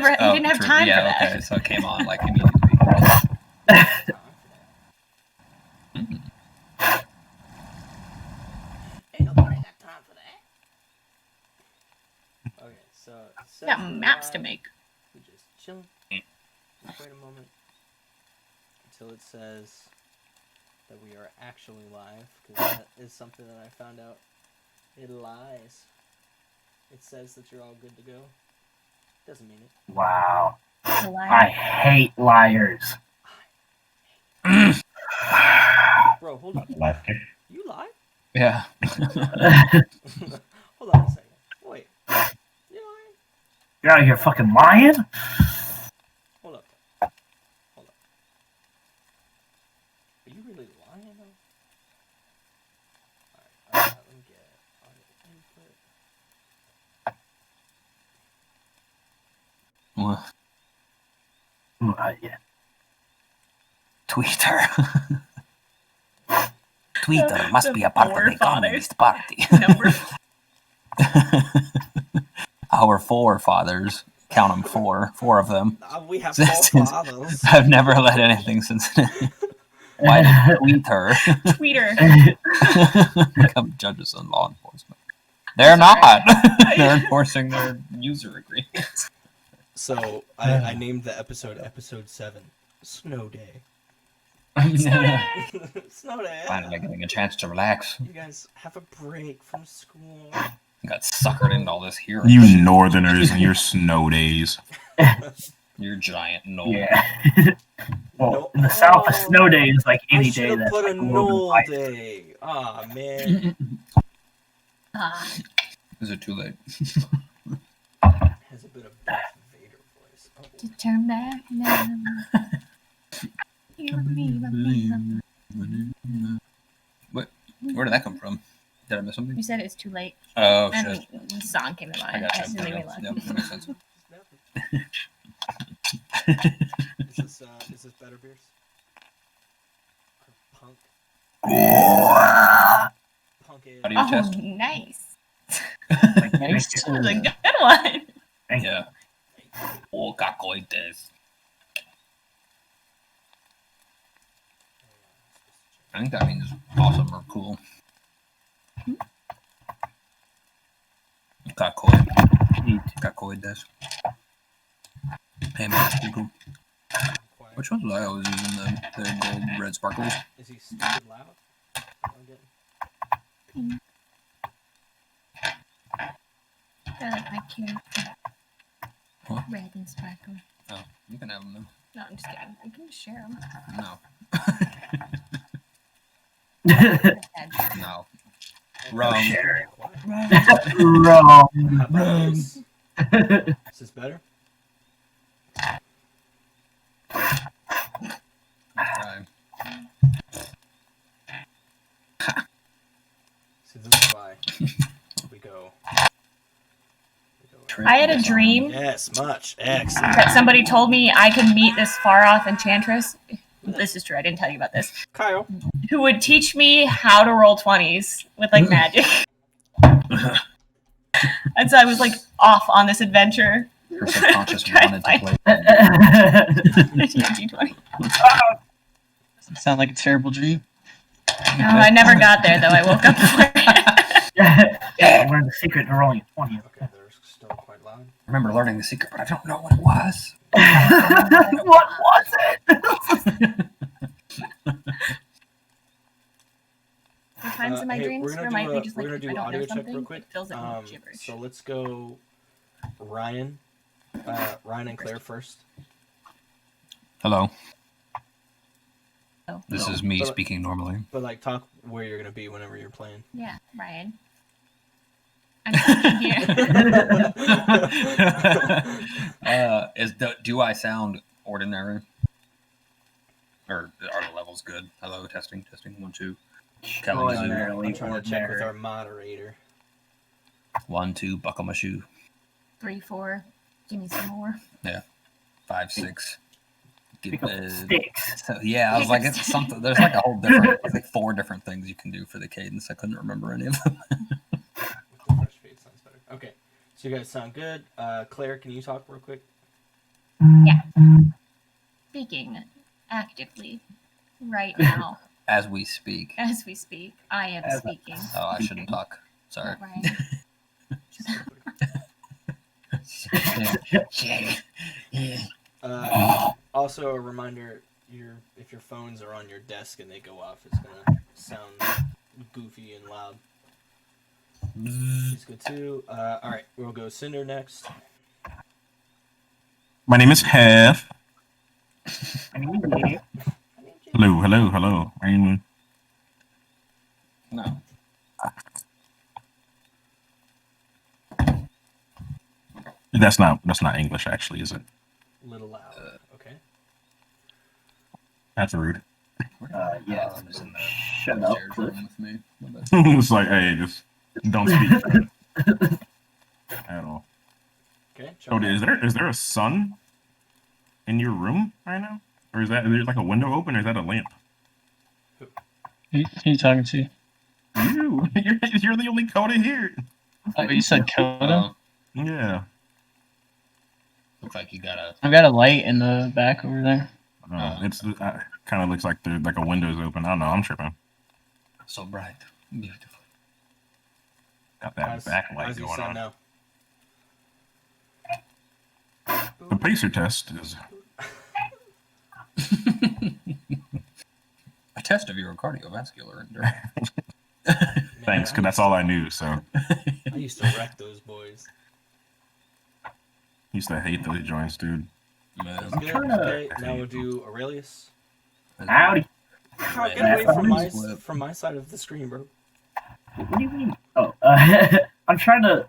didn't have time for that. Okay, so it came on like immediately. Ain't nobody got time for that. Okay, so Got maps to make. We just chilling. Just wait a moment until it says that we are actually live, because that is something that I found out. It lies. It says that you're all good to go. Doesn't mean it. Wow. I hate liars. Bro, hold on. You lie? Yeah. Hold on a second. Wait. You lying? You're out here fucking lying? Hold up. Hold up. Are you really lying though? Alright, let me get audio input. Yeah. Twitter. Twitter must be a part of the Communist Party. Our forefathers. Count them four of them. We have four fathers. I've never let anything since then. Why did Tweeter become judges on law enforcement? They're not. They're enforcing their user agreements. So I named the episode 7, Snow Day. Snow Day. Finally getting a chance to relax. You guys have a break from school. Got suckered into all this here. You northerners and your snow days. Your giant knoll. Yeah. Well, in the South, a snow day is like any day that's put like a knoll day. Aw, man. Is it too late? Has a bit of Darth Vader voice. Oh. To turn back now. What? Where did that come from? Did I miss something? You said it's too late. Oh, and shit. the song came to mind. I got It made me laugh. Yep, that makes sense. Is this better, Pierce? Punk. Punk is. How do you test? Nice. Nice. That was a good one. Yeah. Oh, cacoites. I think that means awesome or cool. Cacoid. Cacoides. Hey man, that's pretty cool. Which ones was I always using? The gold red sparkles? Is he stupid loud? I like my character. What? Red and sparkly. Oh, you can have them though. No, I'm just kidding. I can just share them. No. No. Wrong. Wrong. Is this better? Right. See, this is why we go. I had a dream Yes, much. Excellent. that somebody told me I could meet this far off enchantress. This is true. I didn't tell you about this. Kyle. Who would teach me how to roll 20s with like magic. And so I was like off on this adventure. Her subconscious wanted to play. D20. Doesn't sound like a terrible dream. No, I never got there though. I woke up before. Yeah, I learned the secret to rolling a 20. Okay, they're still quite loud. I remember learning the secret, but I don't know what it was. What was it? There are times in my dreams where might be just like we're if gonna I do don't know audio check something, real quick. it feels like gibberish. So let's go Ryan. Ryan and Claire first. Hello. Oh. This is me speaking normally. But like, talk where you're gonna be whenever you're playing. Yeah, Ryan. I'm here. Do I sound ordinary? Or are the levels good? Hello, testing, 1, 2. Ordinarily I'm trying to check with our moderator. 1, 2, buckle my shoe. 3, 4. Give me some more. Yeah. 5, 6. Pick up the sticks. So, yeah, I was like, it's something. There's like a whole different, there's like 4 different things you can do for the cadence. I couldn't remember any of them. Fresh fade sounds better. Okay, so you guys sound good. Claire, can you talk real quick? Speaking actively right now As we speak. as we speak. I am As- speaking. Oh, I shouldn't talk. Sorry. Ryan. Also, a reminder: if your phones are on your desk and they go off, it's gonna sound goofy and loud. She's good too. All right, we'll go Cinder next. My name is Hef. Yeah. Hello. No. That's not English, actually, is it? Little loud. Okay. That's rude. Yes. I'm just in the Shut up, upstairs Cliff. room with me. It's like, hey, just don't speak at all. Okay. Oh, is there a sun in your room right now, or is there like a window open, or is that a lamp? Who you talking to? You're the only Coda here. Oh, you said Coda? Yeah. Looks like you got a. I've got a light in the back over there. It's kind of looks like a window's open. I don't know. I'm tripping. So bright. Beautiful. Got that backlight How's your going son on. now? The pacer test is. A test of your cardiovascular endurance. Thanks, because that's all I knew. So I used to wreck those boys. used to hate those joints, dude. Man. That's good. Okay, now we'll do Aurelius. Howdy. Oh, get Man. away Flip. from my side of the screen, bro. What do you mean? Oh, I'm trying to.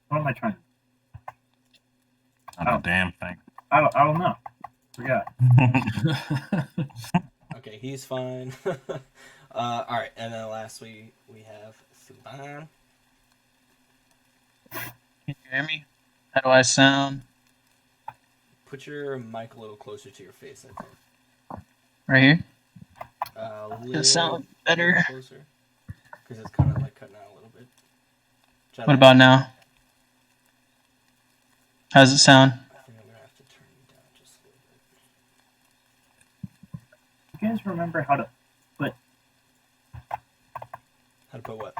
What am I trying? I don't know, damn thing. I don't know. Forgot. Okay, he's fine. All right, and then lastly we have Thuban. Can you hear me? How do I sound? Put your mic a little closer to your face, I think. Right here? Little sound better. closer, because it's kind of like cutting out a little bit. Try What that. about now? How's it sound? I think I'm gonna have to turn you down just a little bit. You guys remember how to How to put what?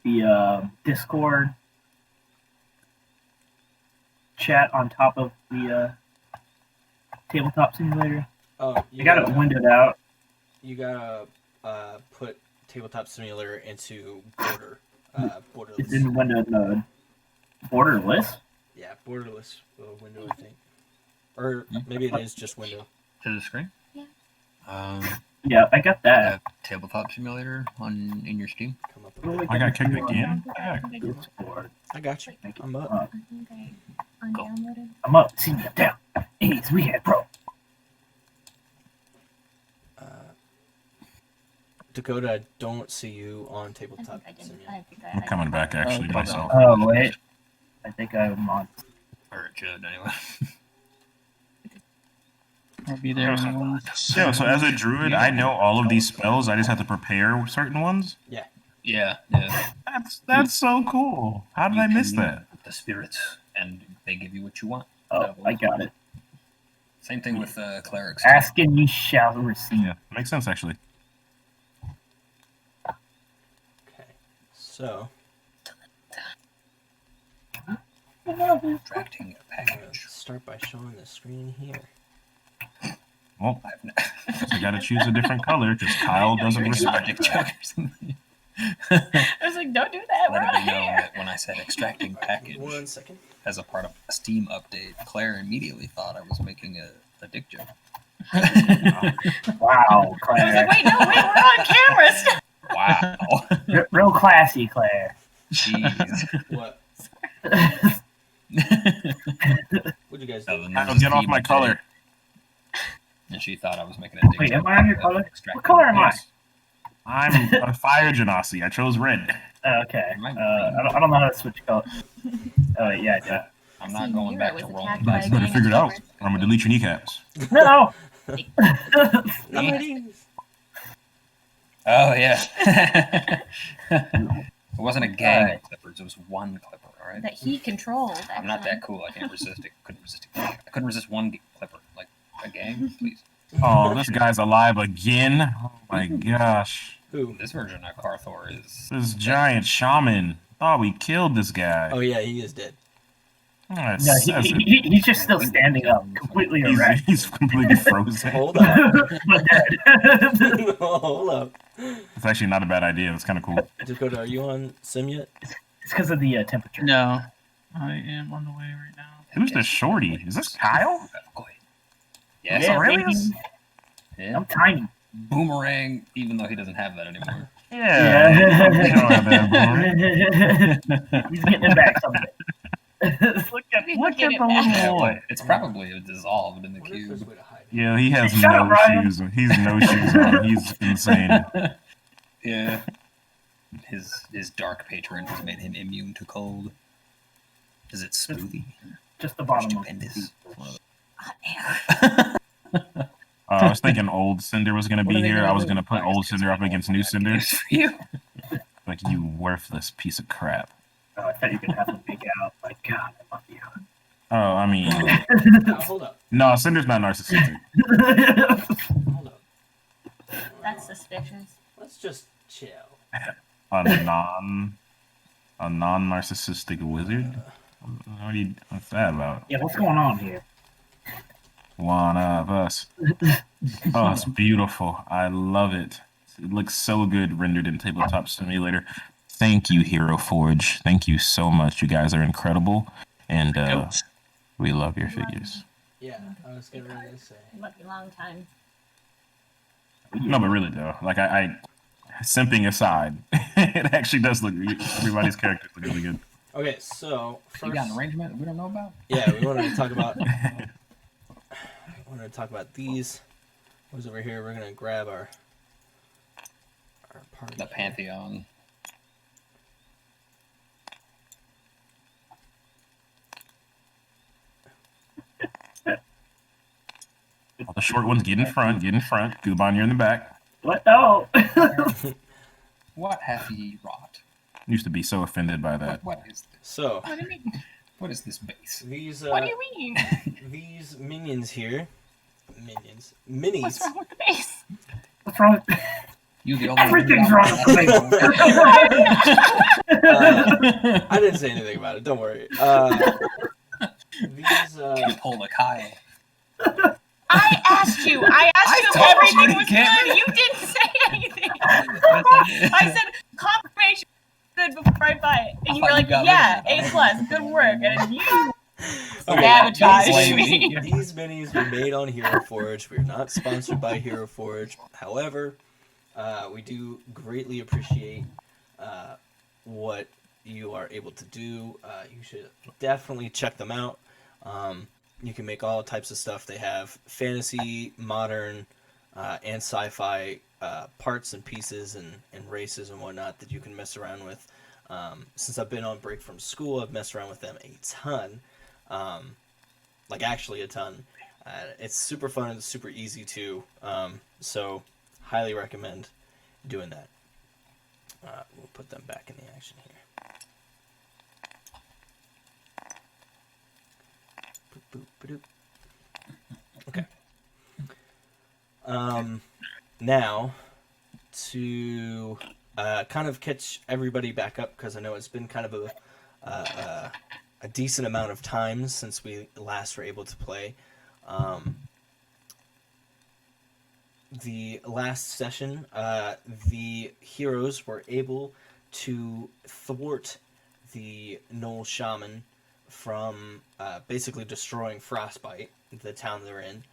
the Discord chat on top of the tabletop simulator? Oh, You got it windowed out. You gotta put Tabletop Simulator into borderless. It's in windowed mode. Borderless? Yeah, borderless window, I think. Or maybe it is just window. To the screen? Yeah. Yeah, I got that. Tabletop simulator in your Steam. Come up with it. I got kicked again. Yeah. Discord. I got you. I'm up. Up. I think I undownloaded. I'm up. See me down. Hey, we had pro. Dakota, I don't see you on I Tabletop think I did. Simulator. I think I'm coming back actually Okay. myself. Oh wait. I think I'm on. Or it should, anyway. I'll be there in one. Yeah, so as a druid, I know all of these spells. I just have to prepare certain ones. Yeah. That's so cool. How did I miss that? The spirits, and they give you what you want. Oh, I got it. Same thing with clerics. Ask and ye shall receive. Yeah, makes sense actually. Okay. So, Extracting a I'm gonna package. start by showing the screen here. Well, you got to choose a different color because Kyle doesn't respect that. I was like, don't do that. We're Let it on be known here. that when I said extracting package 1 second. as a part of a Steam update, Claire immediately thought I was making a dick joke. Wow, I was Claire. like, wait, no, wait, we're on camera still. Wow. Real classy, Claire. Jeez. What? What'd you guys So do? the Kyle, news get off Steam my update, color. And she thought I was making a dick Wait, joke. am I on your of color? extracting What color am I? Yes. I'm a fire genasi. I chose red. Okay. Am I I don't know how to switch color. Oh, yeah, I do. I'm not See, going Mira back was to rolling attacked by dice. a Better gang figure it of out. Or I'm gonna delete your kneecaps. No! Ladies. Oh, yeah. It wasn't a gang of clippers. It was one clipper. All right. That he controlled. Actually. I'm not that cool. I can't resist it. Couldn't resist it. I couldn't resist one clipper. Like a gang, please. Oh, this guy's alive again. Oh my gosh. Who? This version of Carthor is. This giant shaman. Oh, we killed this guy. Oh yeah, he is dead. Oh, that No, says it. he's just still standing up, completely erect. He's completely frozen. Hold up. But dead. Hold up. It's actually not a bad idea. It's kind of cool. Dakota, are you on sim yet? It's because of the temperature. No, I am on the way right now. Who's this shorty? Is this Kyle? Go ahead. Yes, Yeah, Aurelius? baby. Yeah. I'm tiny. Boomerang, even though he doesn't have that anymore. Yeah. You don't have that, boomerang. He's getting it back someday. Look at Get it the back. little boy. It's probably dissolved in the What is this cube. way to hide it? Yeah, he has Shut no up, Ryan. shoes. He's no shoes on. He's insane. Yeah. His dark patron has made him immune to cold. Is it smoothie? Just the bottom of Stupendous. I was thinking old Cinder was going to What be are they here. gonna I was do? going to put old Cinder up against new Cinder. It's for you. Like, you worthless piece of crap. Oh, I thought you could have him big out. Like, God, I love you. Oh, I mean, Now, hold up. no, Cinder's not narcissistic. Hold up. That's suspicious. Let's just chill. A non-narcissistic wizard? What's that about? Yeah, what's going on here? One of us. Oh, it's beautiful. I love it. It looks so good rendered in Tabletop Simulator. Thank you, Hero Forge. Thank you so much. You guys are incredible. And Goats. we love your figures. Yeah, I was getting ready to say. It might be a long time. No, but really, though. Like, I simping aside, it actually does look, everybody's characters look really good. Okay, so You first, got an arrangement we don't know about? yeah, we wanted to talk about. These. What's over here? We're gonna grab our party. The Pantheon. All the short ones, get in front, get in front. Goobon, you're in the back. What? No. What hath ye wrought? Used to be so offended by that. What is this? So What do you mean? What is this base? these What do you mean? these minions here, minis. What's wrong with the base? What's wrong? You the only Everything's wrong with the base. I didn't say anything about it. Don't worry. These You pull a Kai. I asked you. I asked you if told you everything to was get good. You didn't say anything. I I said confirmation good before I buy it, and you were thought you like, got "Yeah, rid of it. A+, good work." And you Okay, sabotaged these- me. These minis were made on Hero Forge. We're not sponsored by Hero Forge. However, we do greatly appreciate what you are able to do. You should definitely check them out. You can make all types of stuff. They have fantasy, modern, and sci-fi parts and pieces and races and whatnot that you can mess around with. Since I've been on break from school, I've messed around with them a ton. Like actually a ton. It's super fun and it's super easy too. So highly recommend doing that. We'll put them back in the action here. Boop, boop, boop. Okay. Now to kind of catch everybody back up because I know it's been kind of a decent amount of time since we last were able to play. The last session, the heroes were able to thwart the Knoll Shaman from basically destroying Frostbite, the town they're in.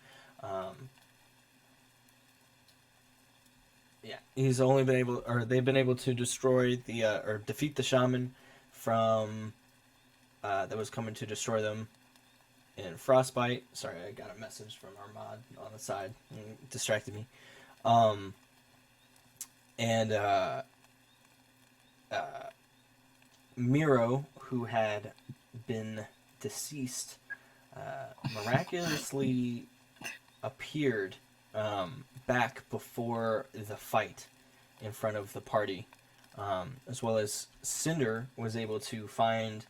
Yeah, he's only been able, or they've been able to destroy the, or defeat the shaman from, that was coming to destroy them in Frostbite. Sorry, I got a message from our mod on the side. It distracted me. Miro, who had been deceased, miraculously appeared back before the fight in front of the party. as well as Cinder was able to find,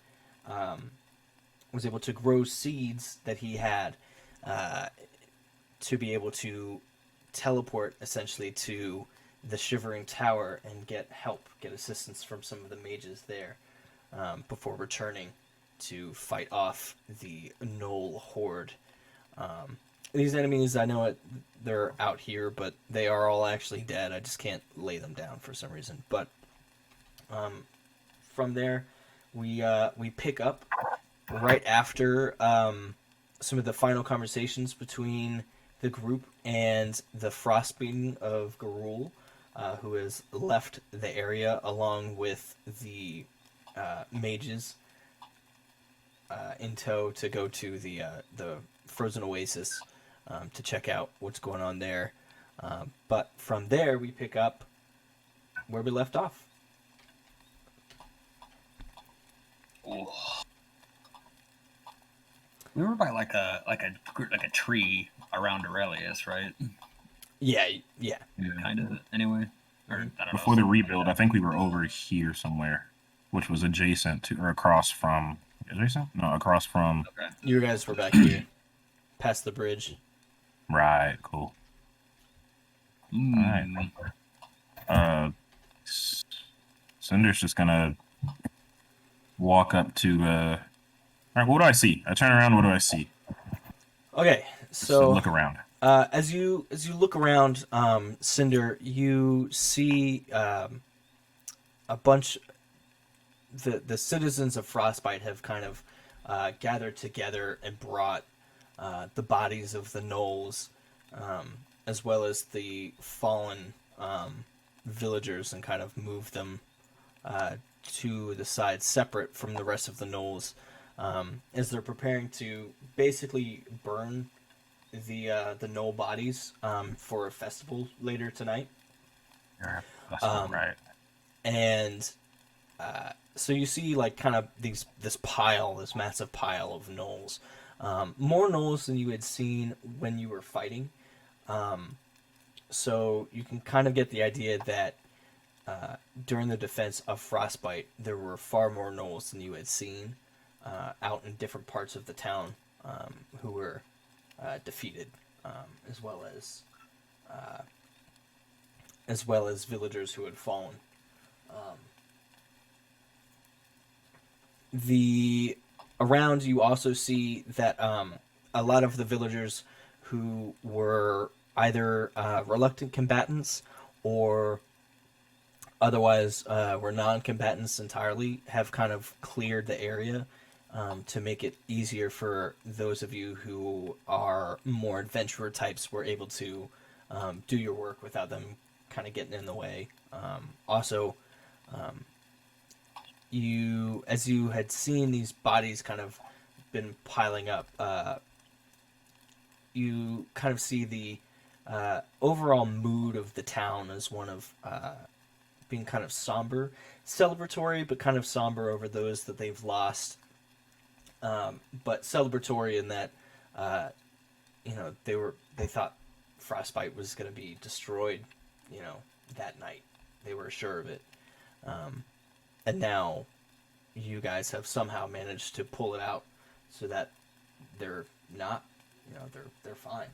was able to grow seeds that he had to be able to teleport essentially to the Shivering Tower and get help, get assistance from some of the mages there before returning to fight off the Gnoll horde. These enemies, I know they're out here, but they are all actually dead. I just can't lay them down for some reason. But from there, we pick up right after some of the final conversations between the group and the Frostbeating of Garul, who has left the area along with the mages in tow to go to the Frozen Oasis to check out what's going on there. But from there, we pick up where we left off. We were by like a tree around Aurelius, right? Yeah. Kind of. Anyway, or I don't Before know. the rebuild, I think we were over here somewhere, which was adjacent to or across from. Adjacent? No, across from. Okay. You guys were back here, past the bridge. Right. Cool. Mm. Cinder's just gonna walk up to. All right. What do I see? I turn around. What do I see? Okay, Just so look around. as you look around, Cinder, you see a bunch. The citizens of Frostbite have kind of gathered together and brought the bodies of the gnolls, as well as the fallen villagers, and kind of moved them to the side, separate from the rest of the gnolls, as they're preparing to basically burn the gnoll bodies for a festival later tonight. That's right. And so you see, like, kind of this massive pile of gnolls, more gnolls than you had seen when you were fighting. So you can kind of get the idea that during the defense of Frostbite, there were far more gnolls than you had seen out in different parts of the town who were defeated, as well as villagers who had fallen. Around you also see that a lot of the villagers who were either reluctant combatants or otherwise were non-combatants entirely have kind of cleared the area to make it easier for those of you who are more adventurer types, were able to do your work without them kind of getting in the way. Also, as you had seen these bodies kind of been piling up, you kind of see the overall mood of the town as one of being kind of somber, celebratory, but kind of somber over those that they've lost. But celebratory in that, they thought Frostbite was going to be destroyed, that night. They were sure of it. And now you guys have somehow managed to pull it out so that they're not, they're fine.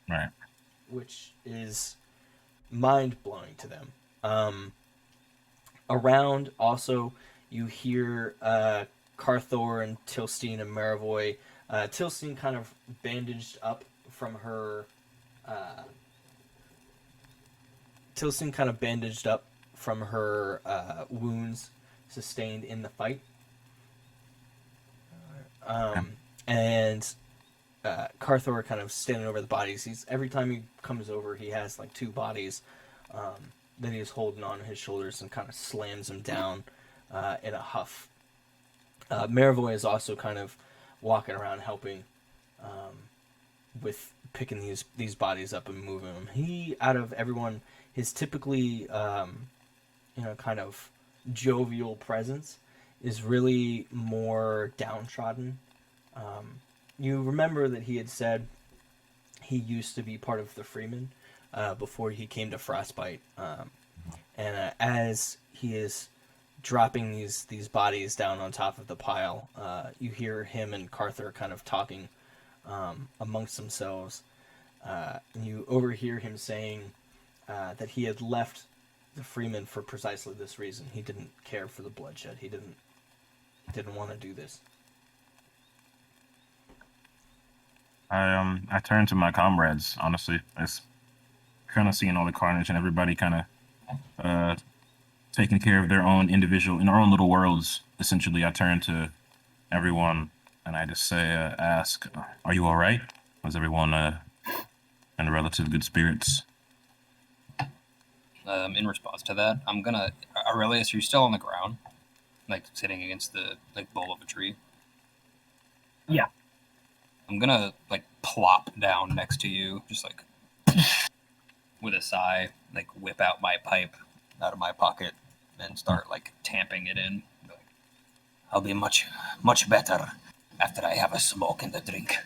Right. Which is mind-blowing to them. Around also, you hear Carthor and Tilstein and Marivoy. Tilstein kind of bandaged up from her wounds sustained in the fight. And Carthor kind of standing over the bodies. Every time he comes over, he has like two bodies that he's holding on his shoulders and kind of slams them down in a huff. Marivoy is also kind of walking around helping with picking these bodies up and moving them. He, out of everyone, his typically kind of jovial presence is really more downtrodden. You remember that he had said he used to be part of the Freemen before he came to Frostbite, And as he is dropping these bodies down on top of the pile, you hear him and Carther kind of talking amongst themselves. And you overhear him saying that he had left the Freeman for precisely this reason. He didn't care for the bloodshed. He didn't want to do this. I turn to my comrades. Honestly, it's kind of seeing all the carnage and everybody kind of taking care of their own individual in their own little worlds. Essentially, I turn to everyone and I just say, ask, "Are you all right? Was everyone in relative good spirits?" In response to that, I'm gonna Aurelius, are you still on the ground, like sitting against the bole of a tree? Yeah. I'm gonna like plop down next to you, just like with a sigh, like whip out my pipe out of my pocket and start like tamping it in. Like, I'll be much better after I have a smoke and a drink.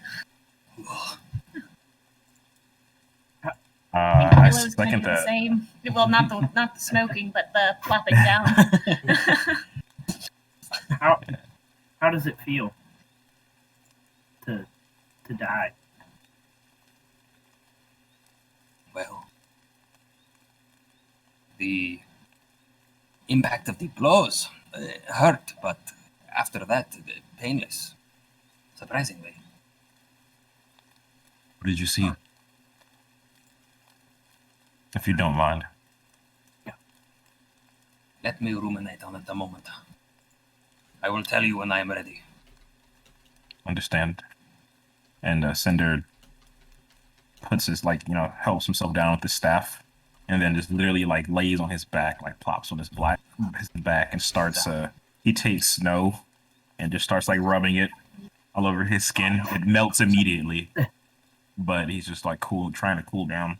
I Willow's gonna second do the that. same. Well, not the smoking, but the plopping down. How does it feel to die? Well, the impact of the blows hurt, but after that, painless. Surprisingly. What did you see? If you don't mind. Let me ruminate on it a moment. I will tell you when I am ready. Understand. And Cinder puts his, helps himself down with his staff, and then just literally, lays on his back, plops on his back, and starts, he takes snow and just starts, rubbing it all over his skin. It melts immediately, but he's just, trying to cool down.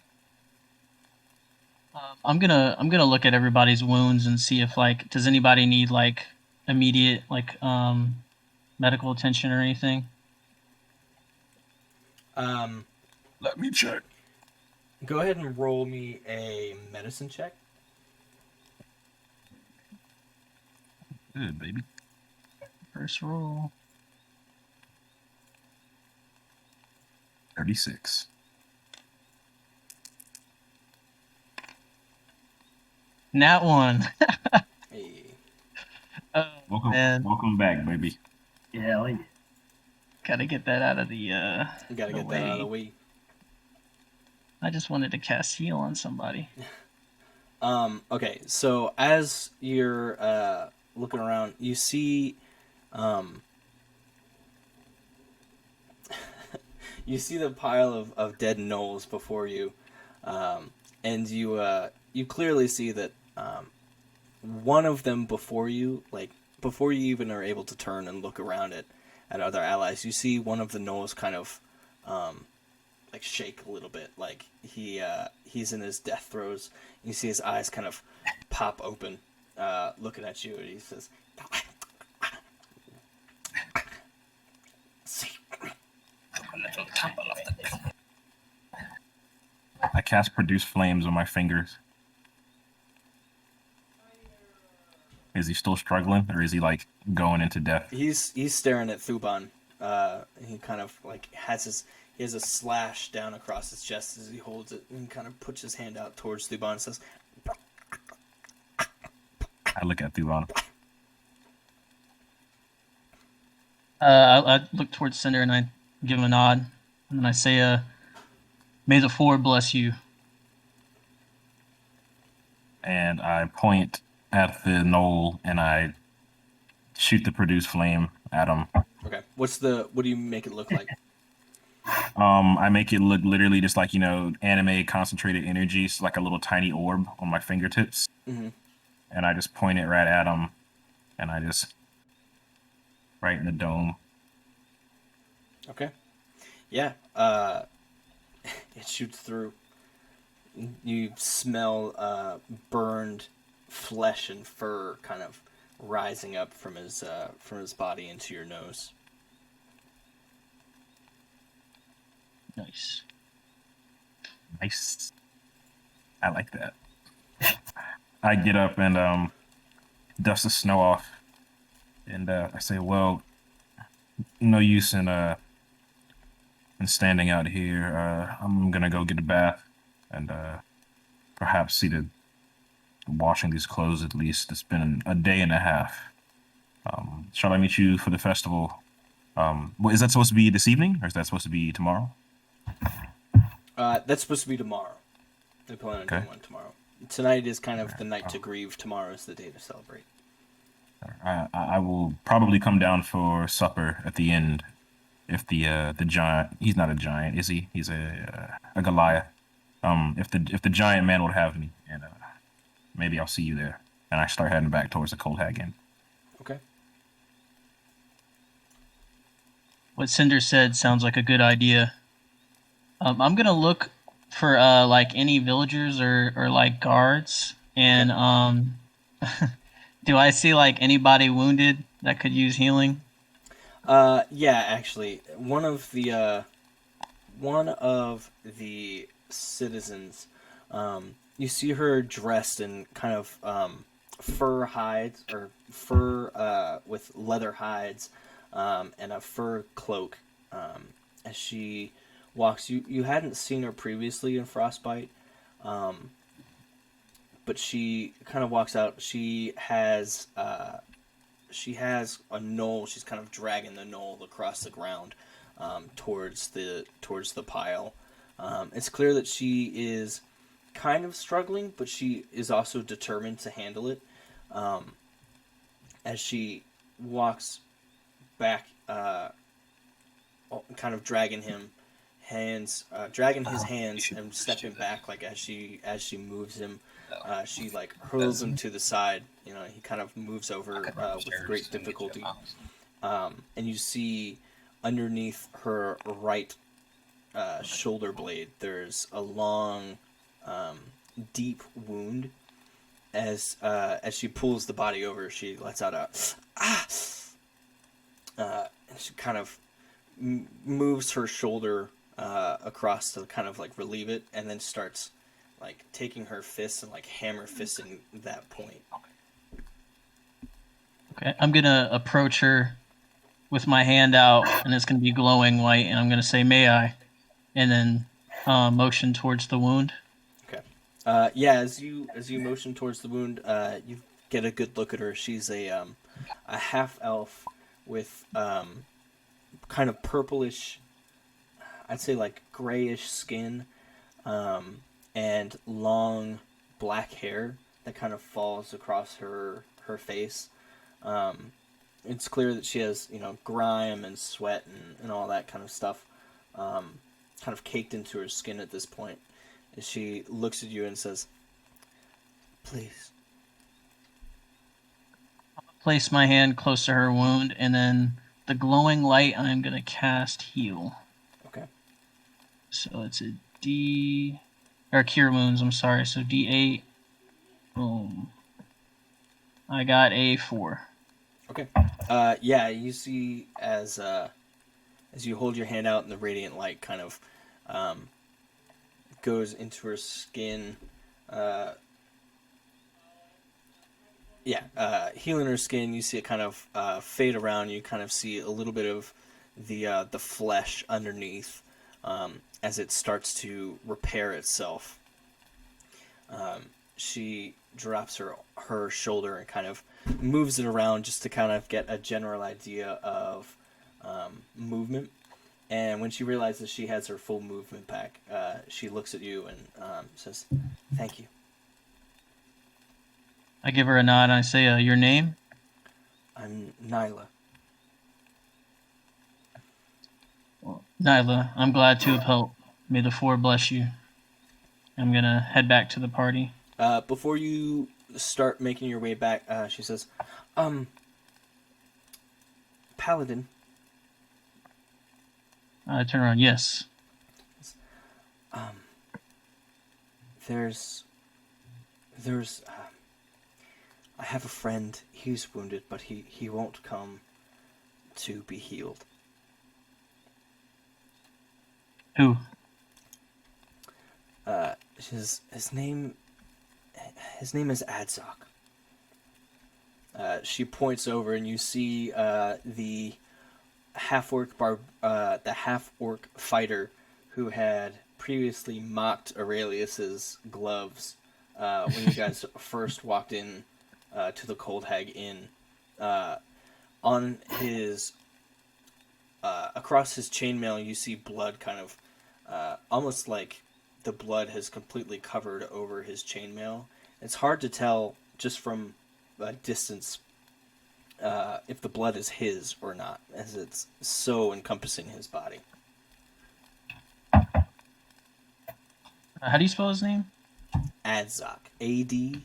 I'm gonna look at everybody's wounds and see if does anybody need immediate medical attention or anything. Let me check. Go ahead and roll me a medicine check. Good, baby. First roll. 36. Nat 1. Hey. Oh, man. Welcome back, baby. Yeah, Gotta get that out of the You gotta get that out of the way. I just wanted to cast heal on somebody. Okay, so as you're looking around, you see you see the pile of dead gnolls before you, and you clearly see that one of them before you, before you even are able to turn and look around at other allies, you see one of the gnolls kind of shake a little bit, he's in his death throes. You see his eyes kind of pop open, looking at you, and he says, I cast Produce Flames on my fingers. Is he still struggling, or is he going into death? He's staring at Thuban. He kind of he has a slash down across his chest as he holds it, and kind of puts his hand out towards Thuban and says, I look at Thuban. I look towards Cinder and I give him a nod, and then I say, "May the Four bless you." And I point at the knoll and I shoot the Produce Flame at him. Okay. What do you make it look like? I make it look literally just anime concentrated energy. It's like a little tiny orb on my fingertips. Mm-hmm. And I just point it right at him. And I just right in the dome. Okay. Yeah. It shoots through. You smell burned flesh and fur kind of rising up from his body into your nose. Nice. Nice. I like that. I get up and dust the snow off, and I say, "Well, no use in standing out here. I'm gonna go get a bath and perhaps see to washing these clothes at least. It's been a day and a half. Shall I meet you for the festival? Is that supposed to be this evening, or is that supposed to be tomorrow? That's supposed to be tomorrow. They plan on Okay. doing one tomorrow. Tonight is kind of the night to grieve. Tomorrow is the day to celebrate. I will probably come down for supper at the end. If the giant, he's not a giant, is he? He's a Goliath. If the giant man would have me, and maybe I'll see you there. And I start heading back towards the cold hat again. Okay. What Cinder said sounds like a good idea. I'm gonna look for like any villagers or like guards, and do I see like anybody wounded that could use healing? Yeah, actually, one of the citizens, you see her dressed in kind of fur hides or fur with leather hides, and a fur cloak. As she walks, you hadn't seen her previously in Frostbite, but she kind of walks out. She has a knoll. She's kind of dragging the knoll across the ground towards the pile. It's clear that she is kind of struggling, but she is also determined to handle it. As she walks back, kind of dragging his hands and stepping back, like as she moves him. She like hurls him to the side. He kind of moves over with great difficulty. And you see underneath her right shoulder blade, there's a long, deep wound. As she pulls the body over, she lets out a ah. And she kind of moves her shoulder across to kind of like relieve it, and then starts like taking her fists and like hammer fisting that point. Okay, I'm gonna approach her with my hand out, and it's gonna be glowing white, and I'm gonna say, "May I?" and then motion towards the wound. Okay. Yeah. As you motion towards the wound, you get a good look at her. She's a half elf with kind of purplish, I'd say like grayish skin, and long black hair that kind of falls across her face. It's clear that she has, grime and sweat and all that kind of stuff, kind of caked into her skin at this point. As she looks at you and says, "Please." Place my hand close to her wound, and then the glowing light, I'm gonna cast heal. Okay. So it's a D, or cure wounds. I'm sorry. So D8. Boom. I got a 4. Okay. Yeah, you see as you hold your hand out and the radiant light kind of goes into her skin. Healing her skin. You see it kind of fade around. You kind of see a little bit of the flesh underneath as it starts to repair itself. She drops her shoulder and kind of moves it around just to kind of get a general idea of movement. And when she realizes she has her full movement back, she looks at you and says, "Thank you." I give her a nod and I say, "Your name?" "I'm Nyla." Well, Nyla, I'm glad to have helped. May the 4 bless you. I'm gonna head back to the party. Before you start making your way back, she says, "Paladin." I turn around. Yes. There's, I have a friend. He's wounded, but he won't come to be healed." Who? His name His name is Adzok. She points over, and you see the half-orc fighter who had previously mocked Aurelius's gloves when you guys first walked in to the Cold Hag Inn. On his across his chainmail, you see blood kind of almost like the blood has completely covered over his chainmail. It's hard to tell just from a distance if the blood is his or not, as it's so encompassing his body. How do you spell his name? Adzok. Adzokk.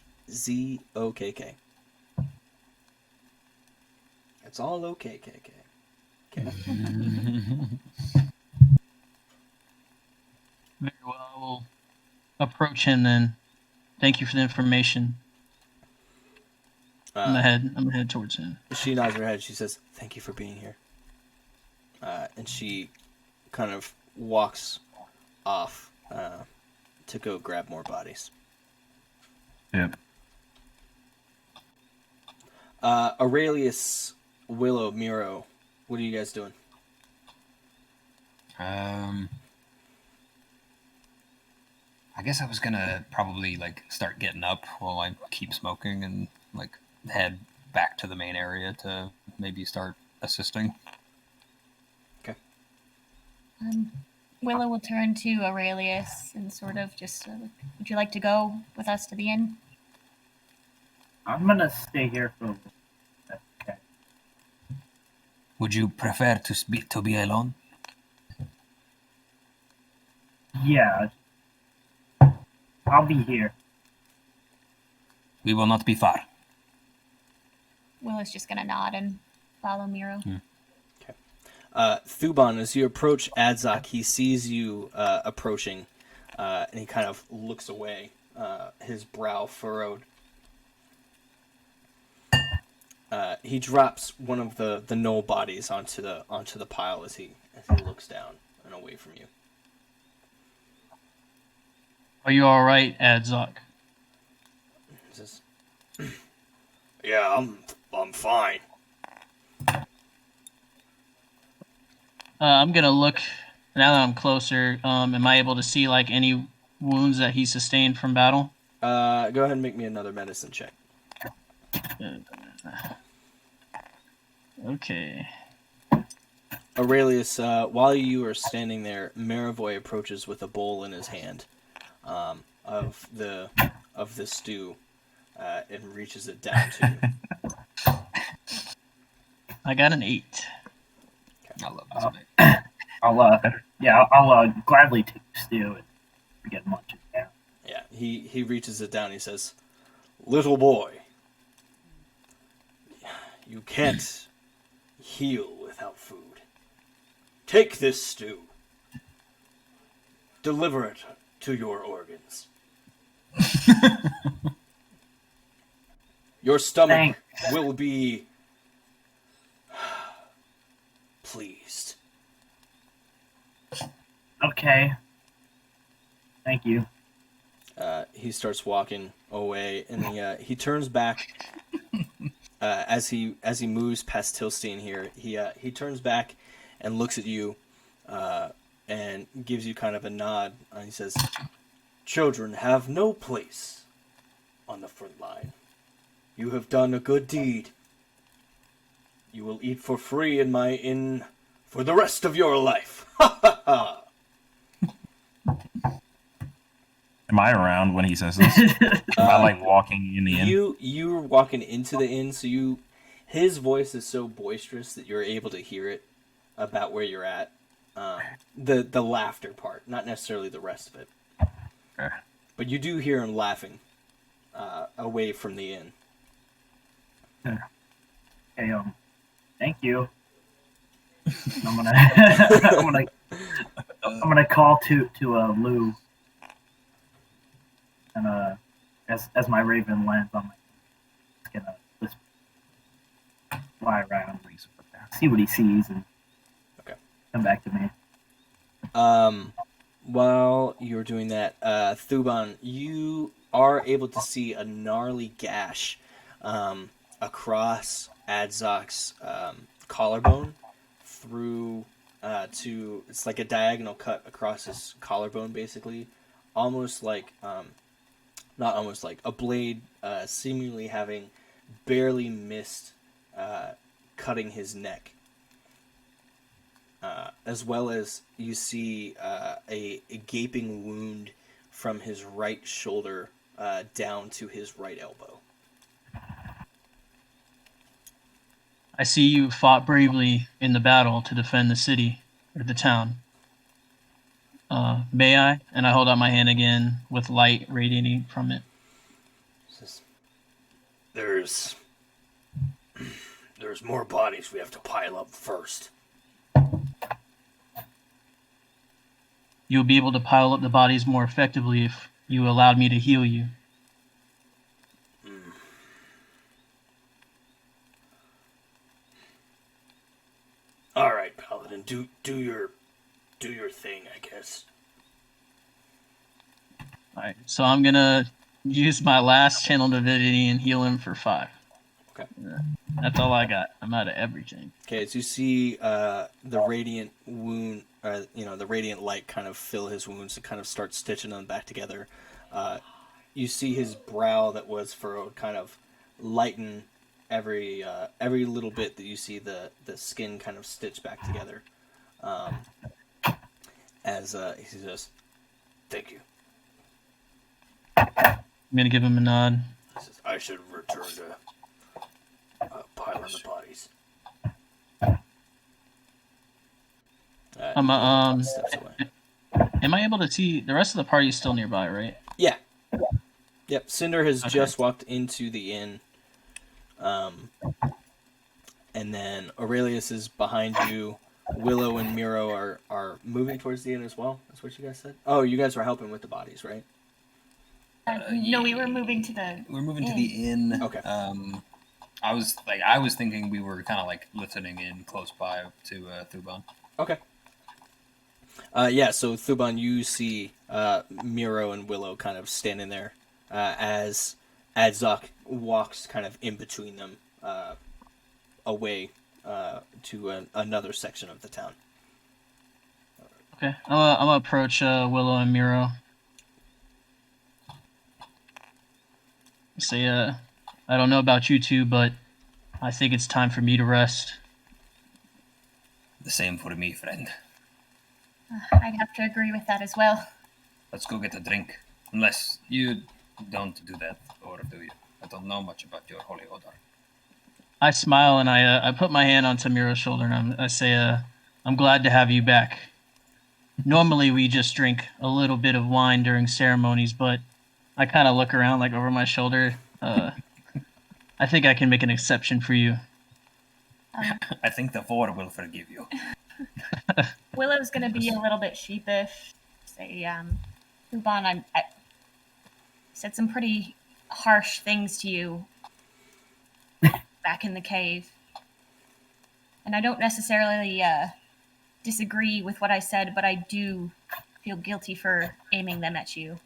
It's all okay, KK. Okay. Very well. I will approach him then. Thank you for the information. I'm gonna head towards him. She nods her head. She says, "Thank you for being here." And she kind of walks off to go grab more bodies. Yep. Aurelius, Willow, Miro, what are you guys doing? I guess I was gonna probably like start getting up while I keep smoking and like head back to the main area to maybe start assisting. Okay. Willow will turn to Aurelius and sort of just, would you like to go with us to the inn? I'm gonna stay here for a little bit. Okay. Would you prefer to be alone? Yeah. I'll be here. We will not be far. Willow's just gonna nod and follow Miro. Thuban, as you approach Adzok, he sees you approaching, and he kind of looks away, his brow furrowed. He drops one of the gnoll bodies onto the pile as he looks down and away from you. Are you all right, Adzok? He says, "Yeah, I'm fine." I'm gonna look now that I'm closer. Am I able to see like any wounds that he sustained from battle? Go ahead and make me another medicine check. Okay. Aurelius, while you are standing there, Marivoy approaches with a bowl in his hand of the stew and reaches it down to you. I got an 8. I love this man. I'll gladly take the stew and get munching down. Yeah, he reaches it down. He says, "Little boy, you can't heal without food. Take this stew. Deliver it to your organs. Your stomach will be pleased." Okay. Thank you. He starts walking away, and he turns back as he moves past Tilstein here. He turns back and looks at you and gives you kind of a nod. And he says, "Children have no place on the front line. You have done a good deed. You will eat for free in my inn for the rest of your life." Ha ha ha! Am I around when he says this? Am I like walking in the inn? You're walking into the inn, so his voice is so boisterous that you're able to hear it about where you're at. The laughter part, not necessarily the rest of it. Okay. But you do hear him laughing away from the inn. Okay, thank you. I'm gonna I'm gonna call to Lou, and as my raven lands on my, just gonna just fly around, see what he sees, and come back to me. While you're doing that, Thuban, are able to see a gnarly gash across Adzok's collarbone through to it's like a diagonal cut across his collarbone, basically, almost like not almost like a blade seemingly having barely missed cutting his neck. As well as you see a gaping wound from his right shoulder down to his right elbow. I see you fought bravely in the battle to defend the city, or the town. May I? And I hold out my hand again with light radiating from it. Says, There's more bodies we have to pile up first. You'll be able to pile up the bodies more effectively if you allowed me to heal you. All right, Paladin, do your thing, I guess. Alright, so I'm gonna use my last channel divinity and heal him for 5. Okay. That's all I got. I'm out of everything. Okay, as you see the radiant wound, the radiant light kind of fill his wounds and kind of start stitching them back together. You see his brow that was furrowed kind of lighten every little bit that you see the skin kind of stitch back together. As he says, "Thank you." I'm gonna give him a nod. He says, "I should return to piling the bodies." I'm steps away. Am I able to see the rest of the party is still nearby, right? Yeah. Yep. Cinder has Okay. just walked into the inn. And then Aurelius is behind you. Willow and Miro are moving towards the inn as well. That's what you guys said. Oh, you guys were helping with the bodies, right? No, we were moving to the. We're moving to the inn. Okay. I was thinking we were kind of like listening in close by to Thuban. Okay. Yeah, so Thuban, you see Miro and Willow kind of standing there as Adzok walks kind of in between them away to another section of the town. Okay. I'm gonna approach Willow and Miro. Say, I don't know about you two, but I think it's time for me to rest. The same for me, friend. I'd have to agree with that as well. Let's go get a drink. Unless you don't do that, or do you? I don't know much about your holy order. I smile and I put my hand on Miro's shoulder and I say, I'm glad to have you back. Normally we just drink a little bit of wine during ceremonies, but I kind of look around like over my shoulder. I think I can make an exception for you. I think the four will forgive you. Willow's gonna be a little bit sheepish. Say, Thuban, I said some pretty harsh things to you back in the cave. And I don't necessarily disagree with what I said, but I do feel guilty for aiming them at you.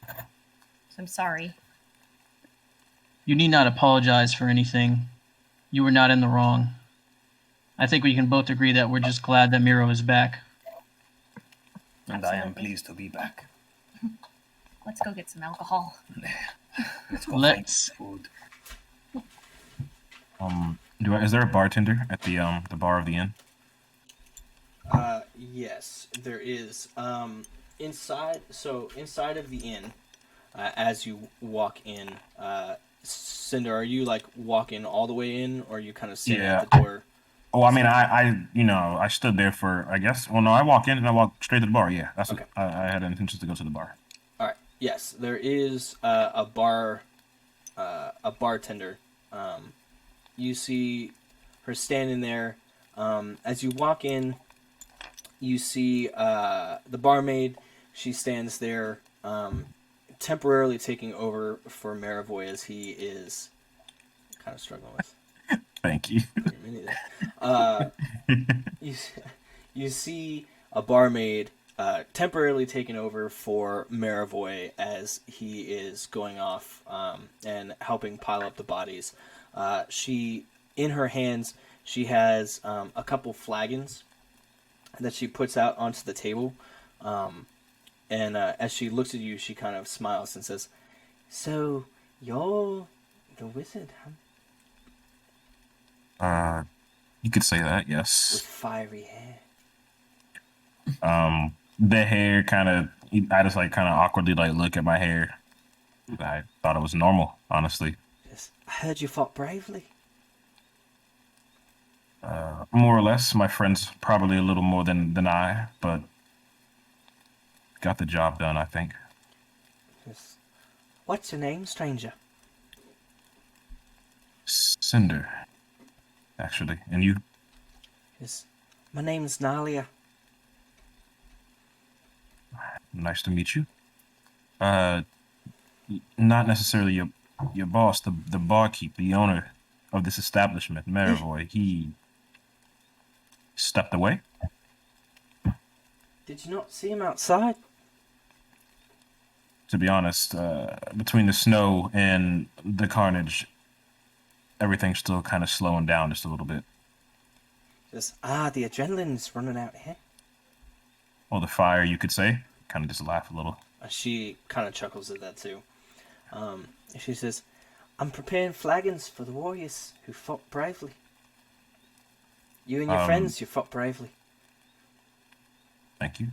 So I'm sorry. You need not apologize for anything. You were not in the wrong. I think we can both agree that we're just glad that Miro is back. And I am Absolutely. pleased to be back. Let's go get some alcohol. Let's go Let's. find food. Is there a bartender at the bar of the inn? Yes, there is. Inside of the inn, as you walk in, Cinder, are you like walking all the way in, or are you kind of sitting at the door? Oh, I mean, I stood there for, I guess. Well, no, I walk in and I walk straight to the bar. Yeah, that's Okay. what I had intentions to go to the bar. All right. Yes, there is a bartender. You see her standing there. As you walk in, you see the barmaid. She stands there, temporarily taking over for Marivoy as he is kind of struggling with. Thank you. You see a barmaid temporarily taken over for Maravoy as he is going off and helping pile up the bodies. In her hands, she has a couple flagons that she puts out onto the table. And as she looks at you, she kind of smiles and says, "So, you're the wizard, huh? You could say that, With yes. fiery hair." The hair kind of, I just like kind of awkwardly like look at my hair. I thought it was normal, honestly. Yes. "I heard you fought bravely." More or less, my friends probably a little more than I, but got the job done, I think. Yes. "What's your name, stranger?" Cinder, actually. And you? "Yes. My name's Nalia." Nice to meet you. Not necessarily your boss, the barkeep, the owner of this establishment, Maravoy. He stepped away. "Did you not see him outside?" To be honest, between the snow and the carnage, everything's still kind of slowing down just a little bit. Yes. "The adrenaline's running out here." Or the fire, you could say. Kind of just laugh a little. She kind of chuckles at that too. She says, "I'm preparing flagons for the warriors who fought bravely. You and your friends, you fought bravely." Thank you.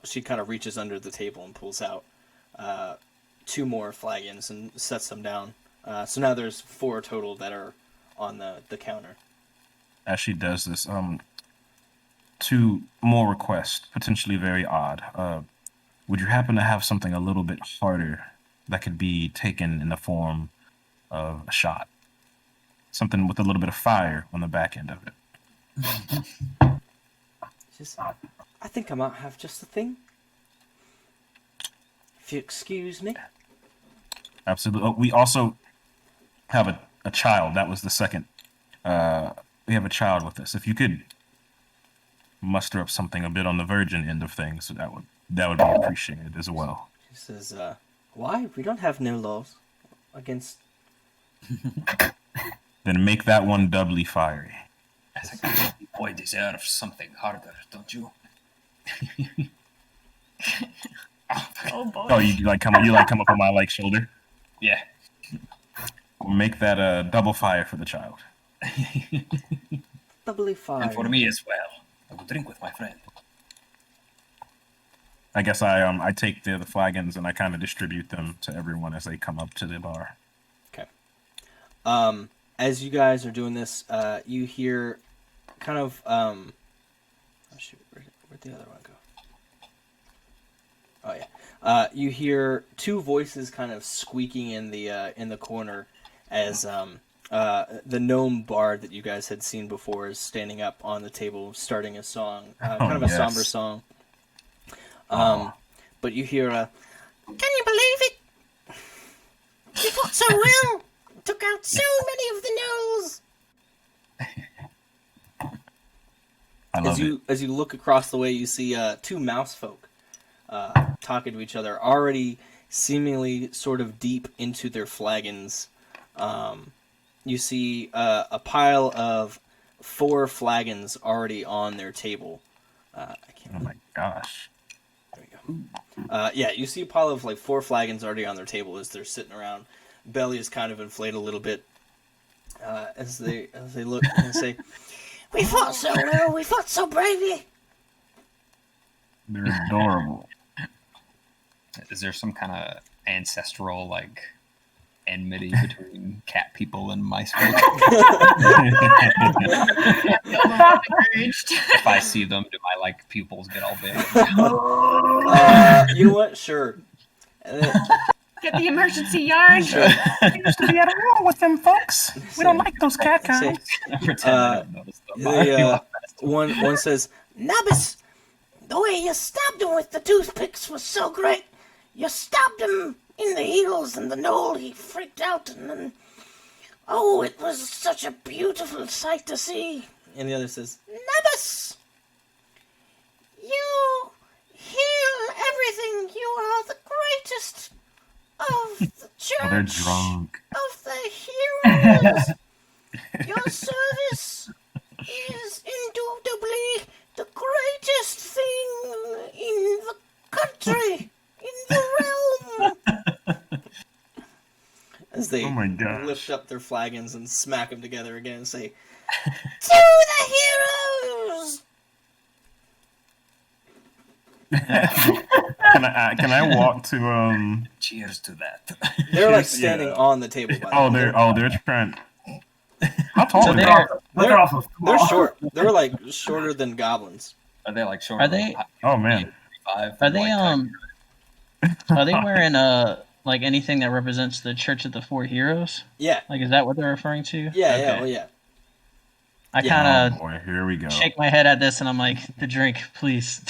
She kind of reaches under the table and pulls out 2 more flagons and sets them down. So now there's 4 total that are on the counter. As she does this, 2 more requests, potentially very odd. Would you happen to have something a little bit harder that could be taken in the form of a shot? Something with a little bit of fire on the back end of it. Just, "I think I might have just the thing. If you excuse me." Absolutely. Oh, we also have a child. That was the second. We have a child with us. If you could muster up something a bit on the virgin end of things, that would be appreciated as well. She says, "Why? We don't have no laws against..." Then make that one doubly fiery. I think the boy deserves something harder, don't you? Oh boy. Oh, you like come up on my like shoulder. Yeah. Make that a double fire for the child. Doubly fire. And for me as well. I will drink with my friend. I guess I take the flagons and I kind of distribute them to everyone as they come up to the bar. Okay. As you guys are doing this, you hear kind of oh shoot, where'd the other one go? Oh yeah. You hear 2 voices kind of squeaking in the corner as the gnome bard that you guys had seen before is standing up on the table starting a song, kind of a somber song. But you hear "Can you believe it? We fought so well, took out so many of the gnolls." I love it. As you look across the way, you see 2 mouse folk talking to each other, already seemingly sort of deep into their flagons. You see a pile of 4 flagons already on their table. I can't Oh my gosh. There we go. Yeah, you see a pile of like 4 flagons already on their table as they're sitting around. Belly is kind of inflated a little bit as they look and say, "We fought so well. We fought so bravely." They're adorable. Is there some kind of ancestral like enmity between cat people and mice folk? If I see them, do my like pupils get all big? You know what? Sure. Get the emergency yarn. Sure. We used to be at a war with them folks. We don't like those cat kinds. Pretend I don't notice them. One says, "Nabis, the way you stabbed him with the toothpicks was so great. You stabbed him in the heels and the knoll. He freaked out, and then, oh, it was such a beautiful sight to see." And the other says, "Nabis, Oh, they're Church drunk. of the Heroes. Your service is indubitably the greatest thing in the country, in the realm. As they Oh my gosh. lift up their flagons and smack them together again and say, "To the heroes!" Can I walk to Cheers to that. They're like Yeah. standing on the table. By the way. they're trying. How tall So are they? they're- They're also small. They're short. They're like shorter than goblins. Are they like short? Are they- Oh man. Are they Are they wearing like anything that represents the Church of the Four Heroes? Yeah. Like, is that what they're referring to? Yeah. Okay. Yeah. Well, yeah. I Yeah. kind Oh of boy, here we go. shake my head at this, and I'm like, the drink, please.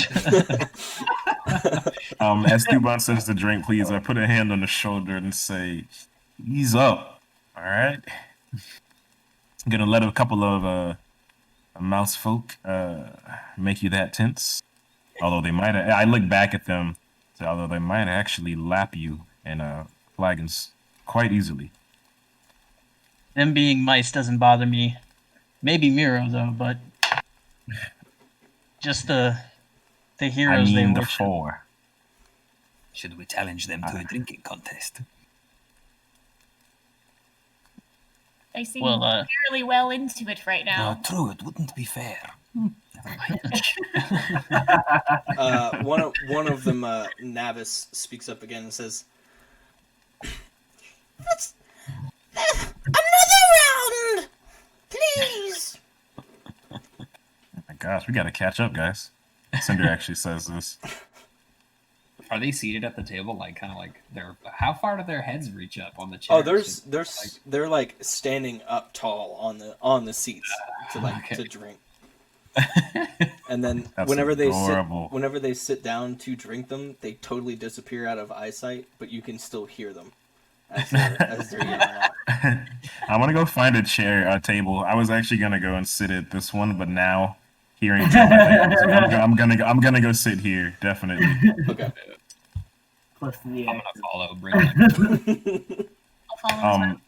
As Stuban says the drink, please, I put a hand on the shoulder and say, ease up. All right. I'm gonna let a couple of mouse folk make you that tense. Although they might, I look back at them. So although they might actually lap you in flagons quite easily. Them being mice doesn't bother me. Maybe Miro though, but just the I heroes they mean the worship. four. Should we challenge them to a drinking contest? They seem Well, fairly well into it right now. No, true. It wouldn't be fair. One of them, Navis, speaks up again and says, "That's another round, please." Oh my gosh, we gotta catch up, guys. Cinder actually says this. Are they seated at the table, like kind of like they're? How far do their heads reach up on the chairs? Oh, they're like standing up tall on the seats to Okay. to drink. And then That's whenever adorable. they sit down to drink them, they totally disappear out of eyesight, but you can still hear them as they're yelling out. I'm gonna go find a table. I was actually gonna go and sit at this one, but now hearing drum, I'm gonna go sit here definitely. Okay. Close to the I'm air. gonna follow. Bring them. I'll follow as well.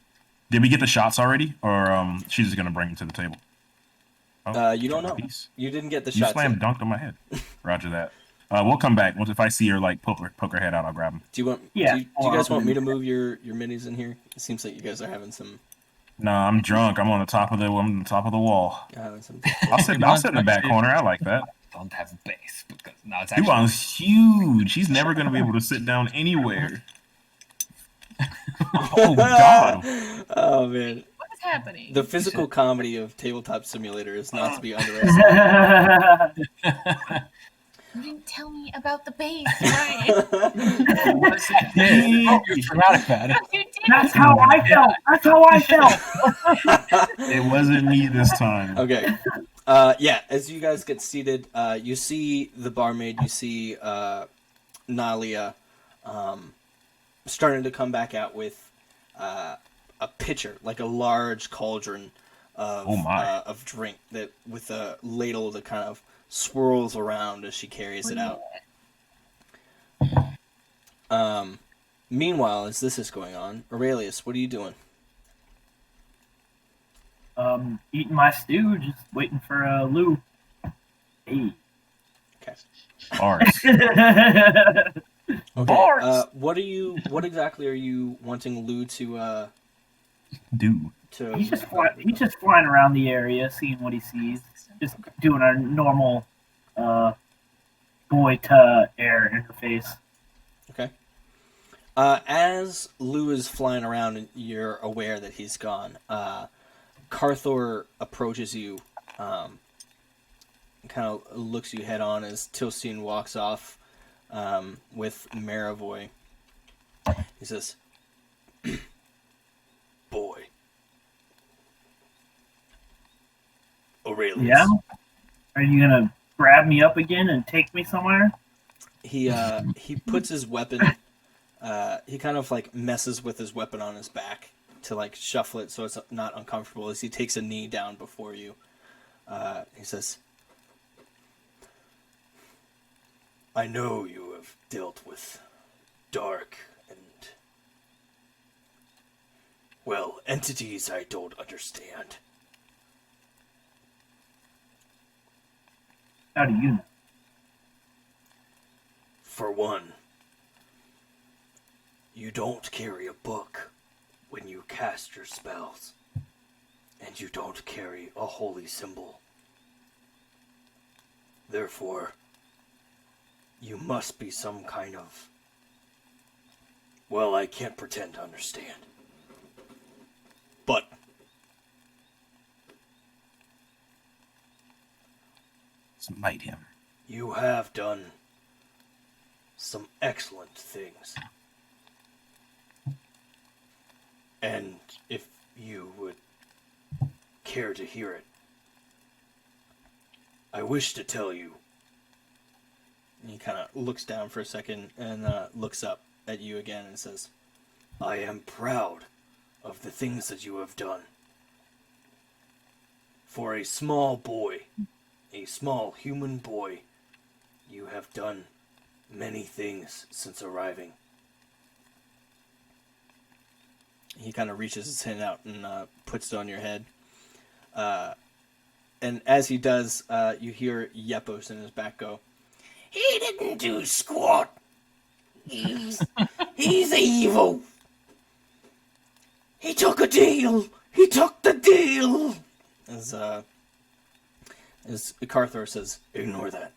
Did we get the shots already, or she's just gonna bring them to the table? Oh, You don't know. piece. You didn't get the You shots. slam yet. dunked on my head. Roger that. We'll come back. If I see her like poke her head out, I'll grab them. Do you want? Yeah. Do you guys want me to move your minis in here? It seems like you guys are having some. No, I'm drunk. I'm on the top of the wall. Having some I'll sit in the back corner. I like that. Don't have base because no, it's actually. Duan's huge. He's never gonna be able to sit down anywhere. Oh God. Oh man, What is happening? the physical comedy of Tabletop Simulator is not to be underestimated. You didn't tell me about the base, right? You forgot about it. You did. That's how I felt. That's how I felt. It wasn't me this time. Okay. Yeah, as you guys get seated, you see the barmaid, you see Nalia starting to come back out with a pitcher, like a large cauldron of Oh my. of drink that with a ladle that kind of swirls around as she carries it out. Meanwhile, as this is going on, Aurelius, what are you doing? Eating my stew, just waiting for Lou. Hey. Okay. Bars. Okay. Bars! What exactly are you wanting Lou to Dude. He's just flying around the area, seeing what he sees. Just doing a normal boy to air interface. Okay. As Lou is flying around and you're aware that he's gone, Carthor approaches you, kind of looks you head on as Tilstein walks off with Maravoy. He says, "Boy. Aurelius." Yeah? Are you gonna grab me up again and take me somewhere? He puts his weapon. He kind of like messes with his weapon on his back to like shuffle it so it's not uncomfortable. As he takes a knee down before you, he says, "I know you have dealt with dark and Well, entities I don't understand. How do you know? For one, you don't carry a book when you cast your spells, and you don't carry a holy symbol. Therefore, you must be some kind of... Well, I can't pretend to understand. But Smite him. you have done some excellent things. And if you would care to hear it, I wish to tell you. And he kind of looks down for a second and looks up at you again and says, I am proud of the things that you have done. For a small boy, a small human boy, you have done many things since arriving. He kind of reaches his hand out and puts it on your head. And as he does, you hear Yepos in his back go, He didn't do squat. He's evil. He took a deal. He took the deal. As Carthor says, ignore that.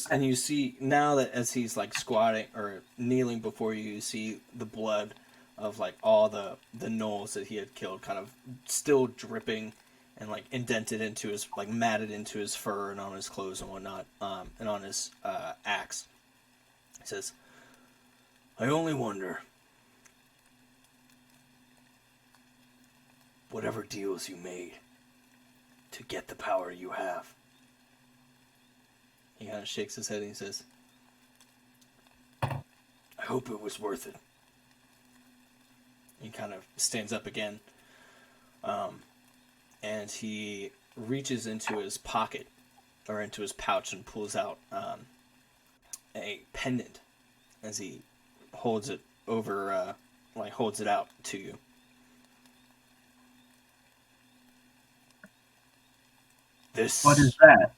And you see now that as he's like squatting or kneeling before you, you see the blood of like all the gnolls that he had killed kind of still dripping and like indented into his, like matted into his fur and on his clothes and whatnot, and on his axe. He says, I only wonder, whatever deals you made to get the power you have. He kind of shakes his head and he says, I hope it was worth it. He kind of stands up again, and he reaches into his pocket, or into his pouch, and pulls out a pendant as he holds it over, holds it out to you. What is that?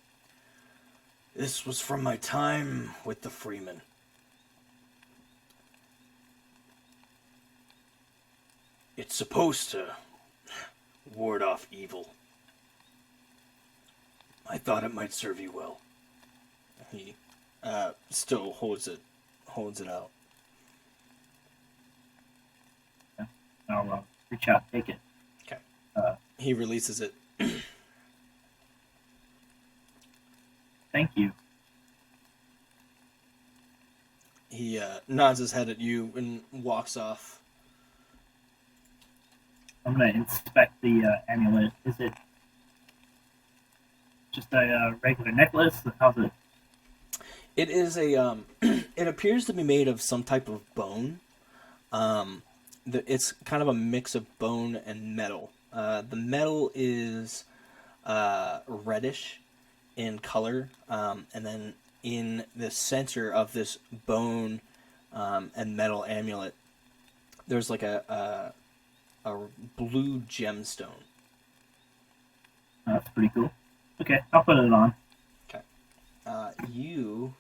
This was from my time with the Freeman. It's supposed to ward off evil. I thought it might serve you well. He still holds it out. I'll reach out, take it. Okay. He releases it. Thank you. He nods his head at you and walks off. I'm going to inspect the amulet. Is it just a regular necklace? How's it? It is a. It appears to be made of some type of bone. It's kind of a mix of bone and metal. The metal is reddish in color, and then in the center of this bone and metal amulet, there's like a blue gemstone. That's pretty cool. Okay, I'll put it on. Okay. You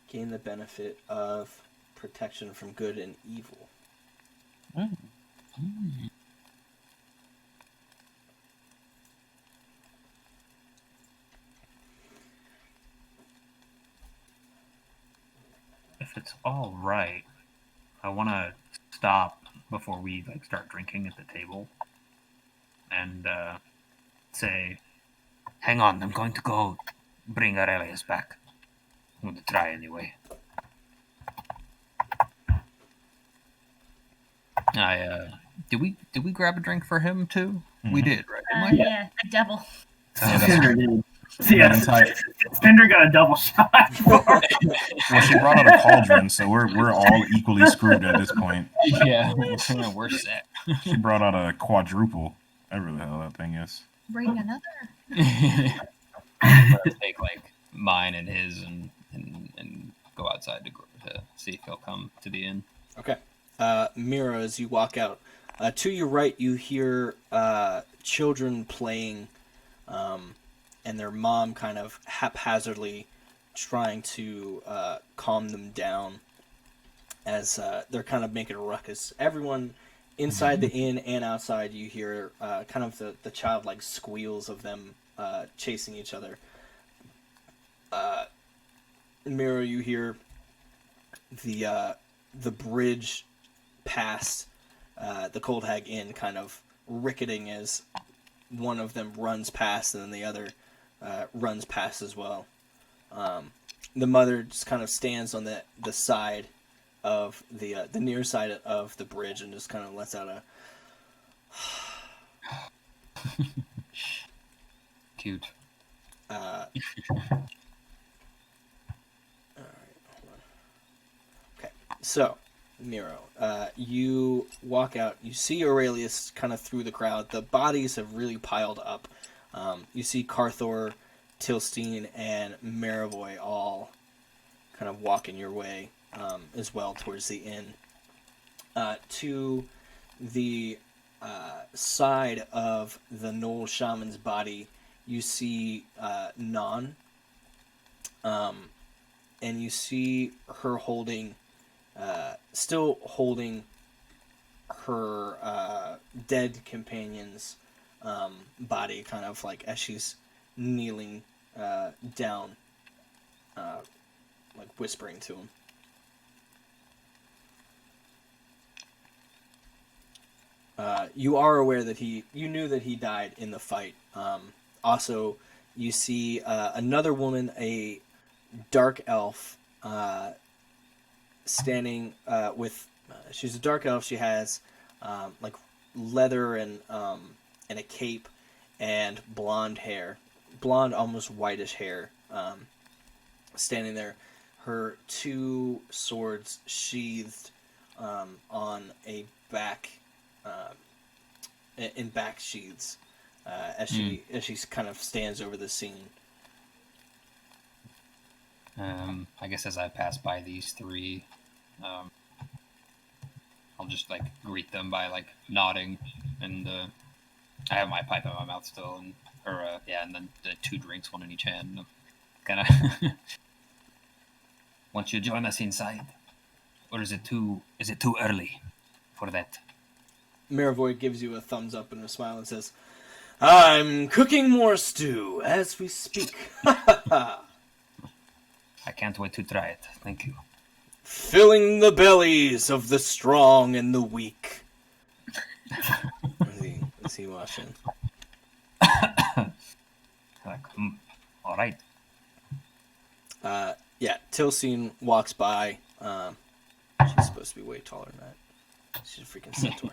gain the benefit of protection from good and evil. If it's all right, I want to stop before we start drinking at the table and say, hang on, I'm going to go bring Aurelius back. I'm going to try anyway. Did we grab a drink for him too? We did, right? Yeah, a double. Cinder did. Yeah, Cinder got a double shot. Well, she brought out a cauldron, so we're all equally screwed at this point. Yeah, we're set. She brought out a quadruple. Whatever the hell that thing is. Bring another. I'm gonna take mine and his and go outside to see if he'll come to the inn. Okay. Mira, as you walk out, to your right, you hear children playing, and their mom kind of haphazardly trying to calm them down as they're kind of making a ruckus. Everyone inside the inn and outside, you hear kind of the childlike squeals of them chasing each other. Mira, you hear the bridge past the Cold Hag Inn kind of ricketing as one of them runs past and then the other runs past as well. The mother just kind of stands on the side of the near side of the bridge and just kind of lets out a Cute. Alright, hold on. Okay, so Miro, you walk out. You see Aurelius kind of through the crowd. The bodies have really piled up. You see Carthor, Tilstein, and Marivoy all kind of walking your way as well towards the inn. To the side of the Knoll Shaman's body, you see Nan, and you see her holding, still holding her dead companion's body, kind of like as she's kneeling down, like whispering to him. You are aware that you knew that he died in the fight. Also, you see another woman, a dark elf, standing with. She's a dark elf. She has like leather and a cape and blonde hair, blonde almost whitish hair, standing there. Her two swords sheathed on a back. In back sheaths, as she kind of stands over the scene. I guess as I pass by these three, I'll just like greet them by like nodding, and I have my pipe in my mouth still, and then the 2 drinks, one in each hand. Kind of. Won't you join us inside, or is it too early for that? Marivoy gives you a thumbs up and a smile and says, "I'm cooking more stew as we speak." I can't wait to try it. Thank you. Filling the bellies of the strong and the weak. Is he watching? All right. Yeah, Tilsine walks by. She's supposed to be way taller than that. She's a freaking centaur.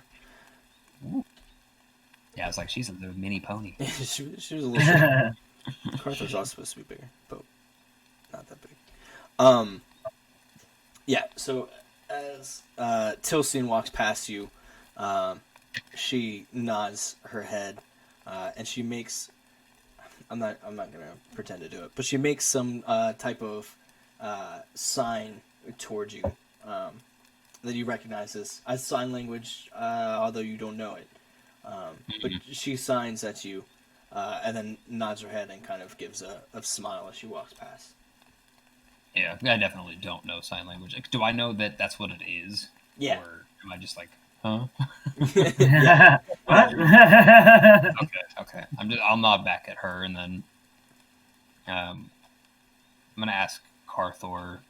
Yeah, it's like she's a little mini pony. she was a little short. Carthor's also supposed to be bigger, but not that big. Yeah, so as Tilstein walks past you, she nods her head, and she makes. I'm not gonna pretend to do it, but she makes some type of sign towards you that you recognize as sign language, although you don't know it. But she signs at you, and then nods her head and kind of gives a smile as she walks past. Yeah, I definitely don't know sign language. Like, do I know that that's what it is? Yeah. Or am I just like, huh? What? Okay. I'll nod back at her, and then I'm gonna ask Carthor.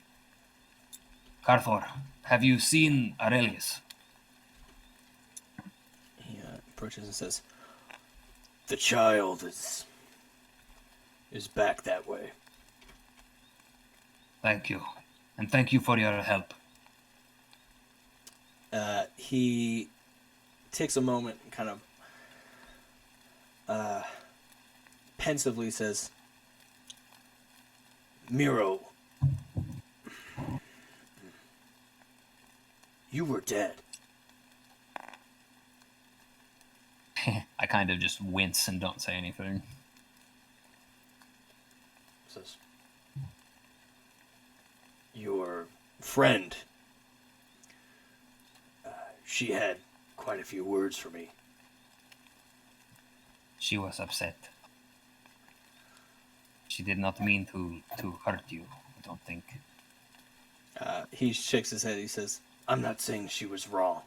Carthor, have you seen Aurelius? He approaches and says, "The child is back that way." Thank you, and thank you for your help. He takes a moment and kind of pensively says, "Miro, you were dead." I kind of just wince and don't say anything. Says, "Your friend. She had quite a few words for me. She was upset. She did not mean to hurt you, I don't think. He shakes his head. He says, I'm not saying she was wrong.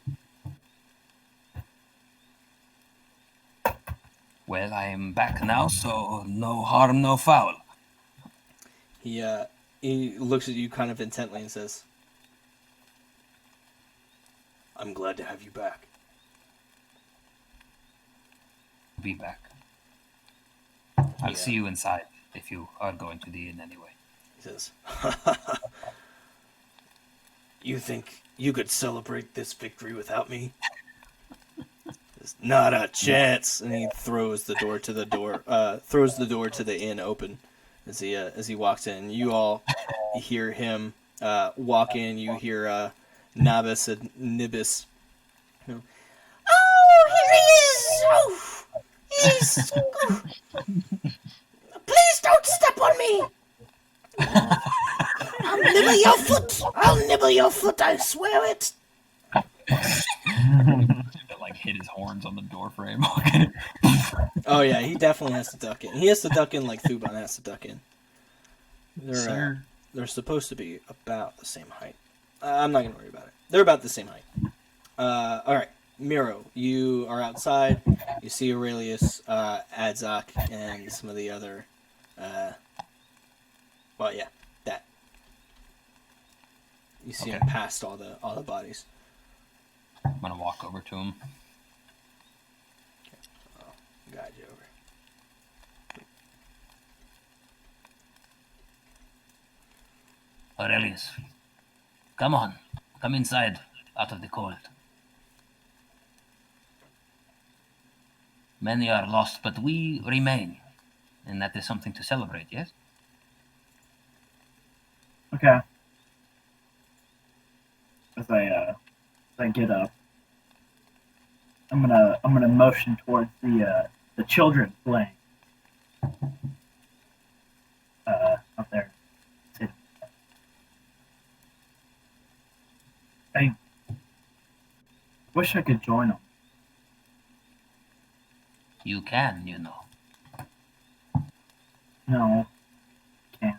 Well, I am back now, so no harm, no foul. He looks at you kind of intently and says, I'm glad to have you back. Be back. I'll see you inside if you are going to the inn anyway. He says, You think you could celebrate this victory without me? Says, not a chance. And he throws the door to the inn open as he walks in. You all hear him walk in. You hear Nabis and Nibis. You know, oh, here he is! Oh, he's... Please don't step on me! I'll nibble your foot! I'll nibble your foot, I swear it! That like hit his horns on the door frame. Oh yeah, he definitely has to duck in. He has to duck in like Thuban has to duck in. They're supposed to be about the same height. I'm not gonna worry about it. They're about the same height. All right, Miro, you are outside. You see Aurelius, Adzak, and some of the other. Well, yeah, that. You see him past all the bodies. I'm gonna walk over to him. I'll guide you over. Aurelius, come on. Come inside, out of the cold. Many are lost, but we remain. And that is something to celebrate, yes? Okay. As I get up, I'm gonna motion towards the children playing up there. I wish I could join them. You can, you know. No, can't.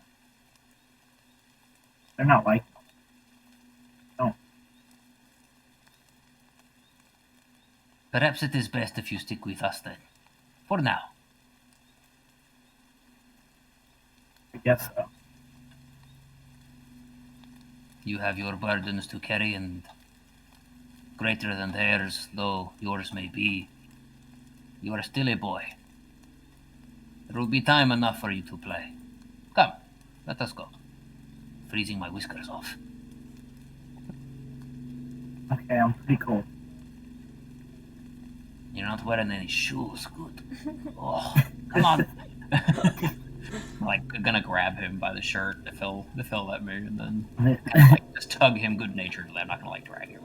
They're not like me. No. Perhaps it is best if you stick with us then. For now. I guess so. You have your burdens to carry, and greater than theirs, though yours may be, you are still a boy. There will be time enough for you to play. Come, let us go. Freezing my whiskers off. Okay, I'm pretty cold. You're not wearing any shoes, good. Oh, come on. Like, gonna grab him by the shirt if he'll let me, and then like, just tug him good-naturedly. I'm not gonna like drag him.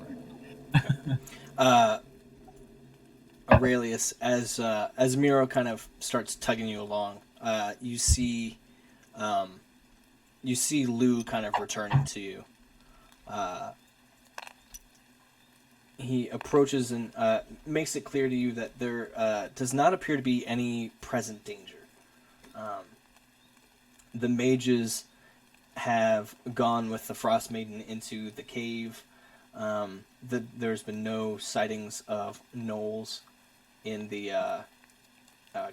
Aurelius, as Miro kind of starts tugging you along, you see Lou kind of returning to you. He approaches and makes it clear to you that there does not appear to be any present danger. The mages have gone with the Frost Maiden into the cave. There's been no sightings of gnolls in the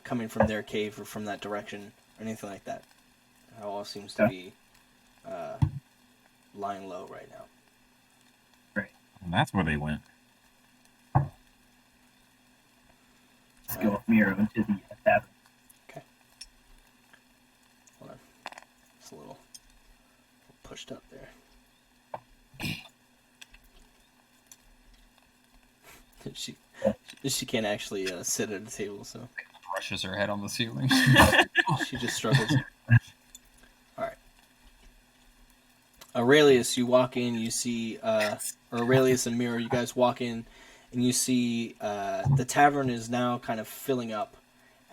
coming from their cave or from that direction or anything like that. It all seems to be lying low right now. Great. And that's where they went. Let's go with Miro into the tavern. Okay. Hold on. It's a little pushed up there. She can't actually sit at a table, so Brushes her head on the ceiling. she just struggles. All right. Aurelius, you walk in, you see, or Aurelius and Miro, you guys walk in, and you see the tavern is now kind of filling up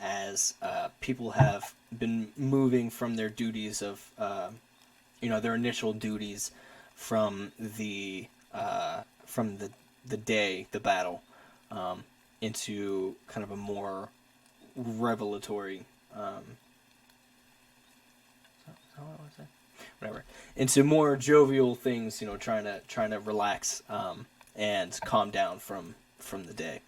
as people have been moving from their duties of, their initial duties from the day, the battle, into kind of a more revelatory. Whatever, into more jovial things, trying to relax and calm down from the day.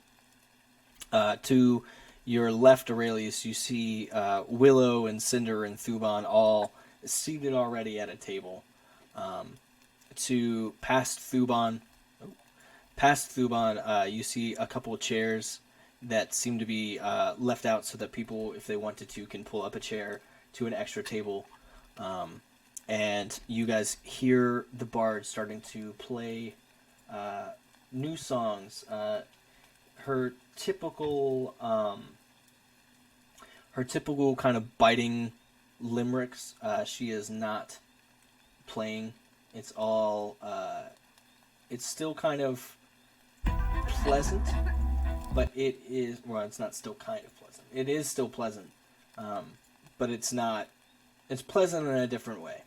To your left, Aurelius, you see Willow and Cinder and Thuban all seated already at a table. To past Thuban, you see a couple of chairs that seem to be left out so that people, if they wanted to, can pull up a chair to an extra table. And you guys hear the bard starting to play new songs. Her typical kind of biting limericks, she is not playing. It's all it's still kind of pleasant, but it's not still kind of pleasant. It is still pleasant, but it's not. It's pleasant in a different way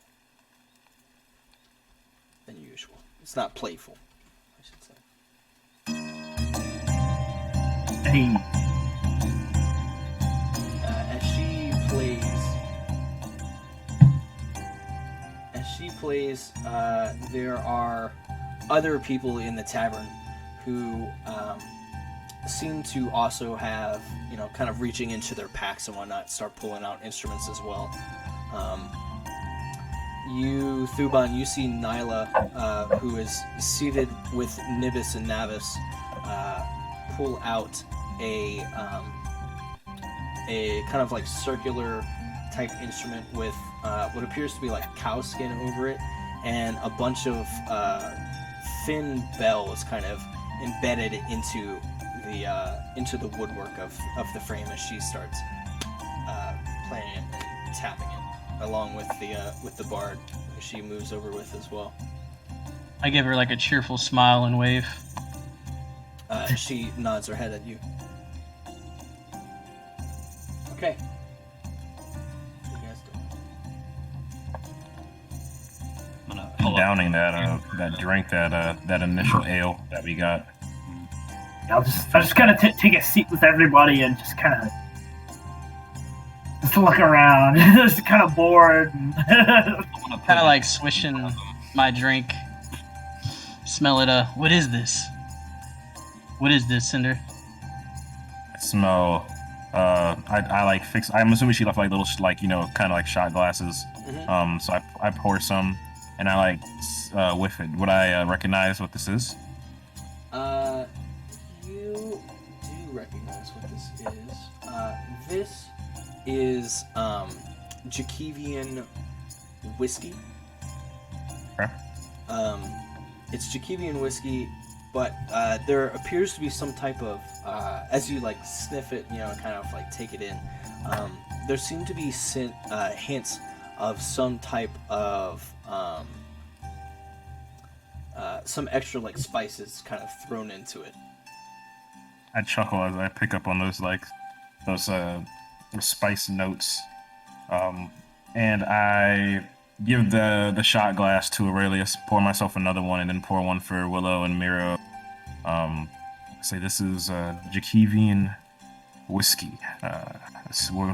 than usual. It's not playful, I should say. Hey. As she plays, there are other people in the tavern who seem to also have, kind of reaching into their packs and whatnot, start pulling out instruments as well. Thuban, you see Nyla, who is seated with Nibis and Navis, pull out a kind of like circular type instrument with what appears to be like cow skin over it, and a bunch of thin bells kind of embedded into the woodwork of the frame as she starts playing it and tapping it, along with the bard who she moves over with as well. I give her like a cheerful smile and wave. She nods her head at you. Okay. What you guys doing? I'm downing that drink, that initial ale that we got. I'll just kind of take a seat with everybody and just kind of look around. Just kind of bored. Kind of like swishing my drink. Smell it. What is this? What is this, Cinder? I smell. I like fix. I'm assuming she left like little, kind of like shot glasses. Mm-hmm. So I pour some, and I whiff it. Would I recognize what this is? You do recognize what this is. This is Jakevian whiskey. Okay. It's Jakevian whiskey, but there appears to be some type of as you sniff it, kind of take it in. There seem to be hints of some type of some extra spices kind of thrown into it. I chuckle as I pick up on those spice notes, and I give the shot glass to Aurelius, pour myself another one, and then pour one for Willow and Miro. Say this is Jakevian whiskey.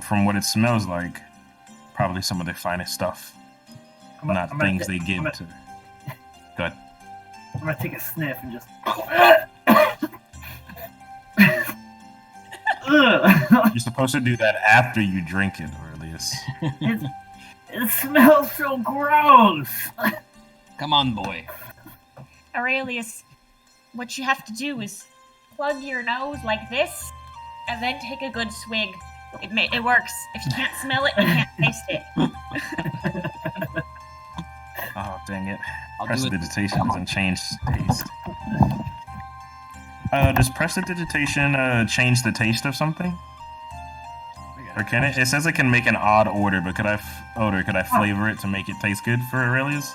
From what it smells like, probably some of their finest stuff. Not things they give to. Go ahead. I'm gonna take a sniff and just. You're supposed to do that after you drink it, Aurelius. It smells so gross. Come on, boy. Aurelius, what you have to do is plug your nose like this, and then take a good swig. It works. If you can't smell it, you can't taste it. Oh, dang it. I'll do it. Prestidigitation doesn't change taste. Does prestidigitation change the taste of something? Or can it? It says it can make an odd odor, but could I flavor it to make it taste good for Aurelius?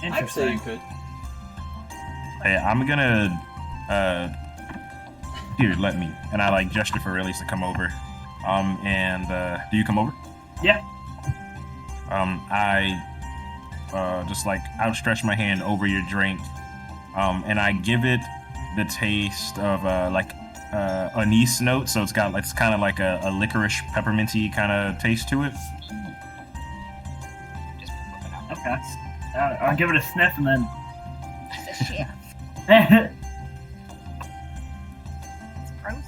I'd say you could. Hey, I'm gonna here, let me. And I gesture for Aurelius to come over. Do you come over? Yeah. I just like outstretch my hand over your drink, and I give it the taste of like anise note. So it's kind of like a licorice pepperminty kind of taste to it. Just whip it out. Okay. I'll give it a sniff and then. It's a chef. It's frozen.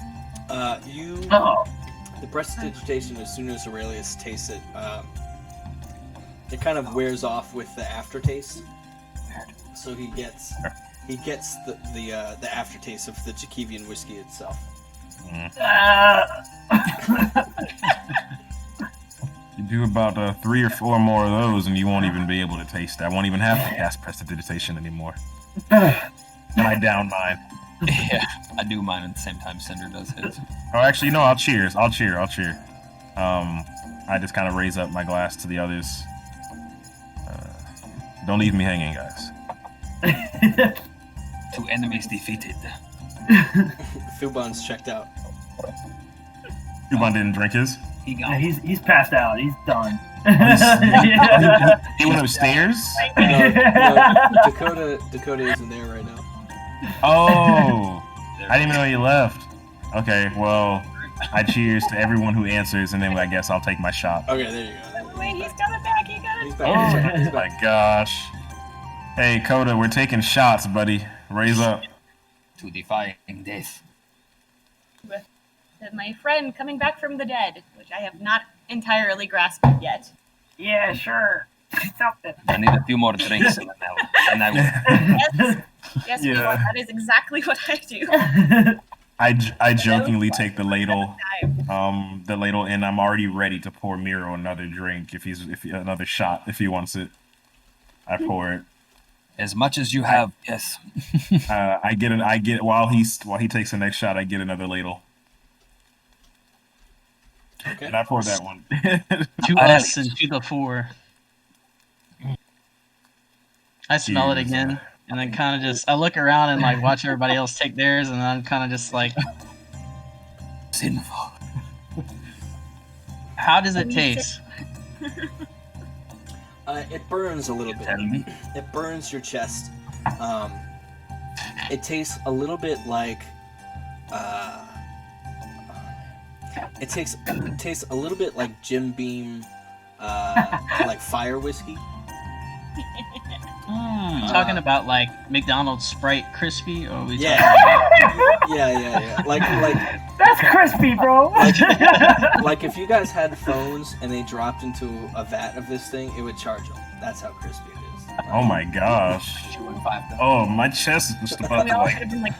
You Oh. the prestidigitation, as soon as Aurelius tastes it, it kind of wears off with the aftertaste. So he gets the aftertaste of the Jakivian whiskey itself. You do about 3 or 4 more of those, and you won't even be able to taste it. I won't even have to cast prestidigitation anymore. And I down mine. Yeah, I do mine at the same time Cinder does his. Oh, actually, no. I'll cheer. I just kind of raise up my glass to the others. Don't leave me hanging, guys. 2 enemies defeated. Thuban's checked out. Tuban didn't drink his. He Yeah, got he's passed out. He's done. He went upstairs. No, Dakota isn't there right now. Oh, I didn't even know he left. Okay, well, I cheers to everyone who answers, and then I guess I'll take my shot. Okay, there you go. Wait, he's coming back. He got He's it. back. He's Oh back. my gosh. Hey, Coda, we're taking shots, buddy. Raise up. to defying death. With my friend coming back from the dead, which I have not entirely grasped yet. Yeah, sure. Something. I need a few more drinks and then I will. Yes, Yeah. Bjorn, that is exactly what I do. I jokingly take the ladle, and I'm already ready to pour Miro another drink if another shot if he wants it. I pour it. As much as you have, yes. I get while he takes the next shot, I get another ladle. Okay. And I pour that one. To us and to the 4. I smell it Cheers. again, and then kind of just I look around and like watch everybody else take theirs, and I'm kind of just like, Sinful. how does it taste? It burns a little bit. Tell me. It burns your chest. It tastes a little bit like. It tastes a little bit like Jim Beam, like fire whiskey. Talking about like McDonald's Sprite crispy, or are we Yeah. talking Yeah. Like That's crispy, bro. like if you guys had phones and they dropped into a vat of this thing, it would charge them. That's how crispy it is. Oh my gosh. 2 and 5 though. Oh, my chest is just about We to all like could have been like,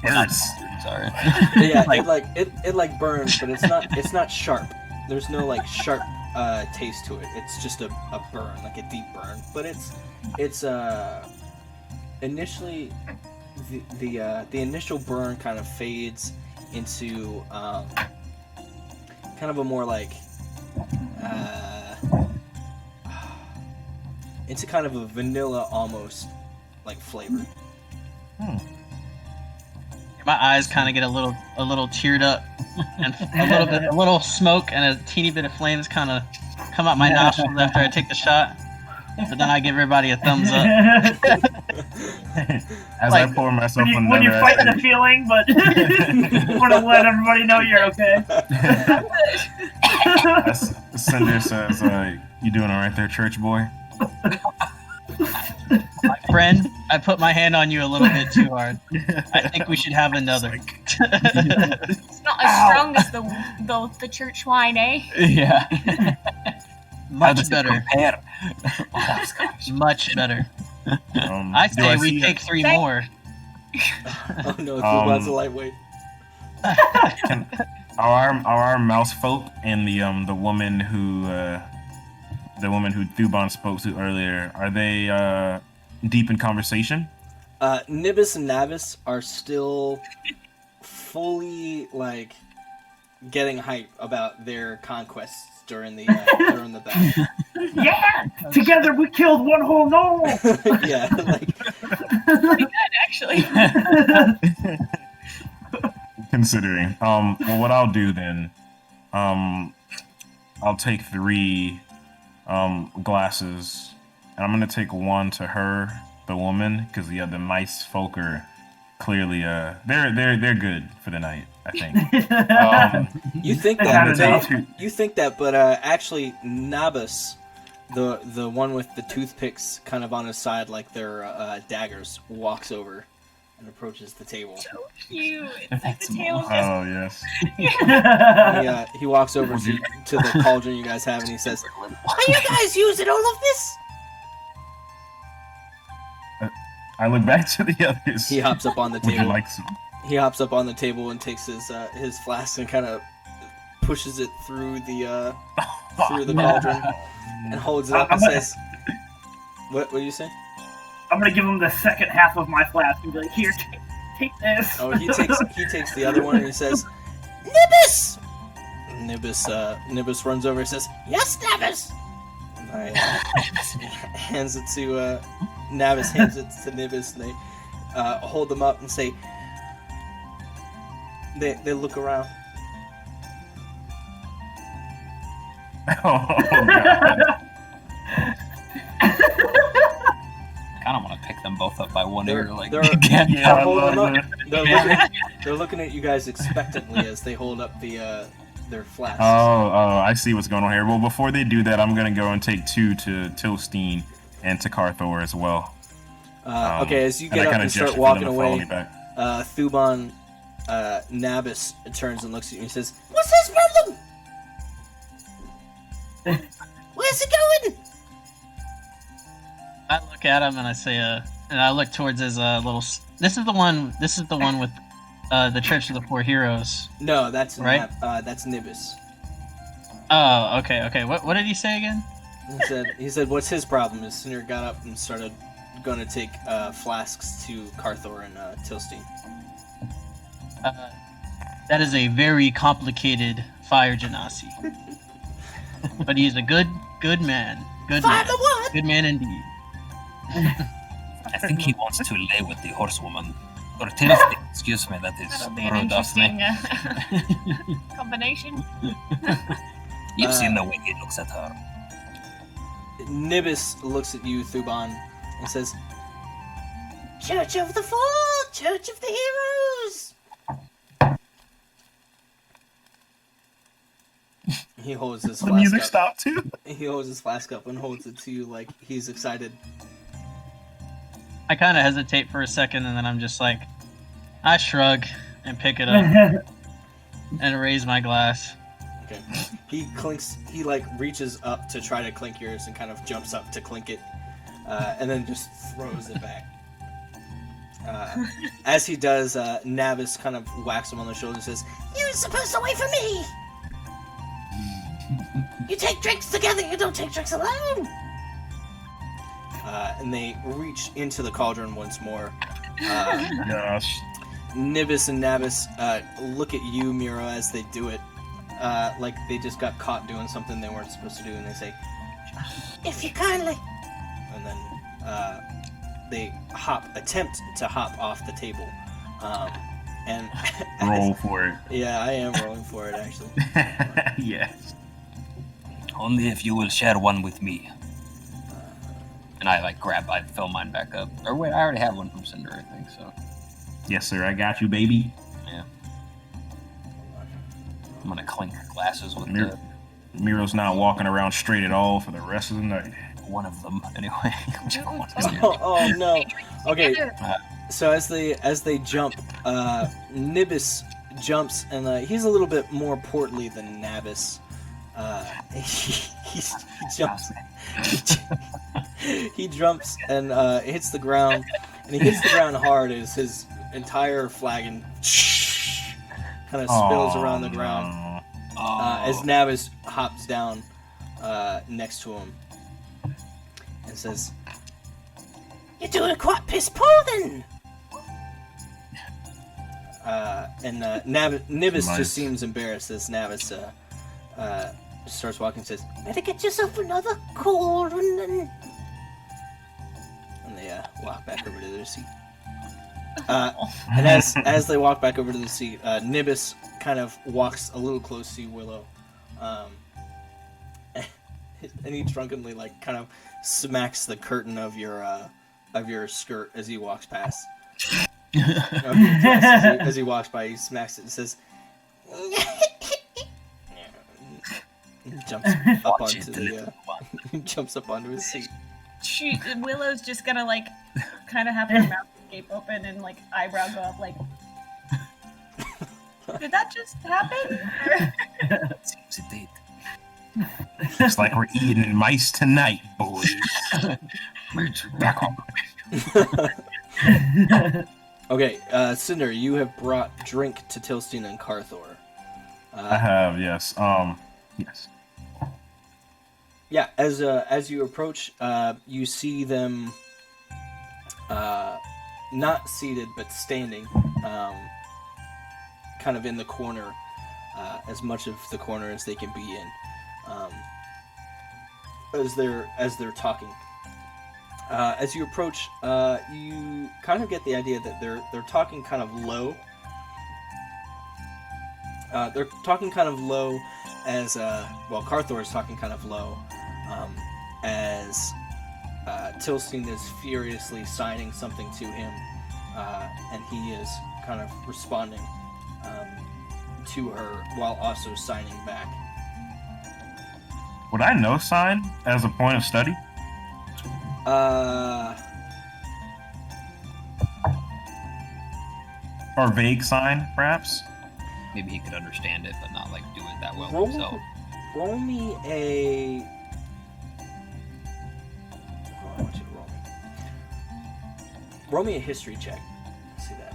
hurts. Sorry. Yeah, it burns, but it's not sharp. There's no like sharp taste to it. It's just a burn, like a deep burn. But it's initially the initial burn kind of fades into kind of a more like into kind of a vanilla almost like flavor. My eyes kind of get a little teared up, and a little smoke and a teeny bit of flames kind of come out my nostrils after I take the shot. But then I give everybody a thumbs up. As I pour myself when another. you're fighting the feeling, but you want to let everybody know you're okay. Cinder says, "You doing all right there, church boy?" Friend, I put my hand on you a little bit too hard. I think we should have another. it's not as strong as the church wine, eh? Yeah. Much better. Compare? Much better. do I say we see- take 3 Thank- more. Oh no, it's a lightweight. Are our mouse folk and the woman who Thuban spoke to earlier, are they deep in conversation? Nibis and Navis are still fully like getting hype about their conquests during the battle. Yeah, together we killed one whole gnome. Yeah, like Pretty good, actually. Considering. Well, what I'll do then, I'll take 3 glasses and I'm gonna take one to her, the woman, because the nice folk are clearly they're good for the night. I think. You think I that, got but, it. you think that, but actually, Nabis, the one with the toothpicks kind of on his side, like they're daggers, walks over and approaches the table. So cute. It's like the tail is just Oh yes. He walks over to the cauldron you guys have, and he says, "Are you guys using all of this?" I look back to the others. He hops up on the Would you table. like some? He hops up on the table and takes his flask and kind of pushes it through the cauldron and holds it up and says, "What do you say?" I'm gonna give him the second half of my flask and be like, "Here, take this." Oh, he takes the other one and he says, "Nibis!" Nibis runs over and says, "Yes, Nabis!" And hands it to Nabis hands it to Nibis, and they hold them up and say, they look around. Oh god. I kind of want to pick them both up by one ear, like they're- again. Yeah, I hold them love up. it. They're looking at you guys expectantly as they hold up their flasks. Oh, I see what's going on here. Well, before they do that, I'm gonna go and take 2 to Tilstein and to Carthor as well. Okay, as you And get I up kinda and gesture start for them walking to follow away, me back. Thuban Nabis turns and looks at you and says, "What's his problem? Where's he going?" I look at him and I say, and I look towards his little. This is the one with the Church of the Four Heroes. No, that's Right? that's Nibis. Oh, okay. What did he say again? He said, "What's his problem?" As Sinner got up and started going to take flasks to Carthor and Tilstein. That is a very complicated fire genasi. But he's a good man. Good Fire man. the what? Good man indeed. I think he wants to lay with the horsewoman. Or Tilstein, excuse me, that is that'll be an rude of me. interesting combination. You've seen the way he looks at her. Nibis looks at you, Thuban, and says, "Church of the Four, Church of the Heroes." He holds his The flask music up. stopped too. He holds his flask up and holds it to you like he's excited. I kind of hesitate for a second, and then I'm just like, I shrug and pick it up and raise my glass. Okay. He clinks. He like reaches up to try to clink yours and kind of jumps up to clink it, and then just throws it back. As he does, Nabis kind of whacks him on the shoulder and says, "You're supposed to wait for me. You take drinks together. You don't take drinks alone." And they reach into the cauldron once more. Gosh. Nibis and Nabis look at you, Miro, as they do it. Like they just got caught doing something they weren't supposed to do, and they say, "If you kindly." And then they attempt to hop off the table. And Roll for it. Yeah, I am rolling for it, actually. Yes. Only if you will share one with me. And I fill mine back up. Or wait, I already have one from Cinder, I think, so. Yes, sir. I got you, baby. Yeah. I'm gonna clink glasses with Miro's not walking around straight at all for the rest of the night. one of them, anyway. Oh no. Okay, Together. so as they jump, Nibis jumps, and he's a little bit more portly than Nabis. He jumps. He jumps and hits the ground, and he hits the ground hard as his entire flagon kind of spills around the ground. As Nabis hops down next to him and says, "You're doing quite piss poor then." Nibis Nice. just seems embarrassed as Nabis starts walking and says, "Better get yourself another cauldron." And they walk back over to their seat. And as they walk back over to the seat, Nibis kind of walks a little close to Willow, And he drunkenly like kind of smacks the curtain of your skirt as he walks past. Of your dress as he walks by, he smacks it and says, jumps up onto the jumps up onto his seat. Willow's just gonna like kind of have her mouth gape open and like eyebrow go up like, did that just happen? Seems it did. Looks like we're eating mice tonight, boys. Back on. Okay, Cinder, you have brought drink to Tilstein and Carthor. I have, yes. Yes. Yeah, as you approach, you see them not seated but standing, kind of in the corner, as much of the corner as they can be in, as they're talking. As you approach, you kind of get the idea that they're talking kind of low. They're talking kind of low as Carthor is talking kind of low, as Tilstein is furiously signing something to him, and he is kind of responding to her while also signing back. Would I know sign as a point of study? Or vague sign, perhaps? Maybe he could understand it, but not like do it that well Roll, himself. roll me a. I want you to roll me. Roll me a history check. Let's see that.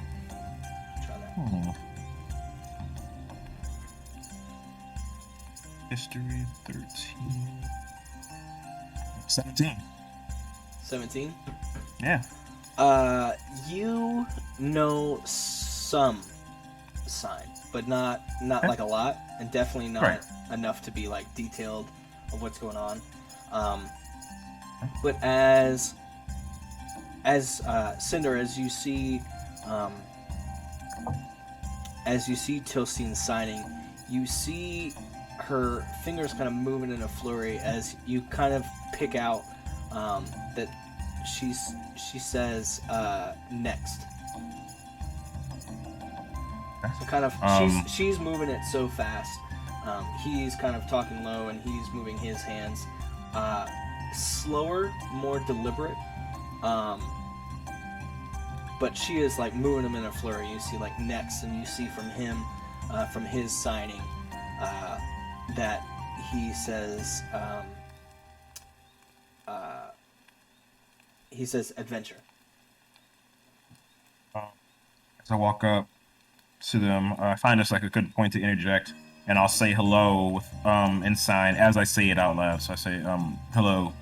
Try that. History 13. 17. 17. Yeah. You know some sign, but not like a lot, and definitely not enough to be like detailed of what's going on. But as Cinder, as you see Tilstein signing, you see her fingers kind of moving in a flurry as you kind of pick out that she says next. So kind of she's moving it so fast. He's kind of talking low and he's moving his hands slower, more deliberate. But she is like moving them in a flurry. You see like next, and you see from him, from his signing, that he says adventure. As I walk up to them, I find this like a good point to interject, and I'll say hello with in sign as I say it out loud. So I say hello,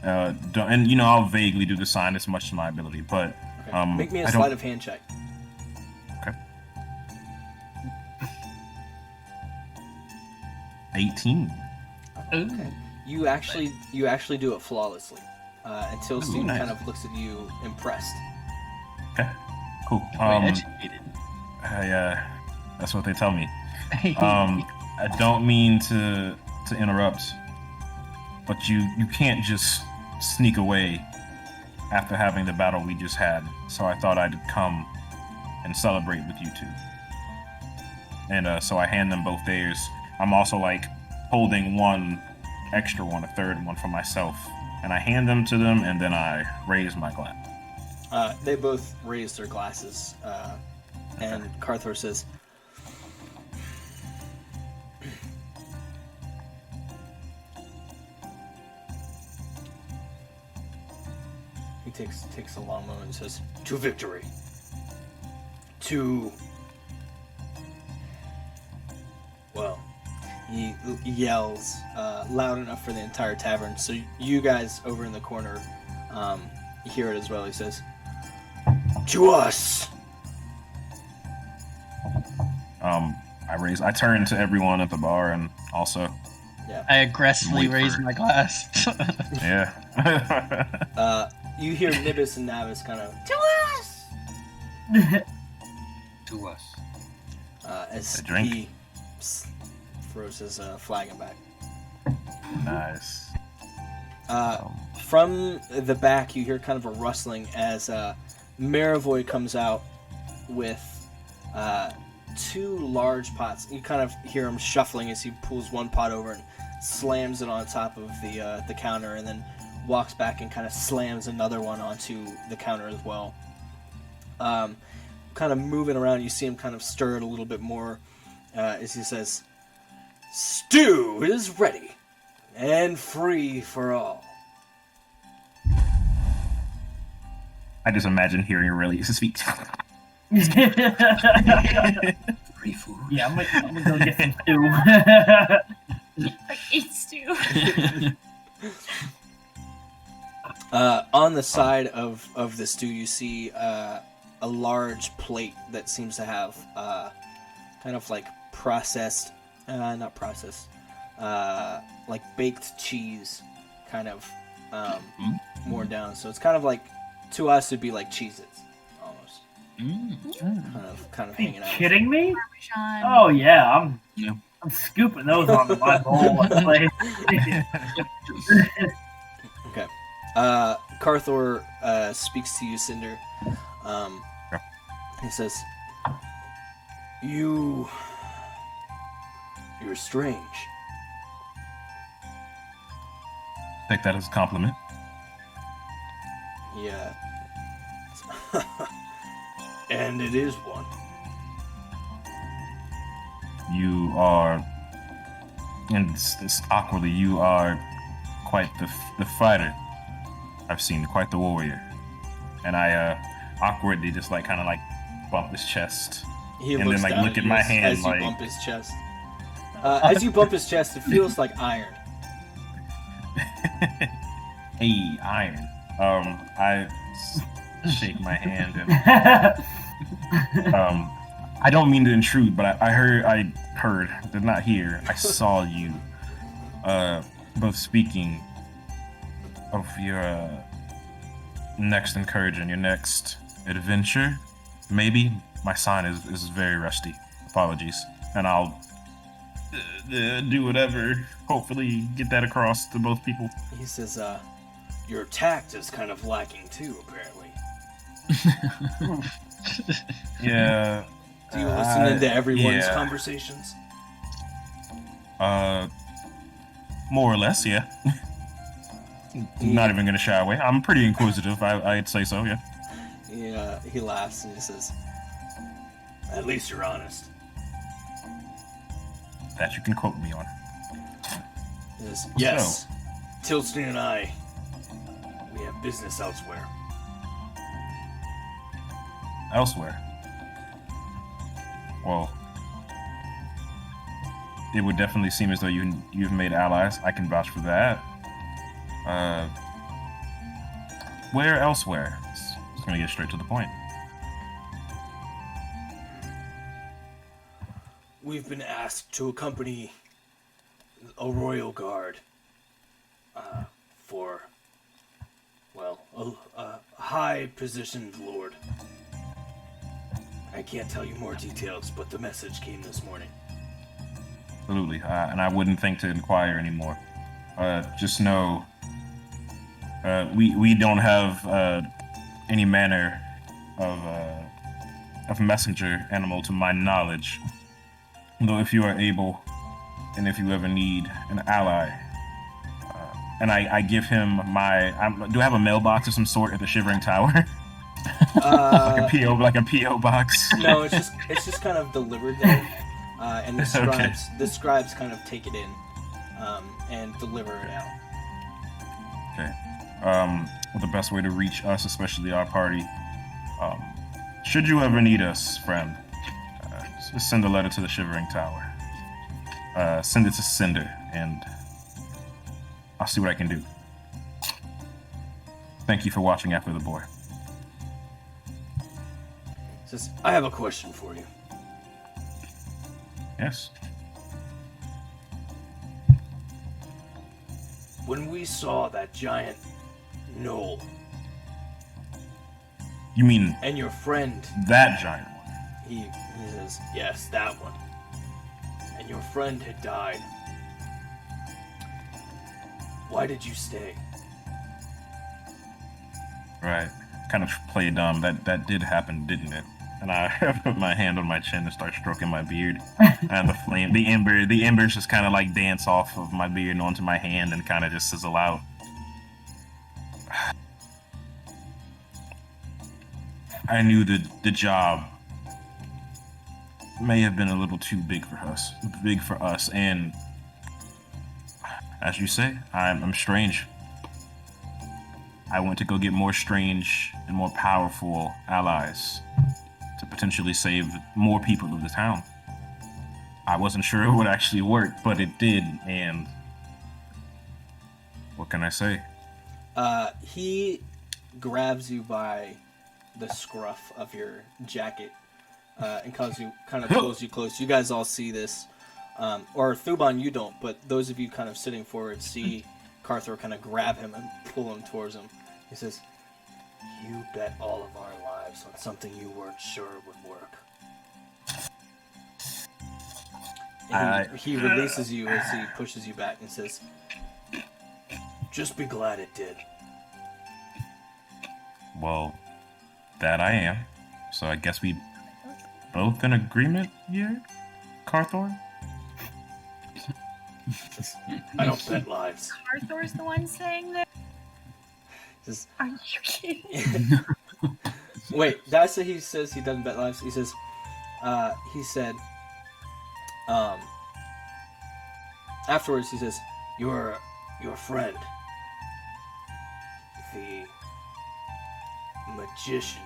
and I'll vaguely do the sign as much as my ability, but Okay. Make me a sleight of hand check. Okay. 18. Okay. You actually do it flawlessly. Until Steve nice. kind of looks at you impressed. Okay. Cool. Educated. That's what they tell me. I don't mean to interrupt, but you can't just sneak away after having the battle we just had. So I thought I'd come and celebrate with you two. And so I hand them both theirs. I'm also like holding one extra one, a third one for myself. And I hand them to them, and then I raise my glass. They both raise their glasses, and Carthor says, he takes a long moment and says, "To victory. To..." Well, he yells loud enough for the entire tavern, so you guys over in the corner hear it as well. He says, "To us!" I turn to everyone at the bar, and also, I aggressively raise my glass. yeah. You hear Nibis and Navis kind of, "To us!" To us. As A drink? he throws his flagon back. Nice. From the back, you hear kind of a rustling as Marivoy comes out with 2 large pots. You kind of hear him shuffling as he pulls one pot over and slams it on top of the counter, and then walks back and kind of slams another one onto the counter as well. Kind of moving around, you see him kind of stir it a little bit more as he says, "Stew is ready and free for all." I just imagine hearing Aurelius speak. Free food. Yeah, I'm gonna go get some stew. Like, eat stew. On the side of the stew, you see a large plate that seems to have kind of like processed, not processed, like baked cheese kind of worn down. So it's kind of like, to us, it'd be like Cheez-Its, almost. Kind of Are you hanging out. kidding me? Parmesan. Oh yeah, I'm Yeah. scooping those on my bowl and plate. Okay. Carthor speaks to you, Cinder. He says, You're strange. Take that as a compliment. Yeah. And it is one. You are, and it's awkwardly, you are quite the fighter. I've seen quite the warrior. And I awkwardly just like kind of like bump his chest. He And looks then, like, down look at at you my as- hand, as you like- bump his chest. As you bump his chest, it feels like iron. Hey, iron. I shake my hand and I don't mean to intrude, but I heard, did not hear. I saw you both speaking of your next incursion, your next adventure. Maybe my sign is very rusty. Apologies, and I'll do whatever. Hopefully, get that across to both people. He says, your tact is kind of lacking too, apparently. Yeah. Do you listen into everyone's yeah. conversations? More or less, yeah. Not even gonna shy away. I'm pretty inquisitive. I'd say so, yeah. He laughs and he says, at least you're honest. That you can quote me on. He says, yes, Tilston and I, we have business elsewhere. Elsewhere. Well, it would definitely seem as though you've made allies. I can vouch for that. Where elsewhere? Just gonna get straight to the point. We've been asked to accompany a royal guard for, well, a high-positioned lord. I can't tell you more details, but the message came this morning. Absolutely. And I wouldn't think to inquire anymore. Just know we don't have any manner of messenger animal to my knowledge. Though if you are able, and if you ever need an ally, and I give him do I have a mailbox of some sort at the Shivering Tower? like a PO box. No, it's just kind of delivered there, and the scribes kind of take it in and deliver it out. Okay. The best way to reach us, especially our party, should you ever need us, friend, just send a letter to the Shivering Tower. Send it to Cinder, and I'll see what I can do. Thank you for watching after the boar. Says, I have a question for you. Yes. When we saw that giant knoll You mean and your friend, that giant one? he says, yes, that one, and your friend had died, why did you stay? Right. Kind of play dumb. That did happen, didn't it? And I put my hand on my chin and start stroking my beard. And the embers just kind of like dance off of my beard and onto my hand and kind of just sizzle out. I knew the job may have been a little too big for us, and as you say, I'm strange. I went to go get more strange and more powerful allies to potentially save more people of the town. I wasn't sure it would actually work, but it did, and what can I say? He grabs you by the scruff of your jacket and pulls you close. You guys all see this. Or Thuban, you don't, but those of you kind of sitting forward see Carthor kind of grab him and pull him towards him. He says, "You bet all of our lives on something you weren't sure would work." And he releases you as he pushes you back and says, "Just be glad it did." Well, that I am. So I guess we both in agreement here, Carthor? I don't bet lives. Arthur's the one saying that? Says, Are you kidding? wait, that's what he says. He doesn't bet lives. He says, afterwards he says, your friend, the magician."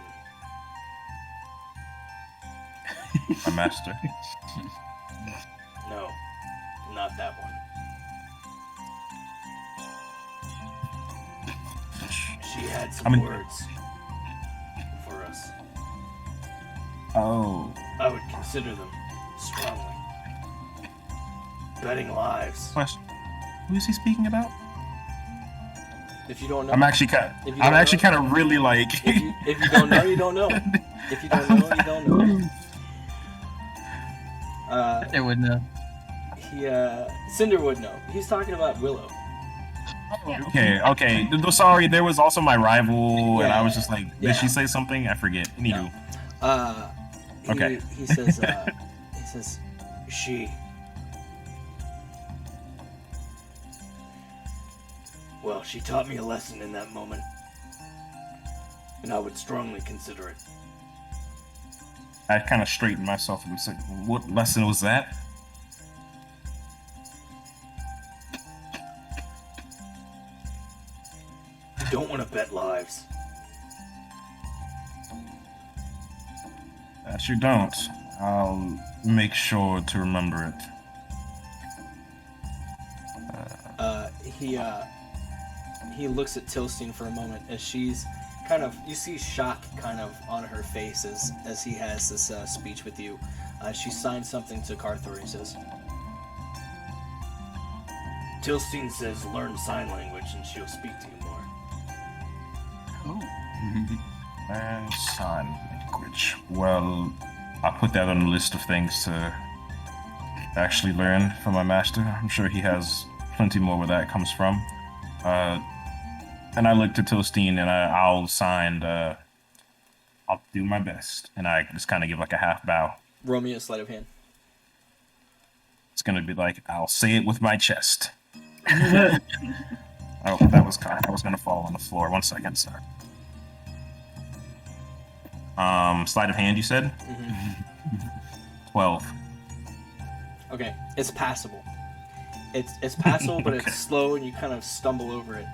My master. No, not that one. She had some words for us. Oh. I would consider them strongly. Betting lives. Question. Who is he speaking about? If you don't know, I'm actually kind of really like. if you don't know, you don't know. If you don't know, you don't know. They would know. Cinder would know. He's talking about Willow. Okay. Sorry, there was also my rival, and I was Yeah, just like, yeah. did she say something? I forget. Anywho. Okay. He says, she. Well, she taught me a lesson in that moment, and I would strongly consider it. I kind of straightened myself and said, what lesson was that? You don't want to bet lives. That you don't. I'll make sure to remember it. He looks at Tilstein for a moment as she's kind of, you see shock kind of on her face as he has this speech with you. She signs something to Carthor and says, "Tilstein says learn sign language and she'll speak to you more." And sign language. Well, I'll put that on the list of things to actually learn from my master. I'm sure he has plenty more where that comes from. And I look to Tilstein and I'll sign, I'll do my best. And I just kind of give like a half bow. Roll me a sleight of hand. It's going to be like, I'll say it with my chest. Oh, that was going to fall on the floor. 1 second, sir. Sleight of hand, you said? Mm-hmm. 12. Okay, it's passable. It's passable, but Okay. it's slow, and you kind of stumble over it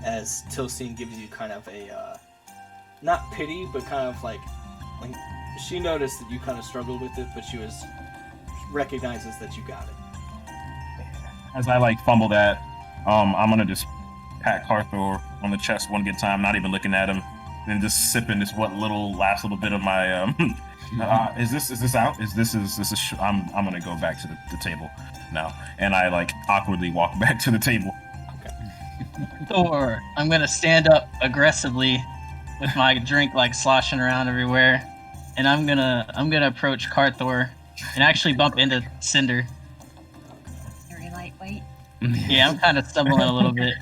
as Tilstein gives you kind of a not pity, but kind of like she noticed that you kind of struggled with it, but she recognizes that you got it. As I like fumble that, I'm gonna just pat Carthor on the chest one good time, not even looking at him, and just sipping this last little bit of my is this out? I'm gonna go back to the table now, and I like awkwardly walk back to the table. Thor, I'm gonna stand up aggressively with my drink like sloshing around everywhere, and I'm gonna approach Carthor and actually bump into Cinder. Very lightweight. Yeah, I'm kind of stumbling a little bit.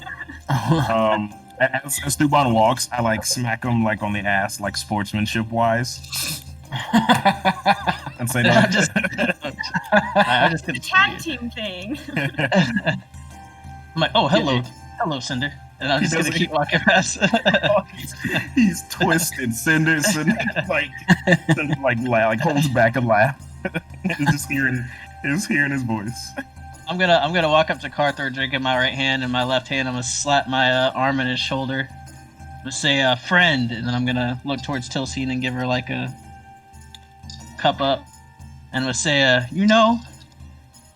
As Thuban walks, I like smack him like on the ass, like sportsmanship wise, and say, I'm just gonna Tag team thing. I'm like, oh, hello, Cinder, and I'm He just gonna doesn't- keep walking past. he's twisted. Cinder like holds back a laugh. It's just hearing his voice. I'm gonna walk up to Carthor, drink in my right hand, and my left hand I'm gonna slap my arm in his shoulder. I'm gonna say, friend, and then I'm gonna look towards Tilsine and give her like a cup up, and I'm gonna say, you know,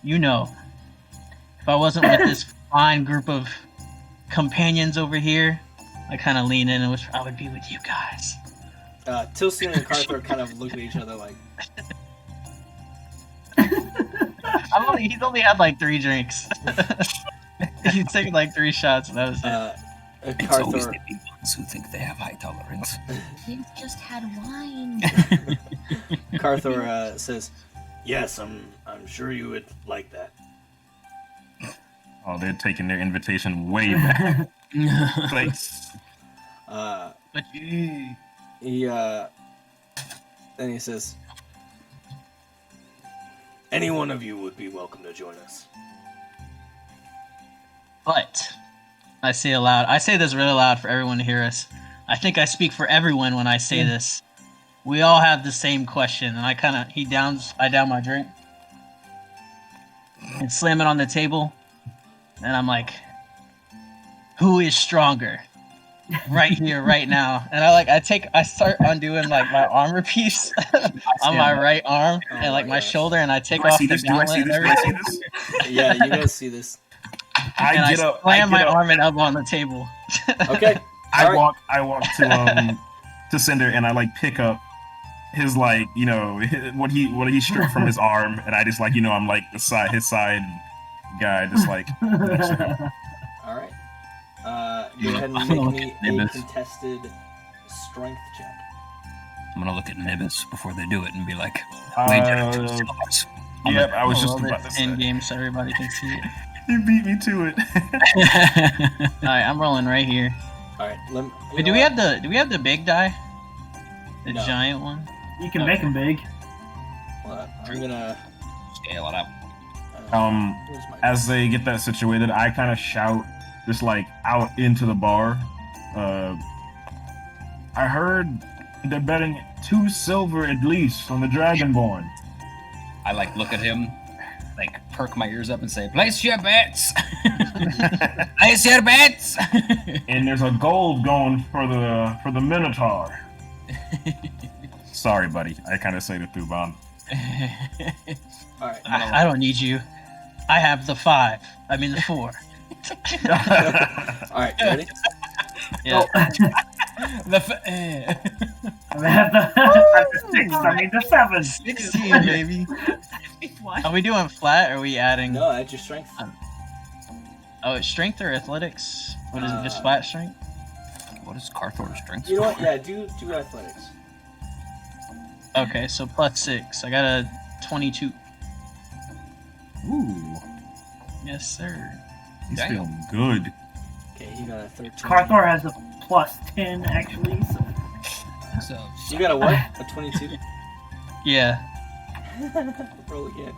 if I wasn't with this fine group of companions over here, I kind of lean in and whisper, I would be with you guys. Tilsine and Carthor kind of look at each other like, He's only had like 3 drinks. He's taken like 3 shots, and that was it. It's always Carthor, the big ones who think they have high tolerance. We've just had wine. Carthor says, "Yes, I'm sure you would like that." Oh, they're taking their invitation way back. Thanks. But He then he says, "Any one of you would be welcome to join us." But I say aloud. I say this really loud for everyone to hear us. I think I speak for everyone when I say this. We all have the same question, and I down my drink and slam it on the table, and I'm like, "Who is stronger?" Right here, right now. And I start undoing like my armor piece on my right arm Oh and like my my gosh. shoulder, and I take Do I off see the this? Do I see gauntlet and this? Do I see everything. this? Yeah, you guys see this. And I I get up. slam my I get up. arm and elbow on the table. Okay. I Alright. walk to Cinder, and I like pick up his like what he stripped from his arm, and I just like I'm like his side guy, just like next to him. All right. Go ahead and I'm make gonna me look at a Nibis. contested strength check. I'm gonna look at Nibis before they do it and be like, Uh, "We did it to ourselves." Yep, I was I'll just roll about it to say. in game so everybody can see it. He beat me to it. Alright, I'm rolling right here. All right. Wait, do we have the big die? The No. giant one? You can make them big. I'm gonna. Scale it up. Where's my? As they get that situated, I kind of shout just like out into the bar. I heard they're betting 2 silver at least on the Dragonborn. I like look at him, like perk my ears up and say, "Place your bets. Place your bets." And there's a gold going for the Minotaur. Sorry, buddy. I kind of say to Thuban. All right. I don't need you. I have the 4. All right. You ready? Yeah. I have the 6. I mean the 7. 16, baby. What? Are we doing flat or are we adding? No, add your strength. Oh, it's strength or athletics? What is it? Just flat strength? What is Carthor's strength? You know what? Yeah, do athletics. Okay, so +6. I got a 22. Ooh, Yes, sir. he's Damn. feeling good. Okay, you got a 13. Carthor has a +10 actually. So. So You got a what? A 22. Yeah. Roll again.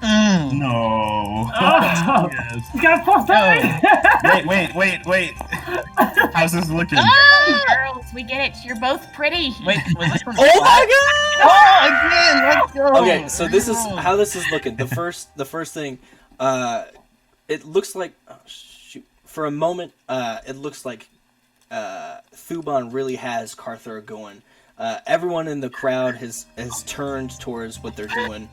Mm. No. Oh, Yes. you got +9. Wait. How's this looking? Girls, we get it. You're both pretty. Wait, was this one? Oh my god! Oh, again! Let's go! Okay, so this is No. how this is looking. The first thing, it looks like shoot. For a moment, it looks like Thuban really has Carthor going. Everyone in the crowd has turned towards what they're doing.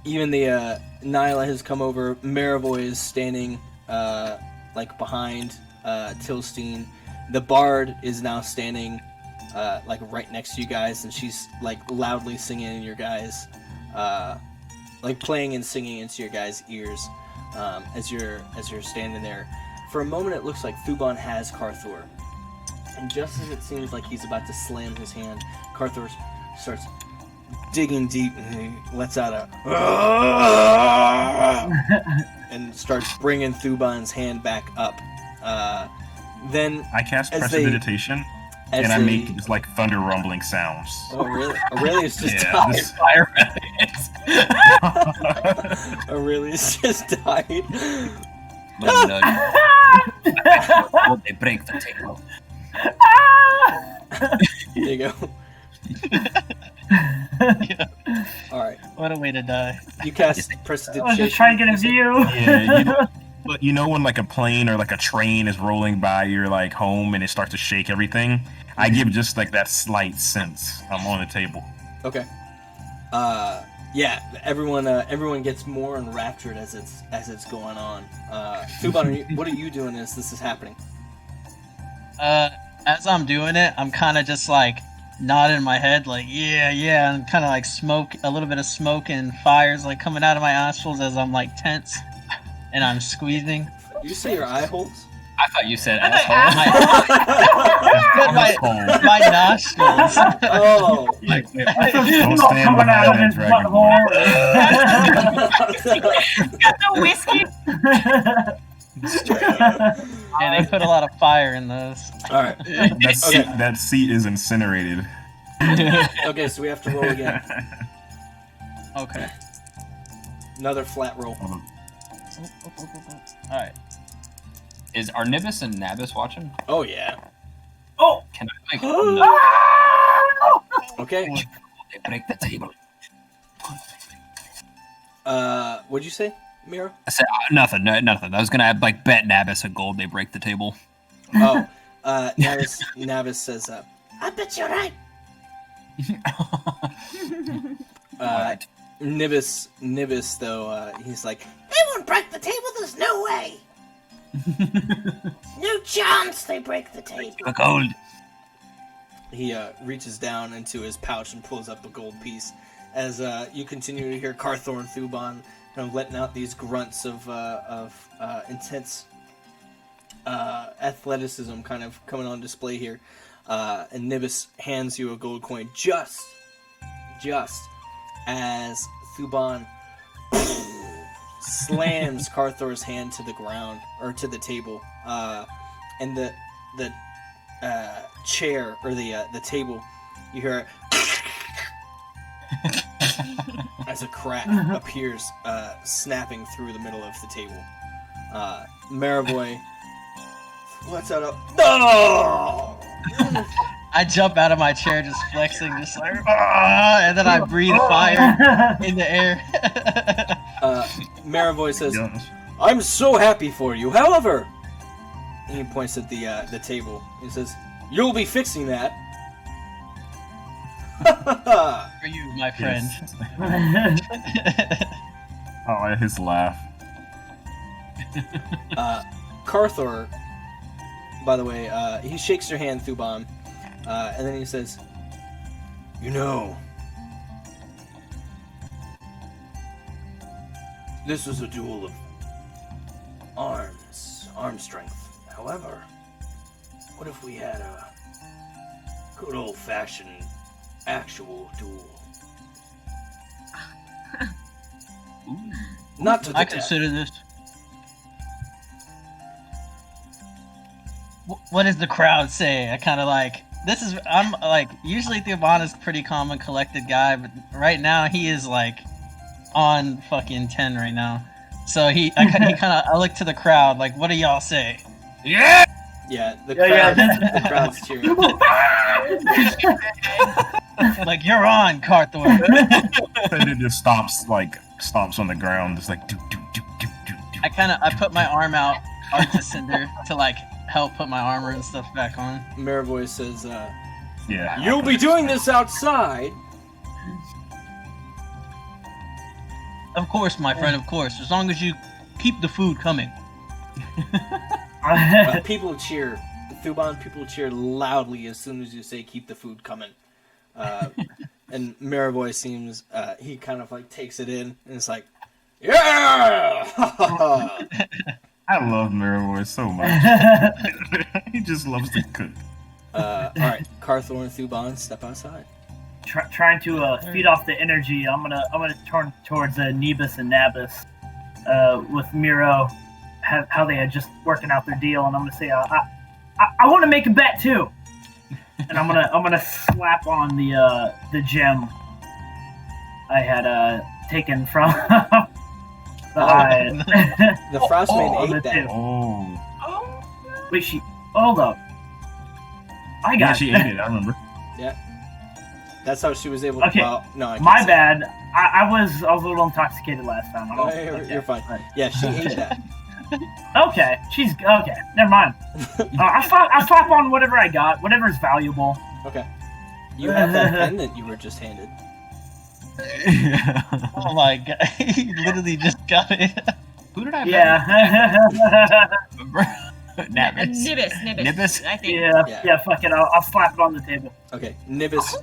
Even the Nyla has come over. Marivoy is standing like behind Tilstein. The Bard is now standing like right next to you guys, and she's like loudly singing in your guys, like playing and singing into your guys' ears as you're standing there. For a moment, it looks like Thuban has Carthor, and just as it seems like he's about to slam his hand, Carthor starts digging deep, and he lets out a and starts bringing Thuban's hand back up. Then I cast As they- prestidigitation, and I make just like thunder rumbling sounds. Aurelius just Yeah, died. this- Fire. Aurelius just died. Little nudge. Oh, they break the table. There you go. Alright. What a way to die. You cast I was prestidigitation. just trying to get a view. Yeah, but you know when like a plane or like a train is rolling by your like home and it starts to shake everything? I give just like that slight sense. I'm on the table. Okay. Yeah, everyone gets more enraptured as it's going on. Thuban, what are you doing as this is happening? As I'm doing it, I'm kind of just like nodding my head, like yeah, and kind of like a little bit of smoke and fires like coming out of my nostrils as I'm like tense and I'm squeezing. Did you say your eye holes? I thought you said asshole. My nostrils. Oh. Like, Don't Smoke stand coming out of behind his that dragonborn. Got the whiskey. Yeah, they put a lot of fire in those. All right. That seat is incinerated. Okay, so we have to roll again. Okay. Another flat roll. All right. is Arnibus and Nabis watching? Oh yeah. Oh! Can I like? Okay. They break the table. What'd you say, Mira? I said nothing. I was gonna like bet Nabis a gold. They break the table. Oh, Navis says, I bet you're right. What? Nibis, though, he's like, they won't break the table, there's no way. No chance they break the table. The gold. He reaches down into his pouch and pulls up a gold piece. As you continue to hear Carthor and Thuban kind of letting out these grunts of intense athleticism kind of coming on display here. And Nibis hands you a gold coin just as Thuban slams Carthor's hand to the ground, or to the table. And the chair, or the table, you hear as a crack appears, snapping through the middle of the table. Maravoy lets out a no! I jump out of my chair, just flexing, just like, "Ah!" And then I breathe fire in the air. Maravoy says, Yes. "I'm so happy for you. However," and he points at the table. He says, "You'll be fixing that." For you, my friend. Oh, his laugh. Carthor, by the way, he shakes your hand, Thuban, and then he says, "You know, this is a duel of arm strength. However, what if we had a good old-fashioned actual duel? Not to the I death." consider this. What does the crowd say? I kind of like this is. I'm like usually Thuban is a pretty calm and collected guy, but right now he is like on fucking 10 right now. So he kind of I look to the crowd like, what do y'all say? Yeah. Yeah, the Yeah, crowd's cheering. Like, you're on, Carthor. And it just stomps on the ground, just like do do do do do do. I put my arm out, Art to Cinder, to like help put my armor and stuff back on. Maravoy says, Yeah. "You'll be doing this outside." Of course, my friend, of course. As long as you keep the food coming. People cheer. Thuban, people cheer loudly as soon as you say "keep the food coming." And Maravoy seems, he kind of like takes it in and it's like, "Yeah!" I love Maravoy so much. He just loves to cook. All right, Carthor and Thuban step outside. Trying to feed off the energy. I'm gonna turn towards Nebus and Nabis with Miro, how they had just working out their deal, and I'm gonna say, I I want to make a bet too. And I'm gonna slap on the gem I had taken from the eye. The Frostmaiden on the ate that. tip. Oh. Wait, hold up. I Yeah, got she it. ate it. I remember. That's how she was able to. Okay, Well, no, I can't My say. bad. I was a little intoxicated last time. I No, don't- you're fine. Right. Yeah, she ate that. Okay, she's okay. Never mind. I slap on whatever I got, whatever's valuable. Okay. You have that pendant you were just handed. Oh my god, he literally just got it. Who did I? Yeah. Nibis. Nibis. I think. yeah. Fuck it. I'll slap it on the table. Okay, Nibis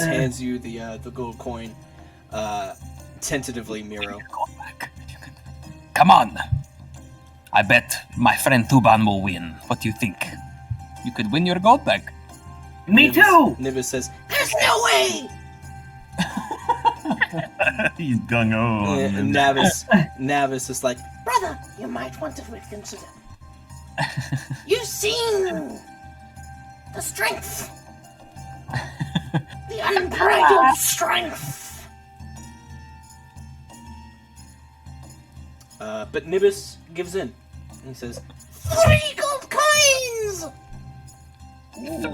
hands you the gold coin, tentatively, Miro. Come on. I bet my friend Thuban will win. What do you think? You could win your gold back. Me too. Nibis says, "There's no way." He's gung ho. And Navis is like, "Brother, you might want to reconsider. You've seen the strength, the unbridled strength." But Nibis gives in. He says, 3 gold coins! These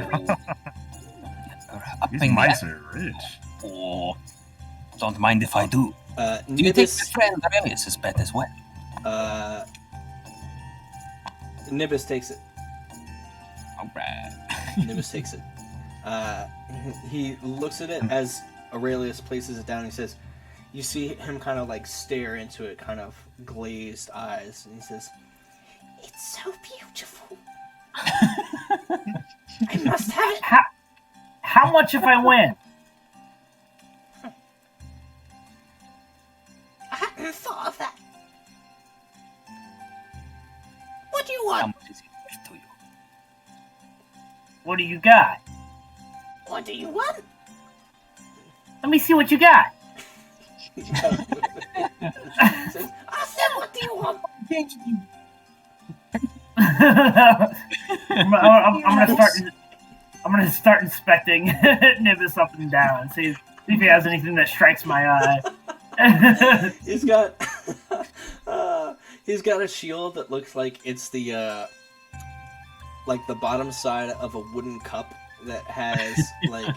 Upping mice that. are rich. Oh, don't mind if I do. Do you take Nibis, my friend Aurelius' bet as well? Nibis takes it. Alright. Nibis takes it. He looks at it as Aurelius places it down and he says, you see him kind of like stare into it, kind of glazed eyes, and he says, "It's so beautiful. I must have it." How much if I win? I hadn't thought of that. What do you How want? much is it worth to you? What do you got? What do you want? Let me see what you got. He says, I said, what do you want? I'm gonna start inspecting Nibis up and down and see if he has anything that strikes my eye. He's got he's got a shield that looks like it's the bottom side of a wooden cup that has like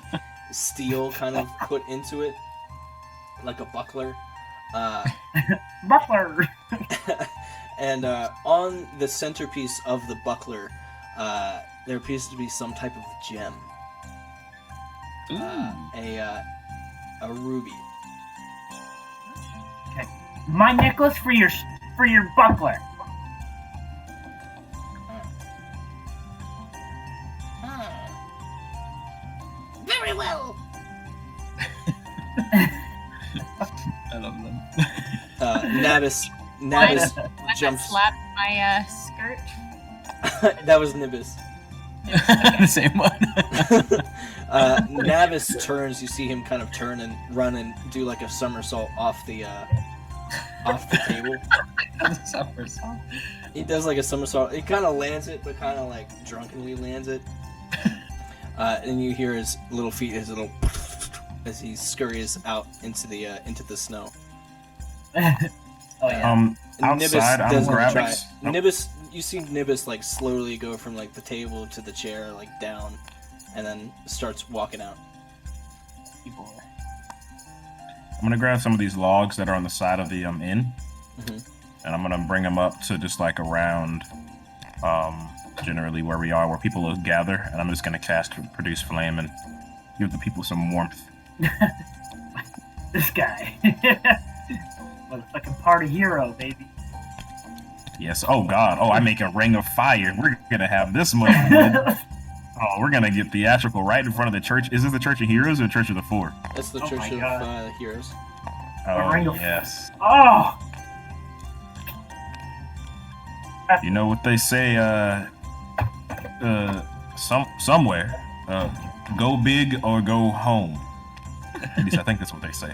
steel kind of put into it, like a buckler. Buckler. And on the centerpiece of the buckler, there appears to be some type of gem, a ruby. Okay. My necklace for your buckler. Very well. I love them. Navis I jumps. slapped my skirt. That was Nibis. The same one. Navis turns. You see him kind of turn and run and do like a somersault off the table. He does like a somersault. He kind of lands it, but kind of like drunkenly lands it. And you hear his little feet, his little, as he scurries out into the snow. Oh yeah. And Outside, I'm doesn't grabbing. try it. Nibis, you see Nibis like slowly go from like the table to the chair, like down, and then starts walking out. I'm gonna grab some of these logs that are on the side of the inn, Mhm. and I'm gonna bring them up to just like around, generally where we are, where people will gather, and I'm just gonna cast produce flame and give the people some warmth. This guy. Motherfucking party hero, baby. Yes. Oh God. Oh, I make a ring of fire. We're gonna have this much. Oh, we're gonna get theatrical right in front of the church. Is this the Church of Heroes or Church of the Four? That's the Oh Church my of God. Heroes. Oh ring of- yes. Oh! You know what they say? Somewhere. Go big or go home. At least I think that's what they say.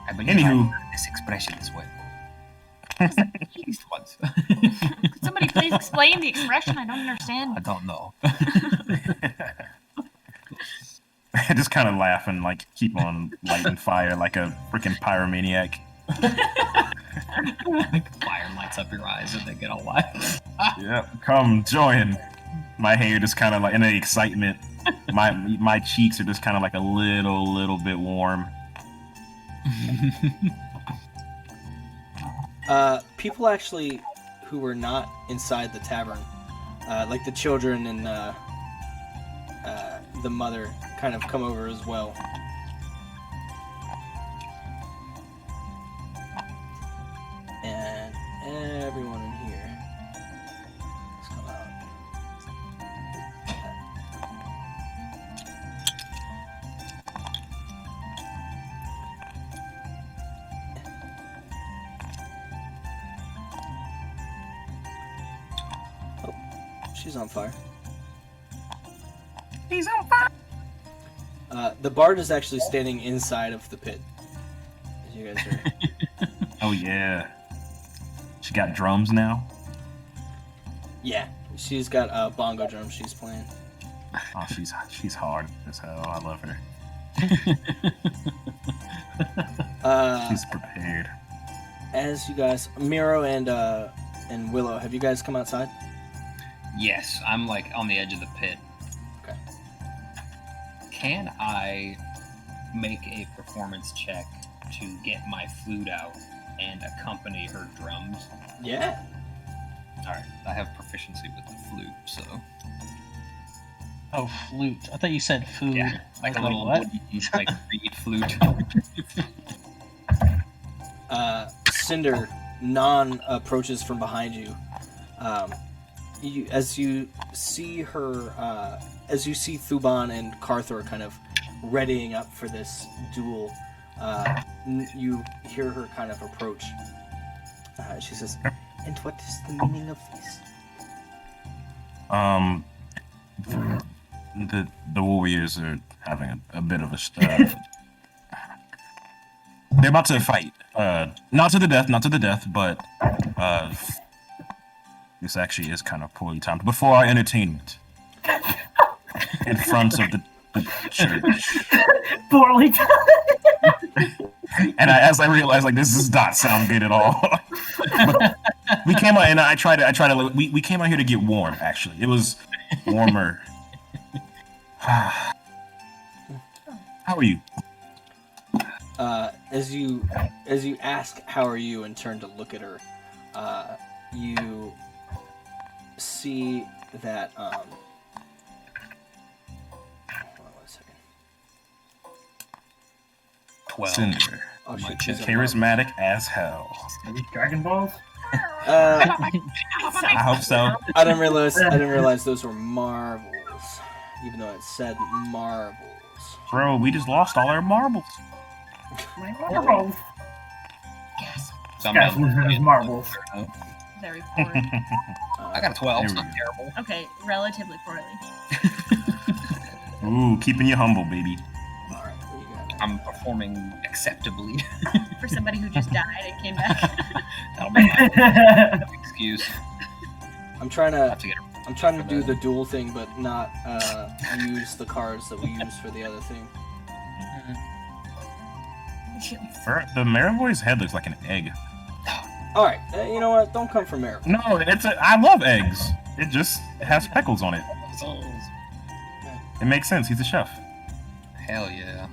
I believe Anywho. I heard this expression as well. Used once. Could somebody please explain the expression? I don't I understand. don't know. I just kind of laugh and like keep on lighting fire like a freaking pyromaniac. Like fire lights up your eyes and they get all wide. Yep, come join. My hair just kind of like in the excitement. My cheeks are just kind of like a little bit warm. People actually who were not inside the tavern, like the children and the mother, kind of come over as well. And everyone in here has come out. Oh, she's on fire. He's on fire. The bard is actually standing inside of the pit. As you guys are. Oh yeah. She got drums now. Yeah, she's got bongo drums she's playing. Oh, she's hard as hell. I love her. She's prepared. As you guys, Miro and Willow, have you guys come outside? Yes, I'm like on the edge of the pit. Okay. Can I make a performance check to get my flute out and accompany her drums? Yeah. Alright, I have proficiency with the flute, so. Oh, flute. I thought you said food. Yeah, like I a was little what? wooden, like reed flute. Cinder approaches from behind you. As you see her, as you see Thuban and Carthor kind of readying up for this duel, you hear her kind of approach. She says, "And what is the meaning of this?" The warriors are having a bit of a. They're about to fight. Not to the death, but this actually is kind of poorly timed. Before our entertainment, in front of the church. Poorly timed. And as I realized, like, this does not sound good at all. But we came out, and I tried to. We came out here to get warm. Actually, it was warmer. How are you? As you ask how are you and turn to look at her, you see that hold on 1 second. 12. Cinder, Oh My shit, chest. she's charismatic as hell. Dragon Balls? I hope so. I didn't realize those were marbles, even though it said marbles. Bro, we just lost all our marbles. My marbles. Yes. So I'm Guys at- losing his marbles. Very poorly. I got a 12, it's There we not go. terrible. Okay, relatively poorly. Ooh, keeping you humble, baby. All right, what you got? I'm performing acceptably. For somebody who just died and came back. That'll be my excuse. I'm trying I to have to get do the duel thing, but not use the cards that we use for the other thing. The Marivoy's head looks like an egg. All right, you know what? Don't come from Mary. No, I love eggs. It just has speckles on it. It makes sense. He's a chef. Hell yeah.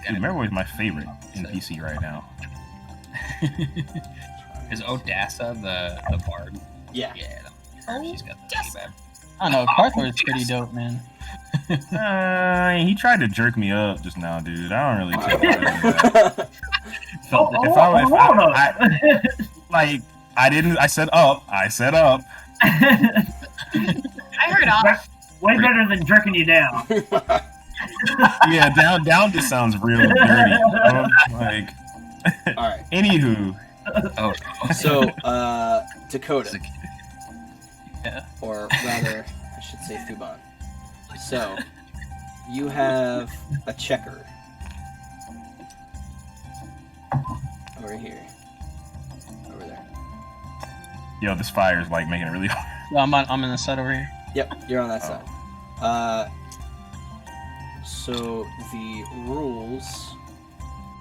Dude, Marivoy's my favorite in PC right now. Is Odessa the bard? Yeah. Yeah, she's got the Yes. bad. I don't know. Carthor is pretty dope, man. He tried to jerk me up just now, dude. I don't really take that. Oh, If hold on. I said up. I said up. I heard off. Way better than jerking you down. Yeah, down just sounds real dirty. Like, All right. anywho, Oh, So, Dakota, Yeah. or rather, I should say Thuban. So, you have a checker over here. over there. Yo, this fire is like making it really hard. I'm in the side over here. Yep, you're on that Oh. side. So the rules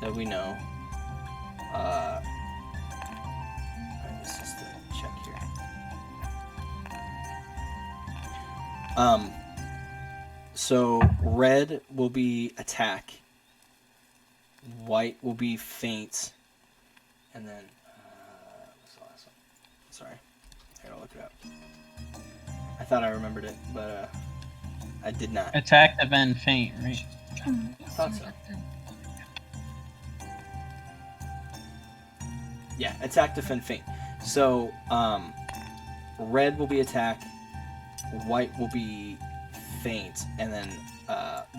that we know. This is the check here. So red will be attack. White will be feint, and then what's the last one? Sorry, I gotta look it up. I thought I remembered it, but I did not. Attack, defend, feint, right? I thought so. Yeah, attack, defend, feint. So, red will be attack, white will be feint, and then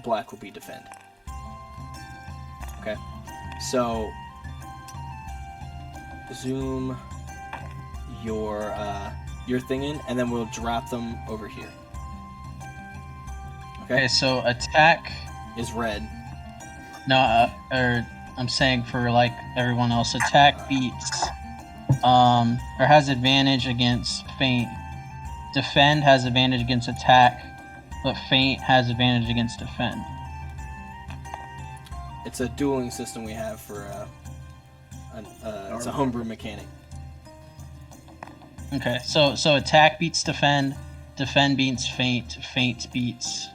black will be defend. Okay. So, zoom your thing in, and then we'll drop them over here. Okay, so attack. Is red. No, or I'm saying for like everyone else, attack beats, or has advantage against feint. Defend has advantage against attack, but feint has advantage against defend. It's a dueling system we have for it's a homebrew mechanic. Okay, so attack beats defend, defend beats feint, feint beats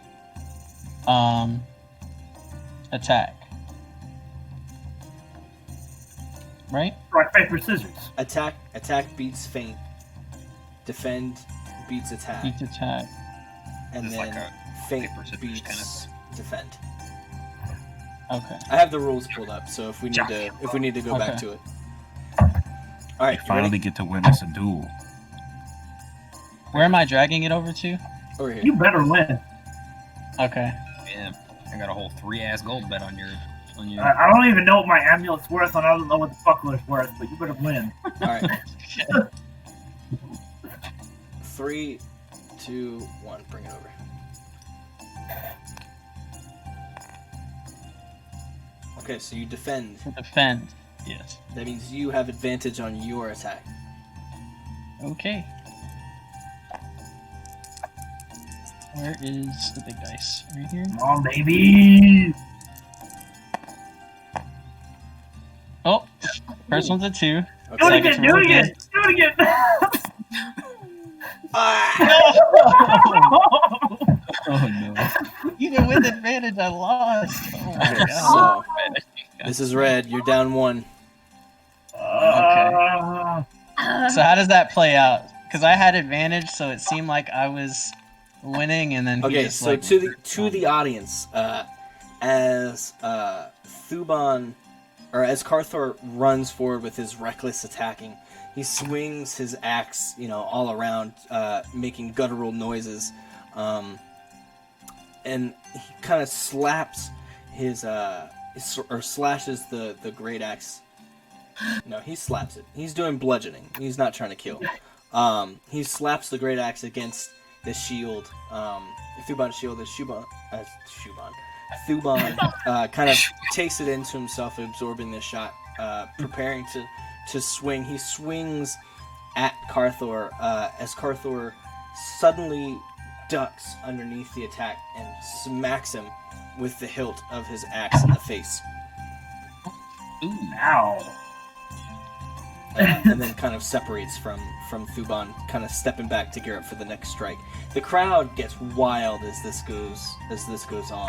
attack. Right? Rock, paper, scissors. Attack beats feint. Defend beats attack. Beats attack. And It's then like a feint paper, scissors beats kind of defend. Okay. I have the rules pulled up, so if we need to go back Okay. to it. All right, We you finally ready? get to witness a duel. Where am I dragging it over to? Over here. You better win. Okay. Yeah, I got a whole 3 gold bet on your. I don't even know what my amulet's worth, and I don't know what the buckler's worth, but you better win. All right. 3, 2, 1. Bring it over. Okay, so you defend. Defend. Yes. That means you have advantage on your attack. Okay. Where is the big dice? Right here? Come on, baby. Oh! First one's a 2. Do it Okay. again. Do it again. Do it again. Ah! Oh no! Even with advantage, I lost. Oh my Okay, god. so this is red. You're down 1. So how does that play out? Because I had advantage, so it seemed like I was winning, and then he Okay, just, so like, to the audience, as Thuban, or as Carthor runs forward with his reckless attacking, he swings his axe, all around, making guttural noises, and he kind of slaps or slashes the great axe. No, he slaps it. He's doing bludgeoning. He's not trying to kill. He slaps the great axe against the shield. Thuban's shield is Thuban kind of takes it into himself, absorbing the shot, preparing to swing. He swings at Carthor as Carthor suddenly ducks underneath the attack and smacks him with the hilt of his axe in the face. Ooh. Ow. And then kind of separates from Thuban, kind of stepping back to gear up for the next strike. The crowd gets wild as this goes on.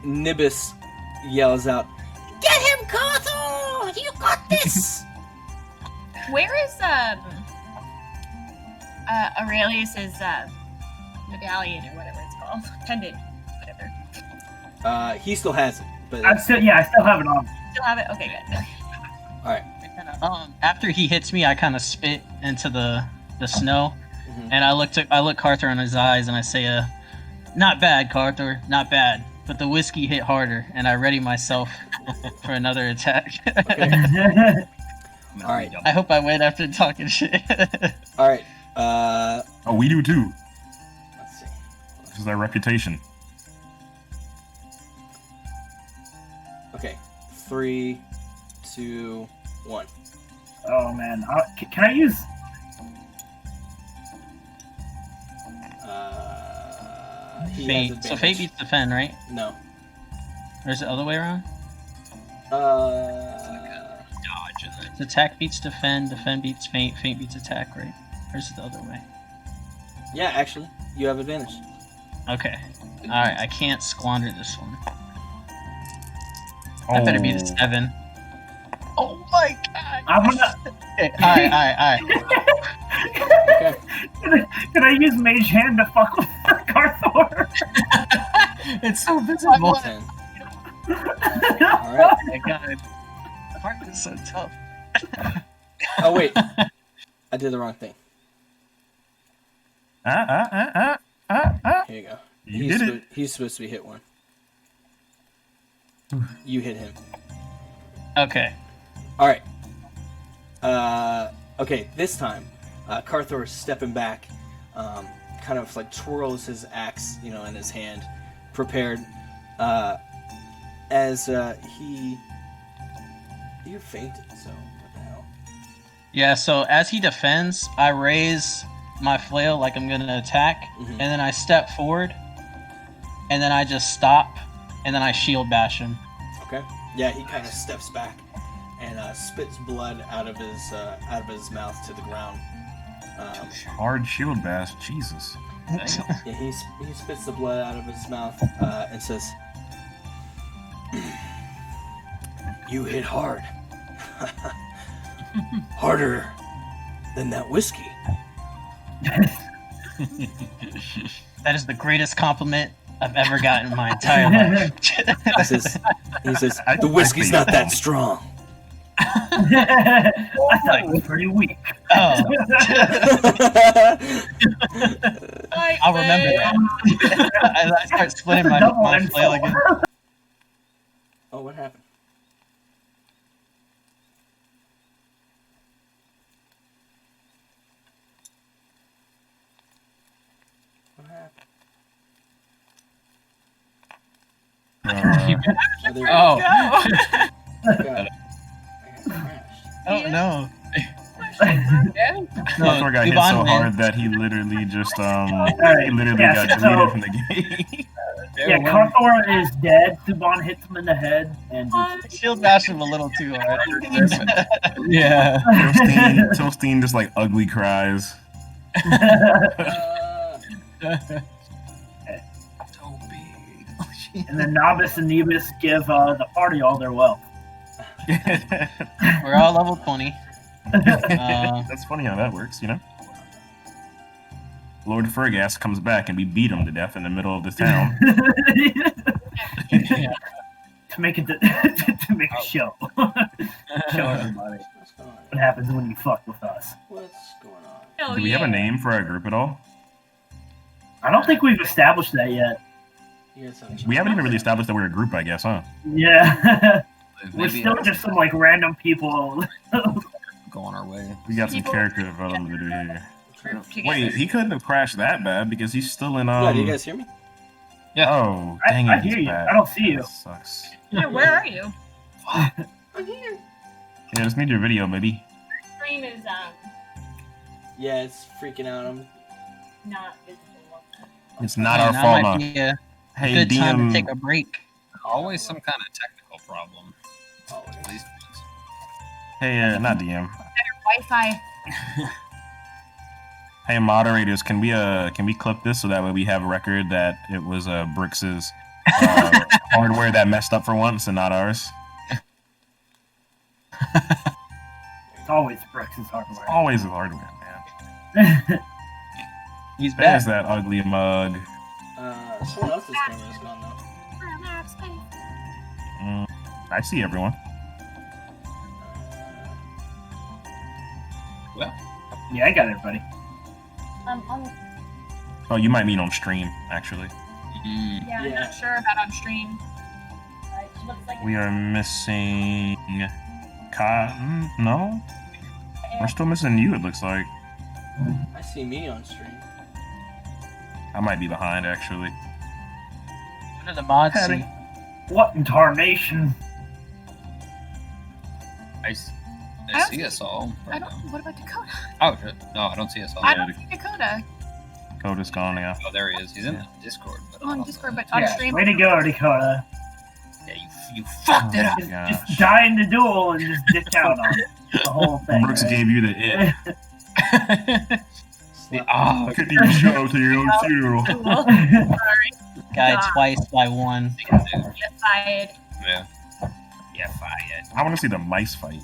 Nibis yells out, "Get him, Carthor! You got this!" Where is Aurelius's medallion or whatever it's called, pendant, whatever? He still has it, but I still have it on. Still have it. Okay, good. all right. After he hits me, I kind of spit into the snow, Mhm. and I look Carthor in his eyes, and I say, "Not bad, Carthor, not bad. But the whiskey hit harder, and I ready myself for another attack." All right. I hope I win after talking shit. All right. Oh, we do too. Let's see. This is our reputation. Okay. 3, 2, 1. Oh man, can I use? He Fate. has So advantage. fate beats defend, right? No. Or is it the other way around? Dodge and then. It's attack beats defend, defend beats fate, fate beats attack, right? Or is it the other way? Yeah, actually, you have advantage. Okay. Alright, I can't squander this one. I better beat a 7. Oh my god! I'm gonna. Okay, alright. Okay. Can I use Mage Hand to fuck with Carthor? It's so visible. 10. Alright. Oh my god. Heart is so tough. Oh, wait. I did the wrong thing. Here you go. You did it. He's supposed to be hit 1. You hit him. Okay. Alright. Okay, this time, Carthor is stepping back, kind of like twirls his axe, in his hand, prepared, as he... You fainted, so what the hell? Yeah, so as he defends, I raise my flail like I'm gonna attack, Mhm. and then I step forward, and then I just stop, and then I shield bash him. Okay. Yeah, he kind of steps back and spits blood out of his mouth to the ground. Hard shield bash. Jesus. Yeah, he spits the blood out of his mouth and says, "You hit hard, harder than that whiskey." That is the greatest compliment I've ever gotten in my entire life. He says, "The whiskey's not that strong." I thought it was pretty weak. Oh, I'll remember that. I start splitting my flail again. Oh, what happened? What happened? Oh, there we Oh, go. God. I got crashed. oh no. Carthor got hit Yvonne so wins. hard that he literally just Alright, he literally yeah, got so- deleted from the game. Yeah, Carthor is dead. Subban hits him in the head, and Shield bash him a little too hard. Yeah. Tilstein just like ugly cries. and then Nobis and Nebus give the party all their wealth. We're all level 20. That's funny how that works, Lord Fergas comes back and we beat him to death in the middle of the town. To make it to make a show. Show everybody What's going on? what happens when you fuck with us. What's going on? Oh, Do we have a name for our group at all? I don't think we've established that yet. You guys have We haven't even really established that we're a group, I guess, huh? Yeah. We're Maybe still just some like random people. go on our way. We got some People- character development to do here. Group together. Wait, he couldn't have crashed that bad because he's still in Yeah, do you guys hear me? Oh, dang I it, hear he's you. bad. I don't see you. That sucks. Yeah, where are you? I'm here. Yeah, just need your video, maybe. Stream is Yeah, it's freaking out. I'm not visible. It's not our Now fault, might huh? be a Hey, good time to DM. take a break. Always some kind of technical problem. always. At least Hey, not DM. Wi-Fi. Hey, moderators, can we clip this so that way we have a record that it was Brix's hardware that messed up for once and not ours? It's always Brex's hardware. Always the hardware, man. He's There's back. that ugly mug. Someone else's camera is gone though. I see everyone. Yeah, I got everybody. Oh, you might mean on stream, actually. Yeah, I'm Yeah. not sure about on stream. It looks like We are missing Cotton. No, we're still missing you. It looks like I see me on stream. I might be behind, actually. What do the mods Patty. see? What in tarnation? Nice. I I don't see see- us all. I Right don't. now. What about Dakota? Oh shit! No, I don't see us all. I don't see Dakota Coda's gone, yeah. Oh, there he is. He's in the Discord. But on not Discord, the- but on Yeah, stream. way to go, Dakota. Yeah, you fucked it up. Oh, gosh. Just die in the duel and just ditch out on the whole thing. Brooks gave you the it. Slap Oh, Could you show to your own funeral? Cool. Guy God. twice by one. dude. Get fired. Yeah. Yeah, fired. I want to see the mice fight.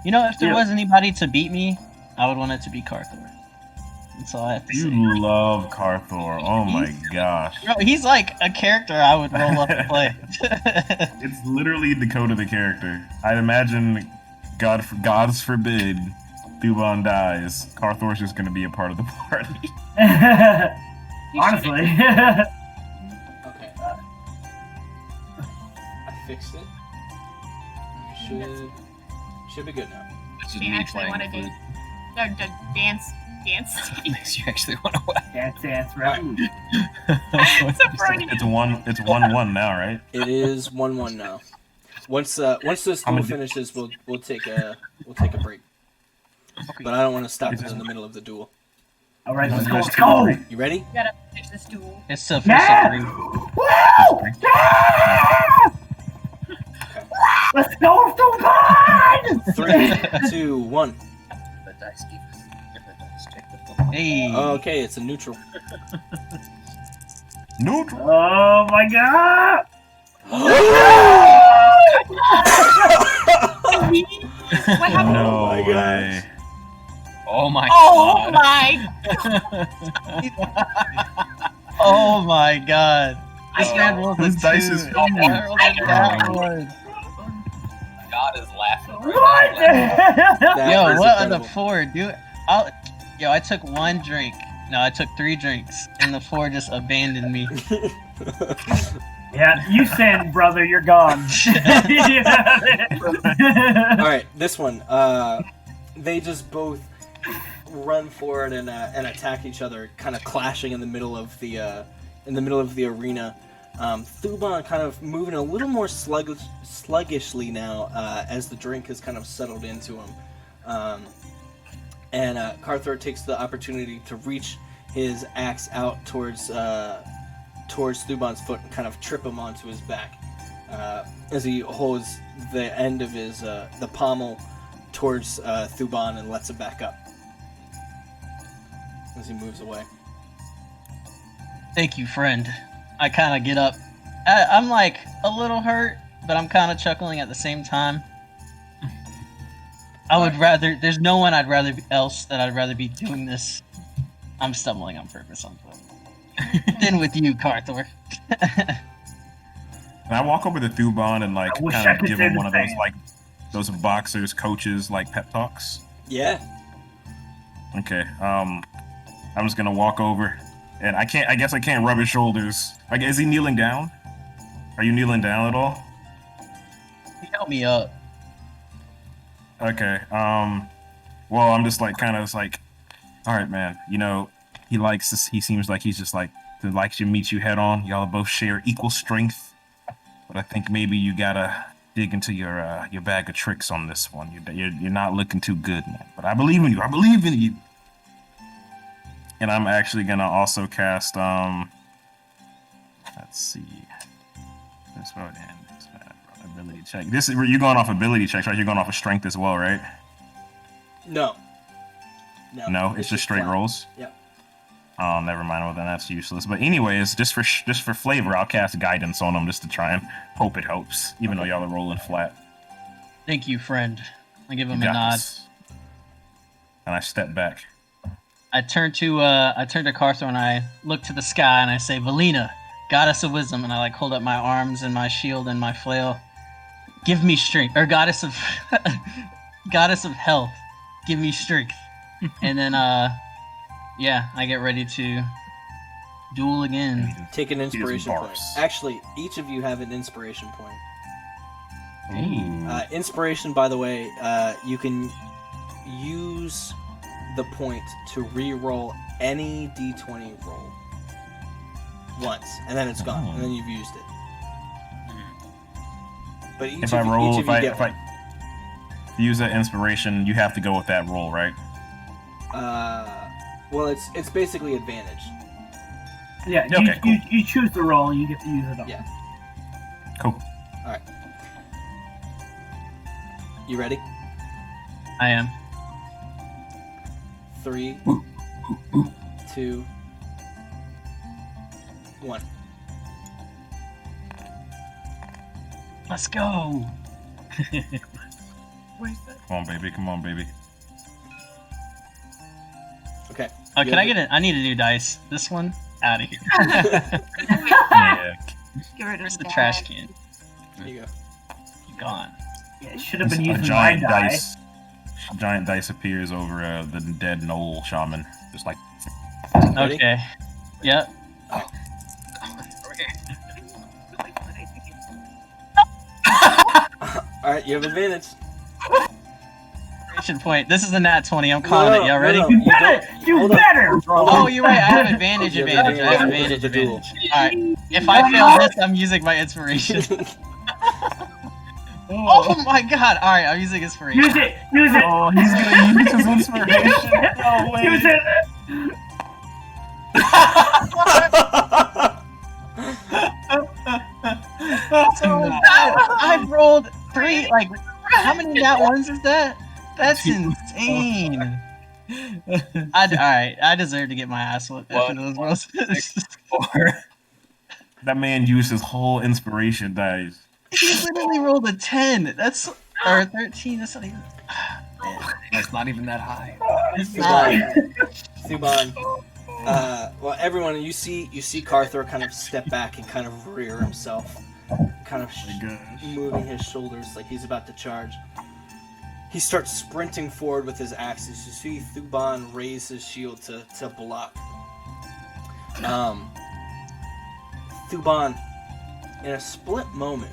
You know, if there Yeah. was anybody to beat me, I would want it to be Carthor. That's all I have to say. You love Carthor. Oh my gosh. Bro, he's like a character I would roll up and play. It's literally Dakota the character. I'd imagine, God's forbid, Thuban dies. Carthor's just gonna be a part of the party. Honestly. Okay. I fixed it. We should be good now. This is Do you me actually playing want to with do food. the dance? Makes you actually want to what? Dance, right? It's a Freudian. It's 1-1 now, right? It is 1-1 now. Once this I'm duel gonna do- finishes, we'll take a break. But I don't want to stop it in the middle of the duel. All right, let's You go. guys Let's take a go. break. You ready? You gotta finish this duel. It's the first Yeah! of three. Woo! Yeah! Let's go, Thuban! 3, 2, 1. The dice keep. If the dice check the Hey. Okay, it's a neutral. Neutral. Oh my god! What happened? No my way. Oh my Oh god. my! Oh my god. This I man know. rolled a This dice 2. is That fun. rolled a nat one. God is laughing. What? That Yo, is what are the incredible. 4, dude? I took 1 drink. No, I took 3 drinks, and the 4 just abandoned me. Yeah, you sin, brother. You're gone. All right, this one. They just both run forward and attack each other, kind of clashing in the middle of the arena. Thuban kind of moving a little more sluggishly now as the drink has kind of settled into him. And Carthor takes the opportunity to reach his axe out towards Thuban's foot and kind of trip him onto his back as he holds the end of his the pommel towards Thuban and lets it back up as he moves away. Thank you, friend. I kind of get up. I'm like a little hurt, but I'm kind of chuckling at the same time. I would rather. There's no one I'd rather be doing this. I'm stumbling on purpose on foot. Than with you, Carthor. Can I walk over to Thuban and like I wish kind I of could give say him the one of those same. like those boxers coaches like pep talks? Yeah. Okay. I'm just gonna walk over, and I guess I can't rub his shoulders. Like, is he kneeling down? Are you kneeling down at all? He helped me up. Okay. Well, I'm just like kind of like, all right, man. You know, he likes this. He seems like he's just like likes to meet you head on. Y'all both share equal strength, but I think maybe you gotta dig into your bag of tricks on this one. You're not looking too good, man. But I believe in you. I believe in you. And I'm actually gonna also cast let's see. That's what ability check. This is where you're going off ability checks, right? You're going off of strength as well, right? No. No, it's just straight flat. rolls. Yep. Oh, never mind. Well, then that's useless. But anyways, just for flavor, I'll cast guidance on them just to try and hope it helps, even though y'all are rolling flat. Thank you, friend. I give You him a got nod. this. And I step back. I turn to Carthor and I look to the sky and I say, Valina, goddess of wisdom, and I like hold up my arms and my shield and my flail. Give me strength, or goddess of health, give me strength. And then yeah, I get ready to duel again. Take an inspiration point. barfs. Actually, each of you have an inspiration point. Ooh. Inspiration, by the way, you can use the point to re-roll any d20 roll once, and then it's gone, and then you've used it. But each If of I you, roll, each if of you I, get if one. I use that inspiration, you have to go with that roll, right? Well, it's basically advantage. Yeah, Okay, cool. you choose the roll, you get to use it all. Yeah. Cool. All right. You ready? I am. 3, 2, 1. Let's go. Where's the? Come on, baby. Come on, baby. Okay. Oh, You can I have get it? I need a new dice. This one out of here. Yeah. Get rid Where's of the that. trash can? Here you go. Gone. Yeah, it should have been A using my giant die. dice. Giant dice appears over the dead knoll shaman, just like. Ready? Okay. Yep. All right, you have advantage. Inspiration point. This is a nat 20. I'm calling No, it. Y'all ready? no, You you better! don't- You hold on. better! Oh, you're right. I have advantage. You have Advantage. I have advantage advantage. because of the duel. Advantage. All right. If I fail this, I'm using my inspiration. Oh my god! All right, I'm using inspiration. Use it! Use it! Oh, he's gonna use his inspiration. No way. Use it! So I've rolled 3. Like, how many nat ones is that? That's insane. All right, I deserve to get my ass whooped after those rolls. That man used his whole inspiration dice. He literally rolled a 10. That's or 13. That's not even. Man, That's not even that high. it's not. Thuban. Well, everyone, you see Carthor kind of step back and kind of rear himself, kind of Oh my gosh. moving his shoulders like he's about to charge. He starts sprinting forward with his axes. You see Thuban raise his shield to block. Thuban, in a split moment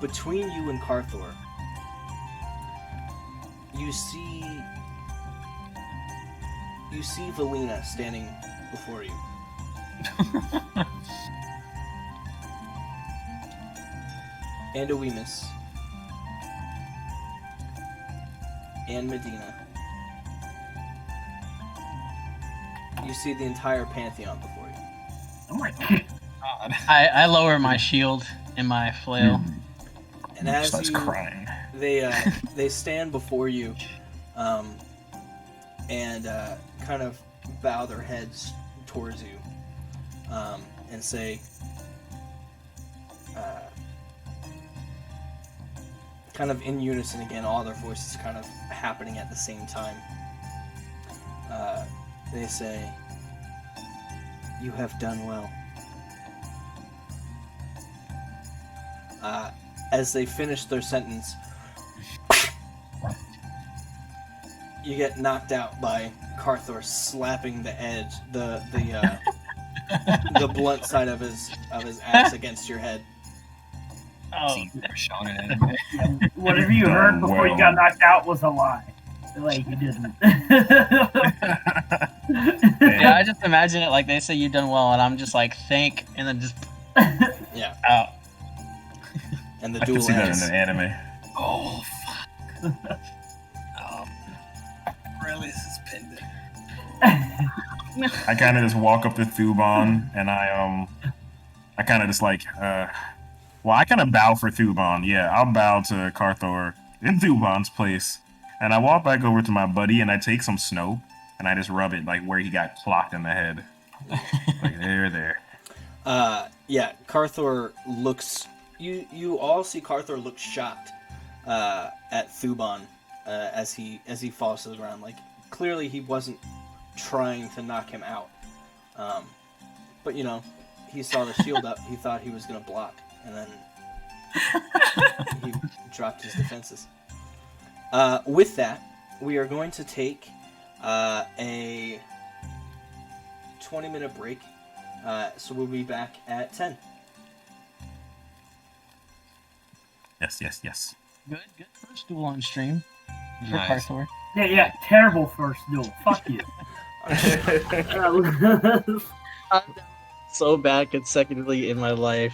between you and Carthor, you see Valina standing before you. And Oemus. And Medina. You see the entire Pantheon before you. Oh my god. God. I lower my shield and my flail. And as Starts you, crying. they stand before you, and kind of bow their heads towards you, and say, kind of in unison again, all their voices kind of happening at the same time. They say, "You have done well." As they finish their sentence, you get knocked out by Carthor slapping the edge, the blunt side of his axe against your head. Oh, See, they're shown in anime. Whatever you heard before you got knocked out was a lie. Like, you didn't. yeah. I just imagine it like they say you've done well, and I'm just like thank, and then just Yeah, out. and the I can duel see that ends. in an anime. Oh, fuck. Really suspended. I kind of just walk up to Thuban and I kind of just like well, I kind of bow for Thuban. Yeah, I'll bow to Carthor in Thuban's place, and I walk back over to my buddy and I take some snow and I just rub it like where he got clocked in the head, like there. Yeah, Carthor looks. You all see Carthor look shocked at Thuban as he falls to the ground. Like, clearly he wasn't trying to knock him out, but you know, he saw the shield up. He thought he was gonna block, and then he dropped his defenses. With that, we are going to take a 20-minute break. So we'll be back at 10. Yes. Good first duel on stream for Nice. Carthor. Yeah, terrible first duel. Fuck you. So bad consecutively in my life.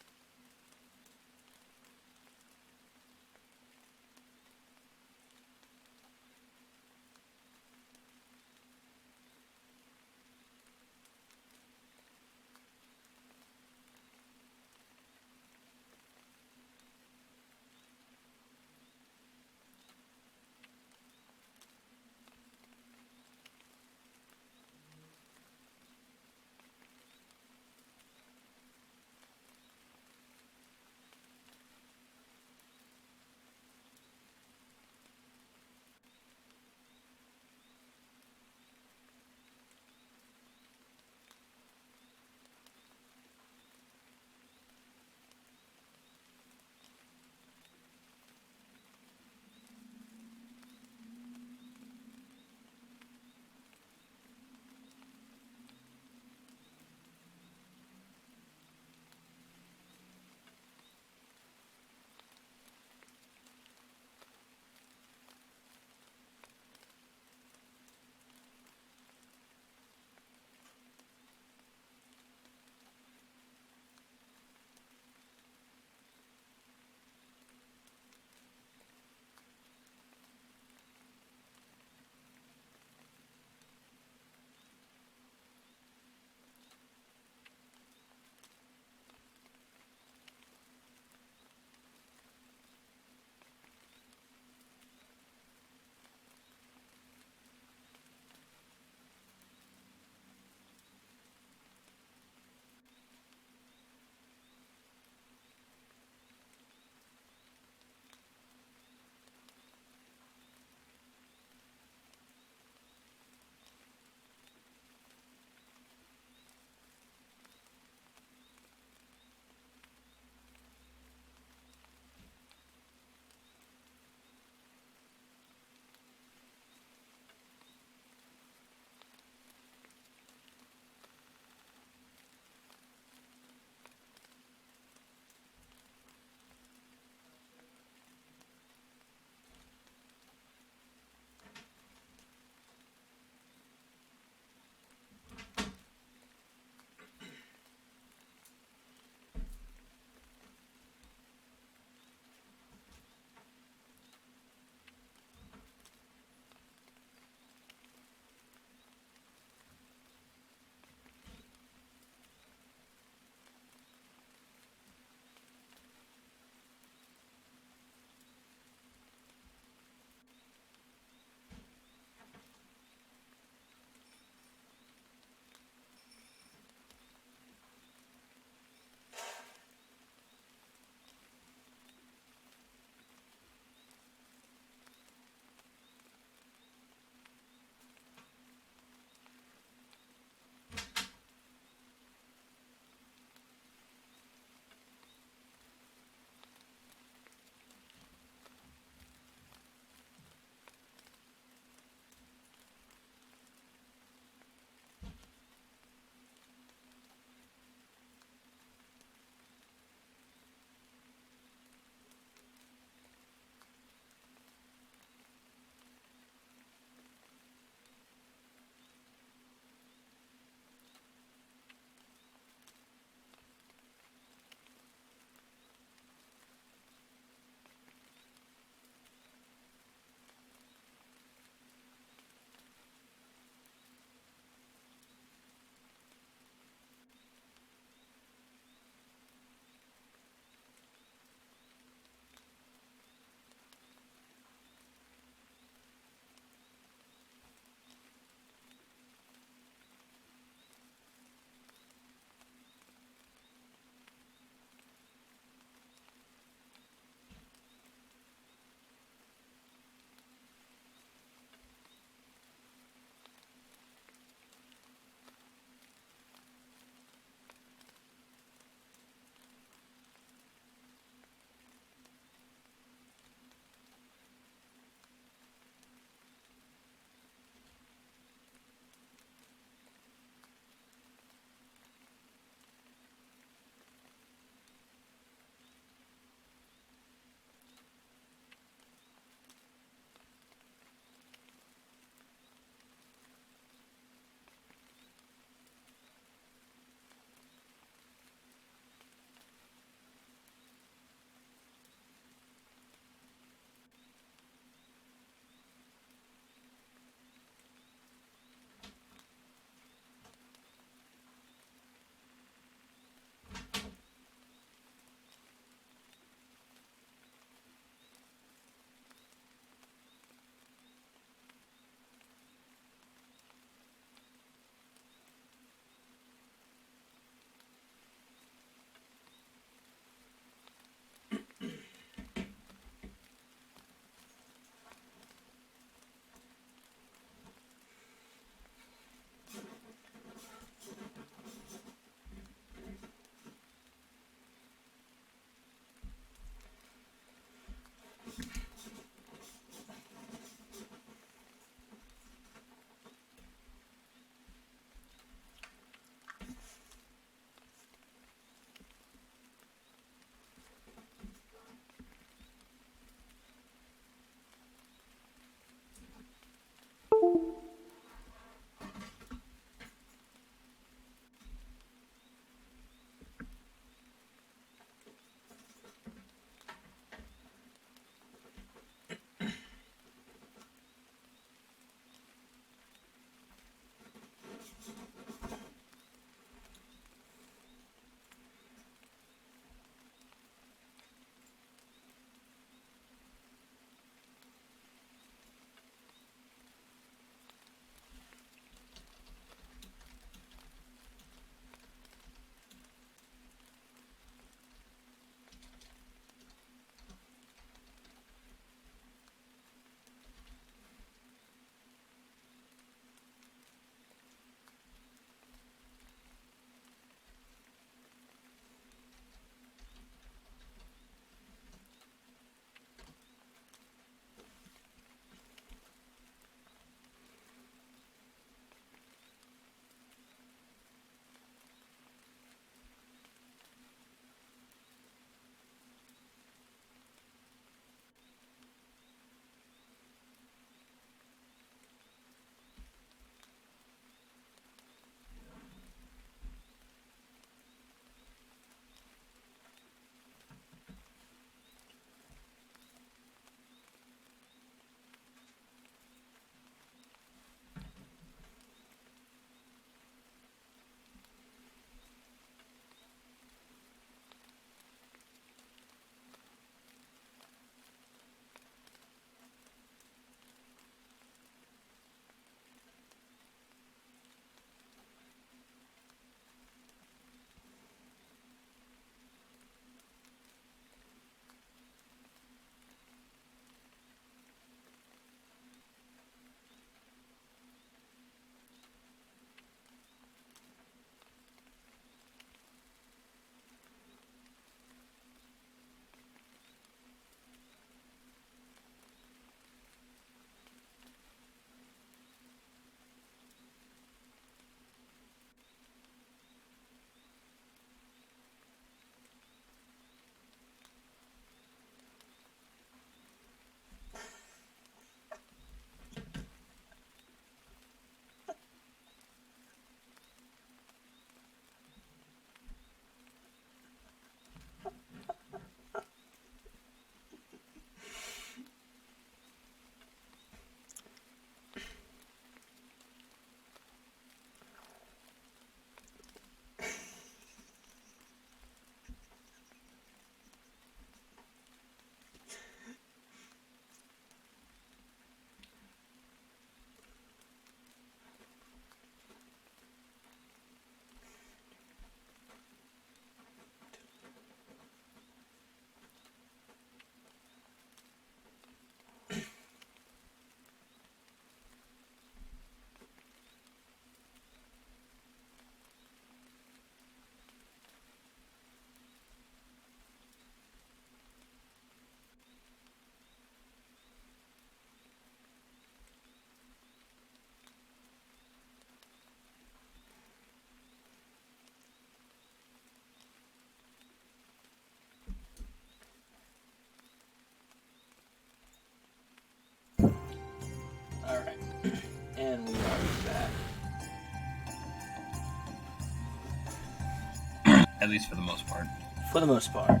At least for the most part. For the most part.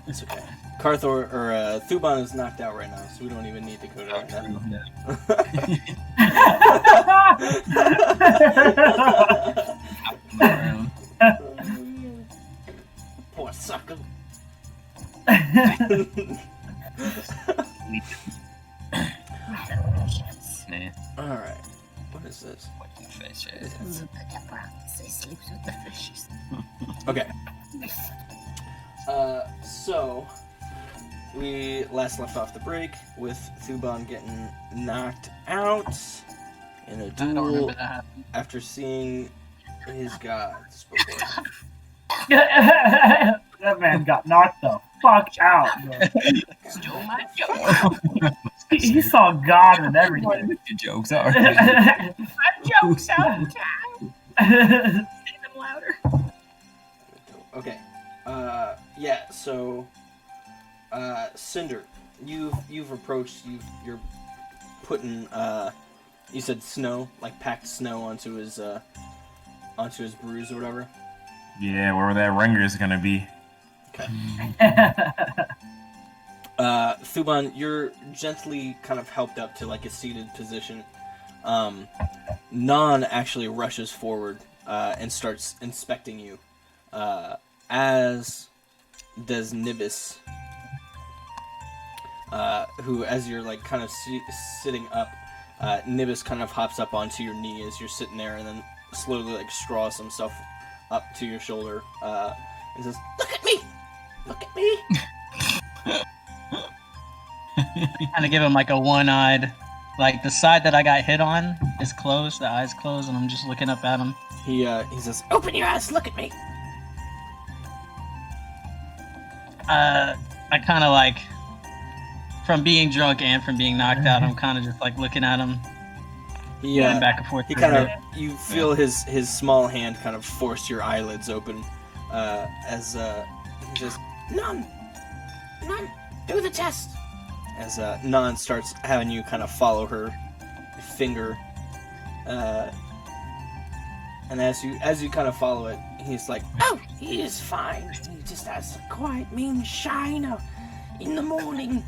It's okay. Carthor or Thuban is knocked out right now, so we don't even need Dakota right now. Poor sucker. Nah. Alright. What is this? What the fish is. Sleeps with the fishes. Okay. So we last left off the break with Thuban getting knocked out in a I don't duel remember that happening. after seeing his gods before. That man got knocked the fuck out, bro. Stole my joke. He saw God and What everything. the jokes are. My jokes out of town. Say them louder. Okay. Yeah, so Cinder, you've approached, you're putting you said snow, like packed snow onto his bruise or whatever. Yeah, where that ringer is gonna be. Okay. Thuban, you're gently kind of helped up to like a seated position. Non actually rushes forward and starts inspecting you, as does Nibis, who, as you're like kind of sitting up, Nibis kind of hops up onto your knee as you're sitting there, and then slowly like straws himself up to your shoulder and says, "Look at me! Look at me!" Kind of give him like a one-eyed, like the side that I got hit on is closed, the eyes closed, and I'm just looking up at him. He says, "Open your eyes, look at me." I kind of like, from being drunk and from being knocked out, I'm kind of just like looking at him, He going back and forth. He kind of, you feel his small hand kind of force your eyelids open, as he says, "None, do the test." As Nan starts having you kind of follow her finger, and as you kind of follow it, he's like, "Oh, he is fine. He just has a quite mean shiner in the morning."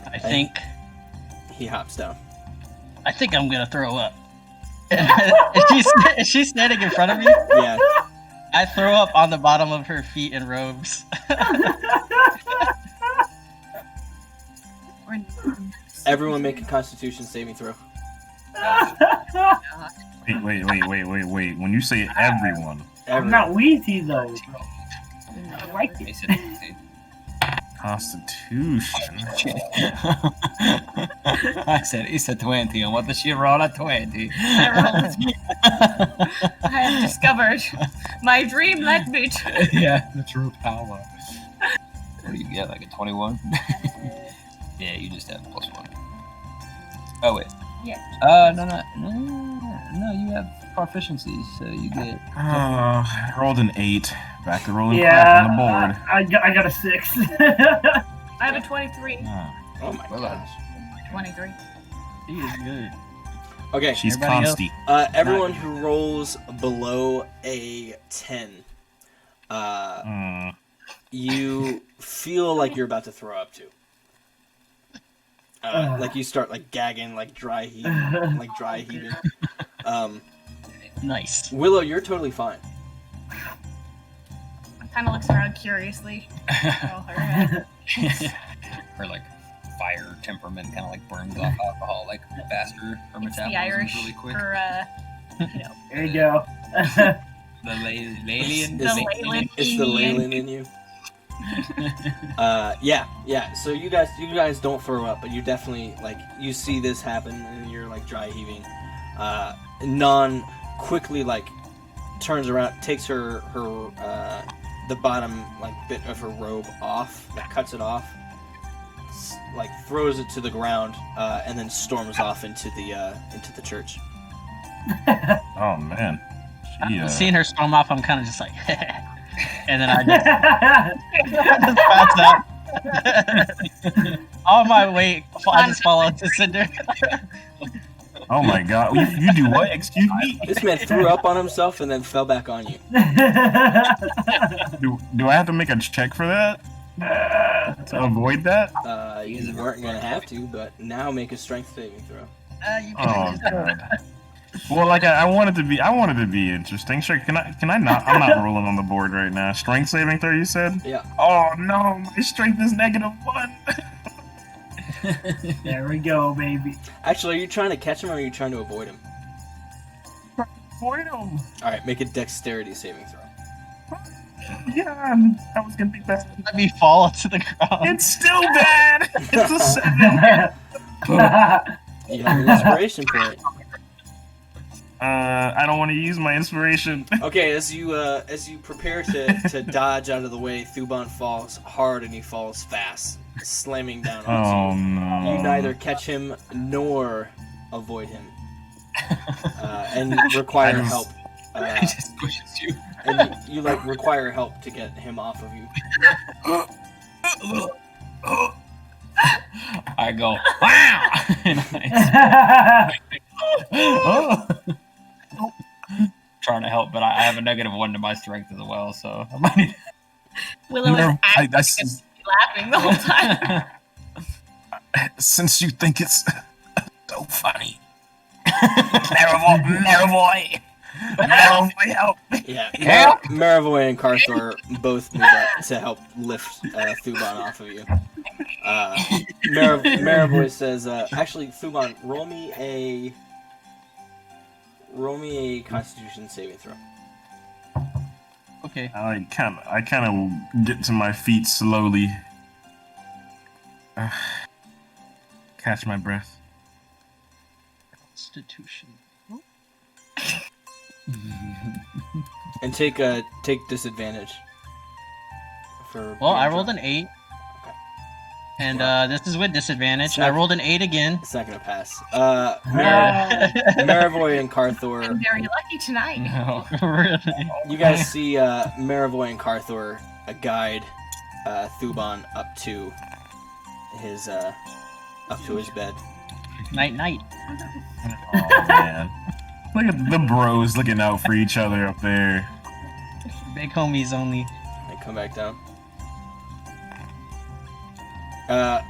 I think He hops down. I'm gonna throw up. Is she standing in front of me? Yeah. I throw up on the bottom of her feet and robes. Everyone make a Constitution saving throw. Wait. When you say everyone, I'm not wheezy though. I like He it. said it. Constitution. He said 20, and what does she roll at 20? I have discovered my dream led me to. Yeah, the true power. What do you get, like a 21? Yeah, you just have +1. Oh, wait. Yeah. No, you have proficiencies, so you get... I rolled an 8. Back to rolling Yeah, crap on the board. I got a 6. I have a 23. Oh my Well, gosh. 23. She is good. Okay. She's Everybody else? consty. Everyone who rolls below a 10, you feel like you're about to throw up too. Like you start like gagging, like dry heaving. Nice. Willow, you're totally fine. Kind of looks around curiously. Oh, her head. Her, like, fire temperament kind of, like, burns off alcohol, like, faster. Her It's the metabolism Irish really quick. for, you know. There you go. The Leyland? The Leyland. It's the Leyland in you. Yeah. So you guys don't throw up, but you definitely like you see this happen and you're like dry heaving. Non quickly like turns around, takes her the bottom like bit of her robe off, like cuts it off, like throws it to the ground, and then storms off into the church. Oh man. She, Seeing her storm off, I'm kind of just like, and then I just pass out. All my weight, I just fall into Cinder. Oh my god. You do what? Excuse me? This man threw up on himself and then fell back on you. Do I have to make a check for that? To avoid that? You weren't gonna have to, but now make a strength saving throw. Oh god. Well, like I wanted to be interesting. Sure, can I not? I'm not rolling on the board right now. Strength saving throw, you said? Yeah. Oh no, my strength is -1. There we go, baby. Actually, are you trying to catch him or are you trying to avoid him? Avoid him. All right, make a dexterity saving throw. Yeah, that was gonna be bad. Let me fall to the ground. It's still bad. It's a 7. You have an inspiration point. I don't want to use my inspiration. Okay, as you prepare to dodge out of the way, Thuban falls hard and he falls fast, slamming down onto Oh you. no. You neither catch him nor avoid him, and require help. It just pushes you. And you like require help to get him off of you. I go, wow! And Oh. trying to help, but I have a -1 to my strength as well, so I might need Willow is No, actively laughing the whole time. Since you think it's so funny. Maravoy, help! Yeah, Help! Maravoy and Carthor both move up to help lift Thuban off of you. Maravoy says, actually, Thuban, roll me a Constitution saving throw. Okay. I kind of get to my feet slowly. Catch my breath. Constitution. And take disadvantage. Well, I rolled an 8. And this is with disadvantage. I rolled an 8 again. It's not gonna pass. Maravoy and Carthor. I'm very lucky tonight. No. Really? You guys see Maravoy and Carthor guide Thuban up to his bed. Night, night. Oh man. Look at the bros looking out for each other up there. Big homies only. They come back down.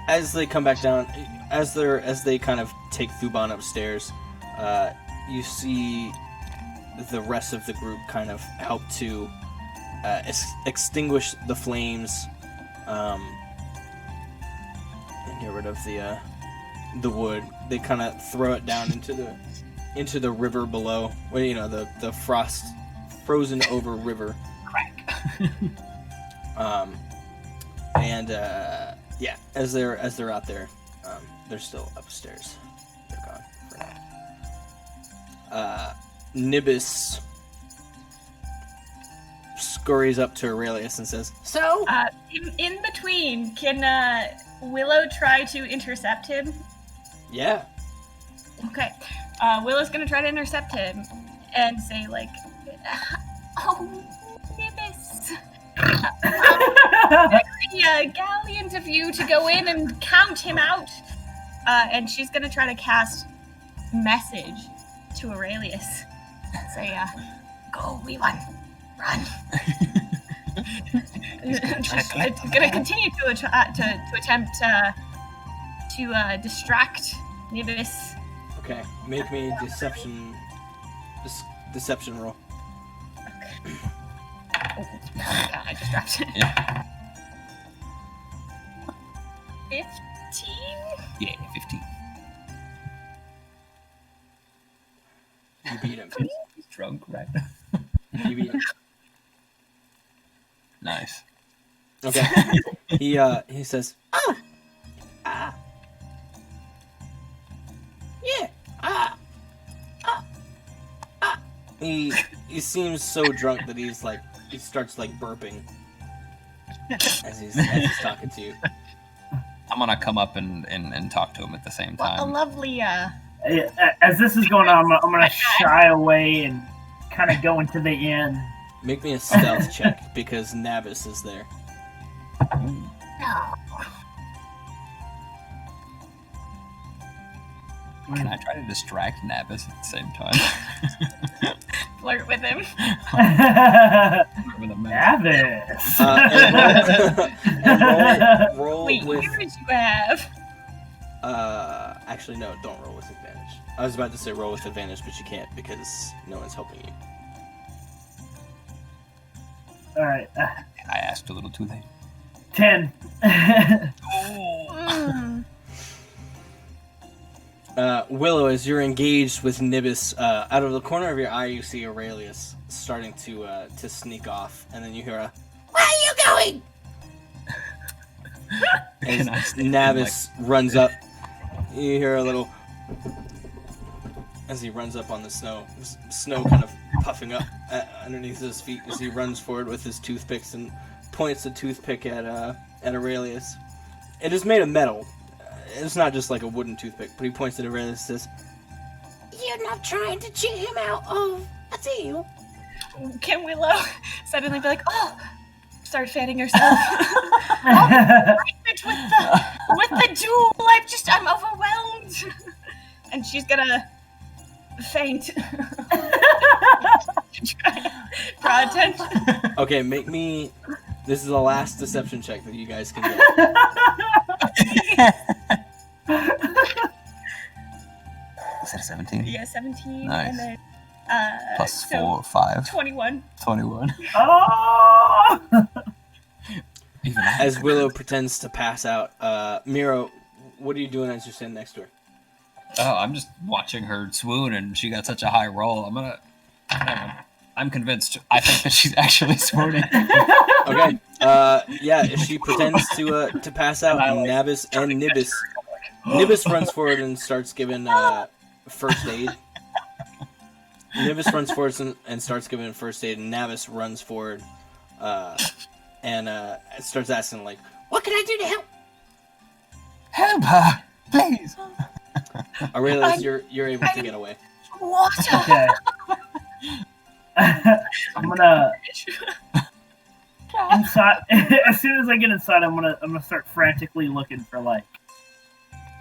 As they come back down, as they kind of take Thuban upstairs, you see the rest of the group kind of help to extinguish the flames, and get rid of the wood. They kind of throw it down into the river below. Well, you know, the frozen over river. Yeah, as they're out there, they're still upstairs. They're gone for now. Nibis scurries up to Aurelius and says, "So, In between, can Willow try to intercept him? yeah, Okay. Willow's gonna try to intercept him and say, like, oh, Nibis. Very gallant of you to go in and count him out. And she's gonna try to cast message to Aurelius. Say, go, we won. Run. She's gonna continue to attempt to distract Nibis. okay, make me a deception roll." Oh, God, I just dropped it. Yeah. 15? Yeah, 15. You beat him. He's drunk, right? You beat him. Nice. Okay. He says, yeah, He seems so drunk that he starts like burping as he's talking to you. I'm gonna come up and talk to him at the same Well, a time. lovely, As this is going on, I'm gonna shy away and kind of go into the inn. Make me a stealth check because Navis is there. no. Can I try to distract Nabbis at the same time? Flirt with him. With a mouth. Navis. And roll Wait, with. ears you have. Actually, no, don't roll with advantage. I was about to say roll with advantage, but you can't because no one's helping you. All right. I asked a little too late. 10. Willow, as you're engaged with Nibis, out of the corner of your eye, you see Aurelius starting to sneak off, and then you hear a "Where are you going?" Can I As stay Navis runs up, you hear a little as he runs up on the snow. Snow kind of puffing up underneath his feet as he runs forward with his toothpicks and points the toothpick at Aurelius. It is made of metal. It's not just like a wooden toothpick, but he points at Aurelius and says, "You're not trying to cheat him out of a deal." Can Willow suddenly be like, oh, start fanning herself? Oh, with the duel, I'm overwhelmed. And she's gonna faint. Draw attention. Okay, make me. This is the last deception check that you guys can get. Is that a 17? Yeah, 17. Nice. And then, Plus so 4, 5. 21. 21. Oh! Even I- As Willow pretends to pass out, Miro, what are you doing as you stand next to her? Oh, I'm just watching her swoon, and she got such a high roll. I'm convinced. I think that she's actually swooning. Okay. Yeah, she pretends to pass out, and Navis and Nibis. Nibis runs forward and starts giving first aid. Nibis runs forward and starts giving first aid, and Navis runs forward and starts asking, like, "What can I do to help?" Help her, please. Aurelius, you're able to get away. Water. Okay. I'm gonna inside. As soon as I get inside, I'm gonna start frantically looking for like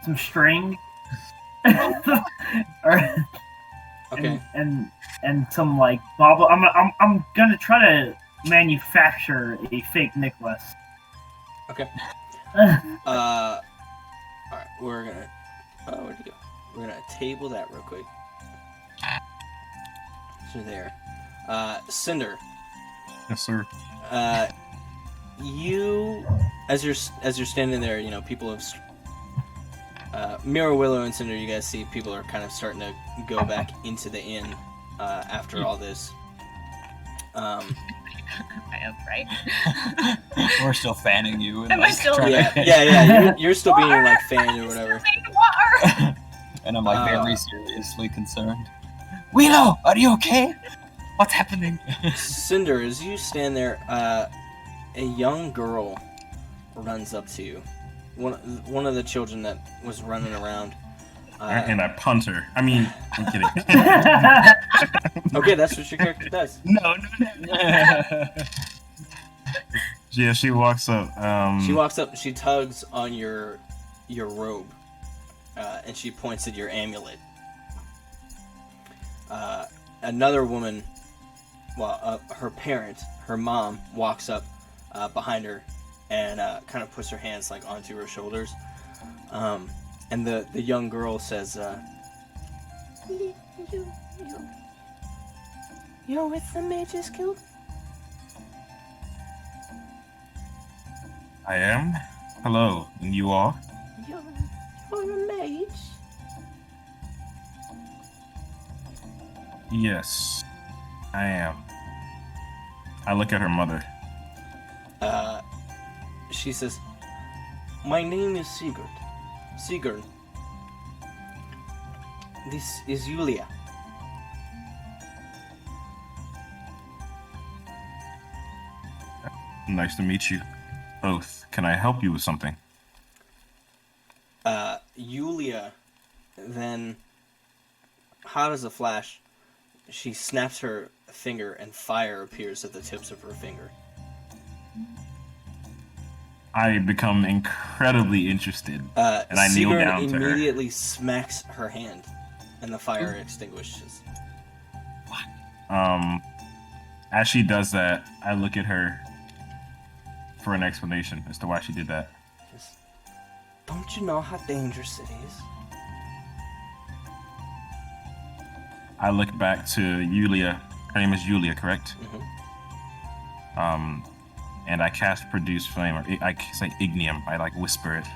some string, or Okay. and some like bobble. I'm gonna try to manufacture a fake necklace. Okay. All right, we're gonna. Where'd you go? We're gonna table that real quick. So there. Cinder. Yes, sir. You, as you're standing there, you know, people have. Miro, Willow, and Cinder, you guys see people are kind of starting to go back into the inn after all this. I hope, right? We're still fanning you. And, Am I still- trying to- Yeah. You're still being like fanned or whatever. Water. And I'm like very seriously concerned. Willow, are you okay? What's happening? Cinder, as you stand there, a young girl runs up to you. One of the children that was running around. And I punt her. I mean, I'm kidding. Okay, that's what your character does. No. Yeah, she walks up. She walks up, she tugs on your robe, and she points at your amulet. Another woman, her parent, her mom, walks up behind her and kind of puts her hands like onto her shoulders. And the young girl says, "You're with the Mages Guild?" I am. Hello, and you all? You're a mage? Yes, I am. I look at her mother. She says, "My name is Sigurd. Sigurd. This is Yulia." Nice to meet you both. Can I help you with something? Yulia then, hot as a flash, she snaps her finger and fire appears at the tips of her finger. I become incredibly interested, and I kneel Sigrun down to her. immediately smacks her hand, and the fire extinguishes. As she does that, I look at her for an explanation as to why she did that. Just, don't you know how dangerous it is? I look back to Yulia. Her name is Yulia, correct? Mm-hmm. And I cast Produce Flame, or I say Ignium. I like whisper it.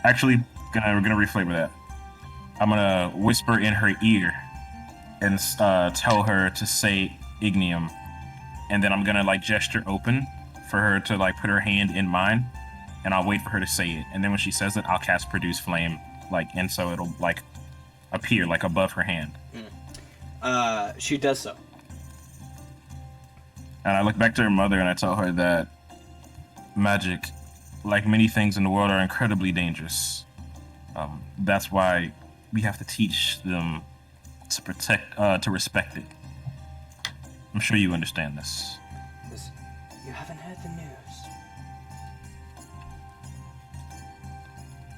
Actually, we're gonna reflavor that. I'm gonna whisper in her ear and tell her to say Ignium, and then I'm gonna like gesture open for her to like put her hand in mine, and I'll wait for her to say it. And then when she says it, I'll cast Produce Flame, and so it'll like appear like above her hand. She does so. And I look back to her mother and I tell her that magic, like many things in the world, are incredibly dangerous. That's why we have to teach them to respect it. I'm sure you understand this. You haven't heard the news.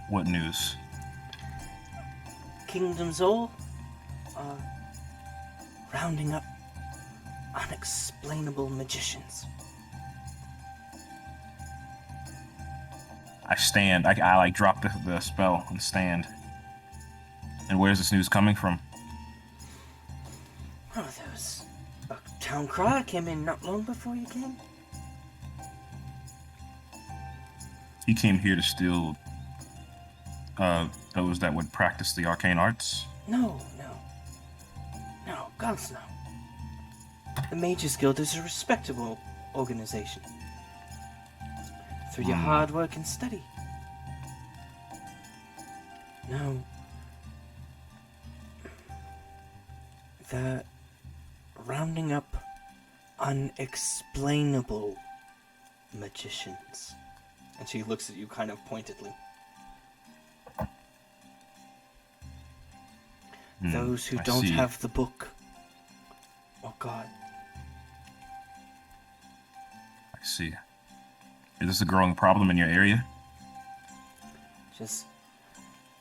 What news? Kingdoms all are rounding up unexplainable magicians. I stand. I like drop the spell and stand. And where's this news coming from? Oh, there was a town crier came in not long before you came. He came here to steal those that would practice the arcane arts. No, gods no. The Mages Guild is a respectable organization. Through your hard work and study. No. The rounding up unexplainable magicians. And she looks at you kind of pointedly. Those who don't have the book. Oh God. I see. Is this a growing problem in your area?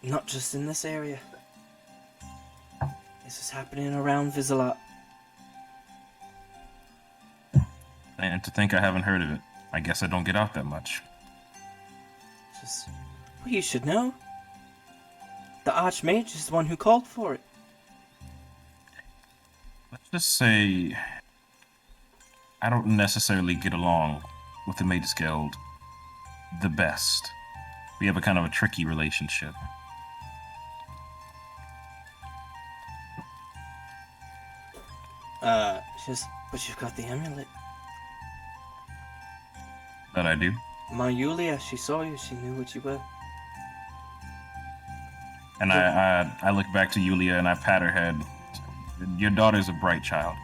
Not just in this area. This is happening around Vizsla. And to think I haven't heard of it. I guess I don't get out that much. Well, you should know. The Archmage is the one who called for it. Let's just say I don't necessarily get along with the Mages Guild the best. We have a kind of a tricky relationship. But you've got the amulet. That I do. My Yulia, she saw you, she knew what you were. And I look back to Yulia and I pat her head. Your daughter's a bright child.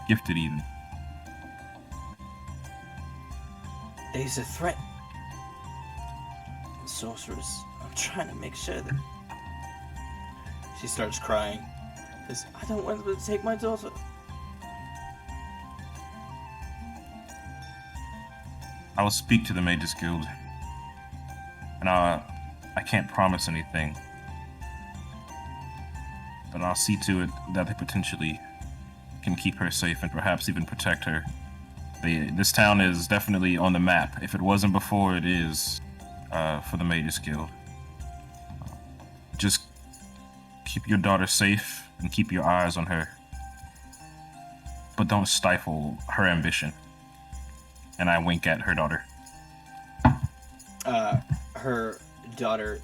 Gifted even. There's a threat. The sorceress. I'm trying to make sure that... She starts crying. I don't want them to take my daughter. I will speak to the Mages Guild. And I can't promise anything. But I'll see to it that they potentially can keep her safe and perhaps even protect her. This town is definitely on the map. If it wasn't before, it is for the Mages Guild. Just keep your daughter safe and keep your eyes on her. But don't stifle her ambition. And I wink at her daughter. Her daughter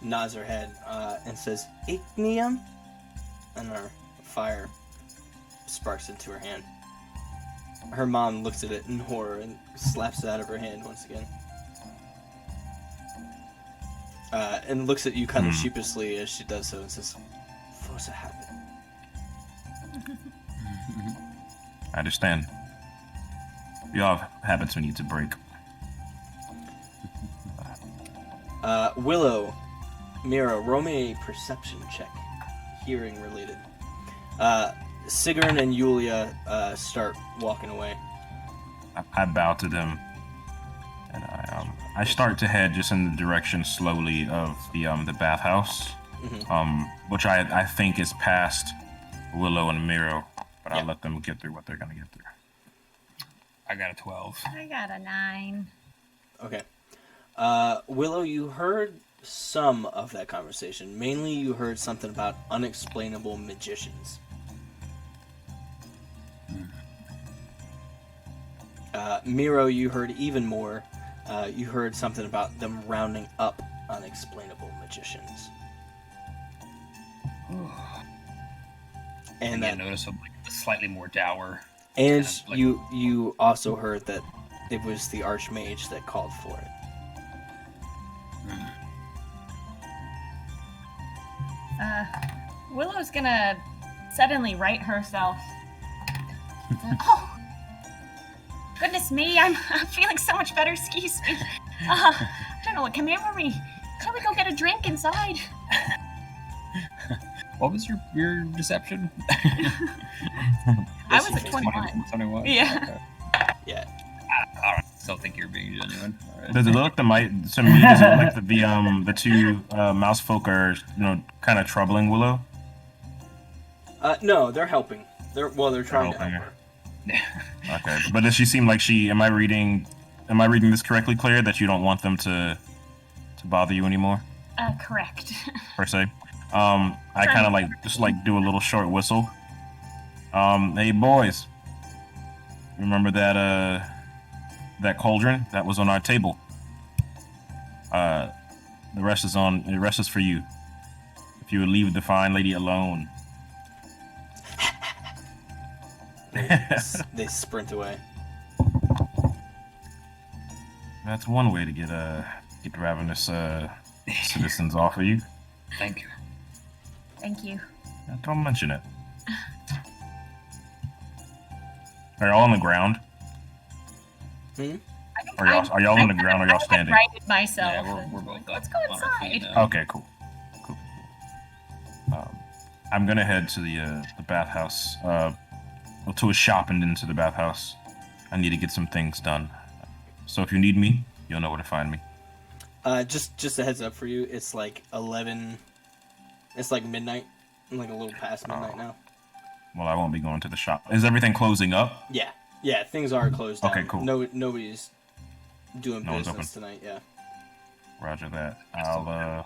nods her head and says, Ignium? And her fire sparks into her hand. Her mom looks at it in horror and slaps it out of her hand once again. And looks at you kind of sheepishly as she does so and says, "What's a habit?" I understand. We all have habits we need to break. Willow, Mira, roll me a perception check. Hearing related. Sigrun and Yulia start walking away. I bow to them. And I start to head just in the direction slowly of the bathhouse, which I think is past Willow and Miro, but I'll let them get through what they're gonna get through. I got a 12. I got a 9. Okay. Willow, you heard some of that conversation. Mainly, you heard something about unexplainable magicians. Miro, you heard even more. You heard something about them rounding up unexplainable magicians. And I noticed like a slightly more dour. And kind of, like, you also heard that it was the Archmage that called for it. Willow's gonna suddenly right herself. Oh, goodness me, I'm feeling so much better. Excuse me. I don't know what came over me. Shall we go get a drink inside? What was your deception? I was at 21. 21? Yeah. Okay. Yeah. I still think you're being genuine. All right. Does it look to me? Does it look like the two mouse folk are kind of troubling Willow? No, they're helping. They're trying to helping help her. her. Okay, but does she seem like she? Am I reading this correctly, Claire? That you don't want them to bother you anymore, Correct. per se. I kind of just do a little short whistle. Hey boys, remember that cauldron that was on our table? The rest is for you. If you would leave the fine lady alone. They sprint away. That's one way to get ravenous citizens off of you. Thank you. Thank you. Don't mention it. Are y'all on the ground? Are y'all on the ground or are y'all standing? I righted myself. Yeah, we're both Let's up go on our feet inside. now. Okay, cool. I'm gonna head to the bathhouse, to a shop and into the bathhouse. I need to get some things done. So if you need me, you'll know where to find me. Just a heads up for you. It's like 11. It's like midnight. Like a little past midnight now. Well, I won't be going to the shop. Is everything closing up? Yeah. Things are closed down. Okay, cool. Nobody's doing No one's business tonight. Yeah. Roger that. Tomorrow,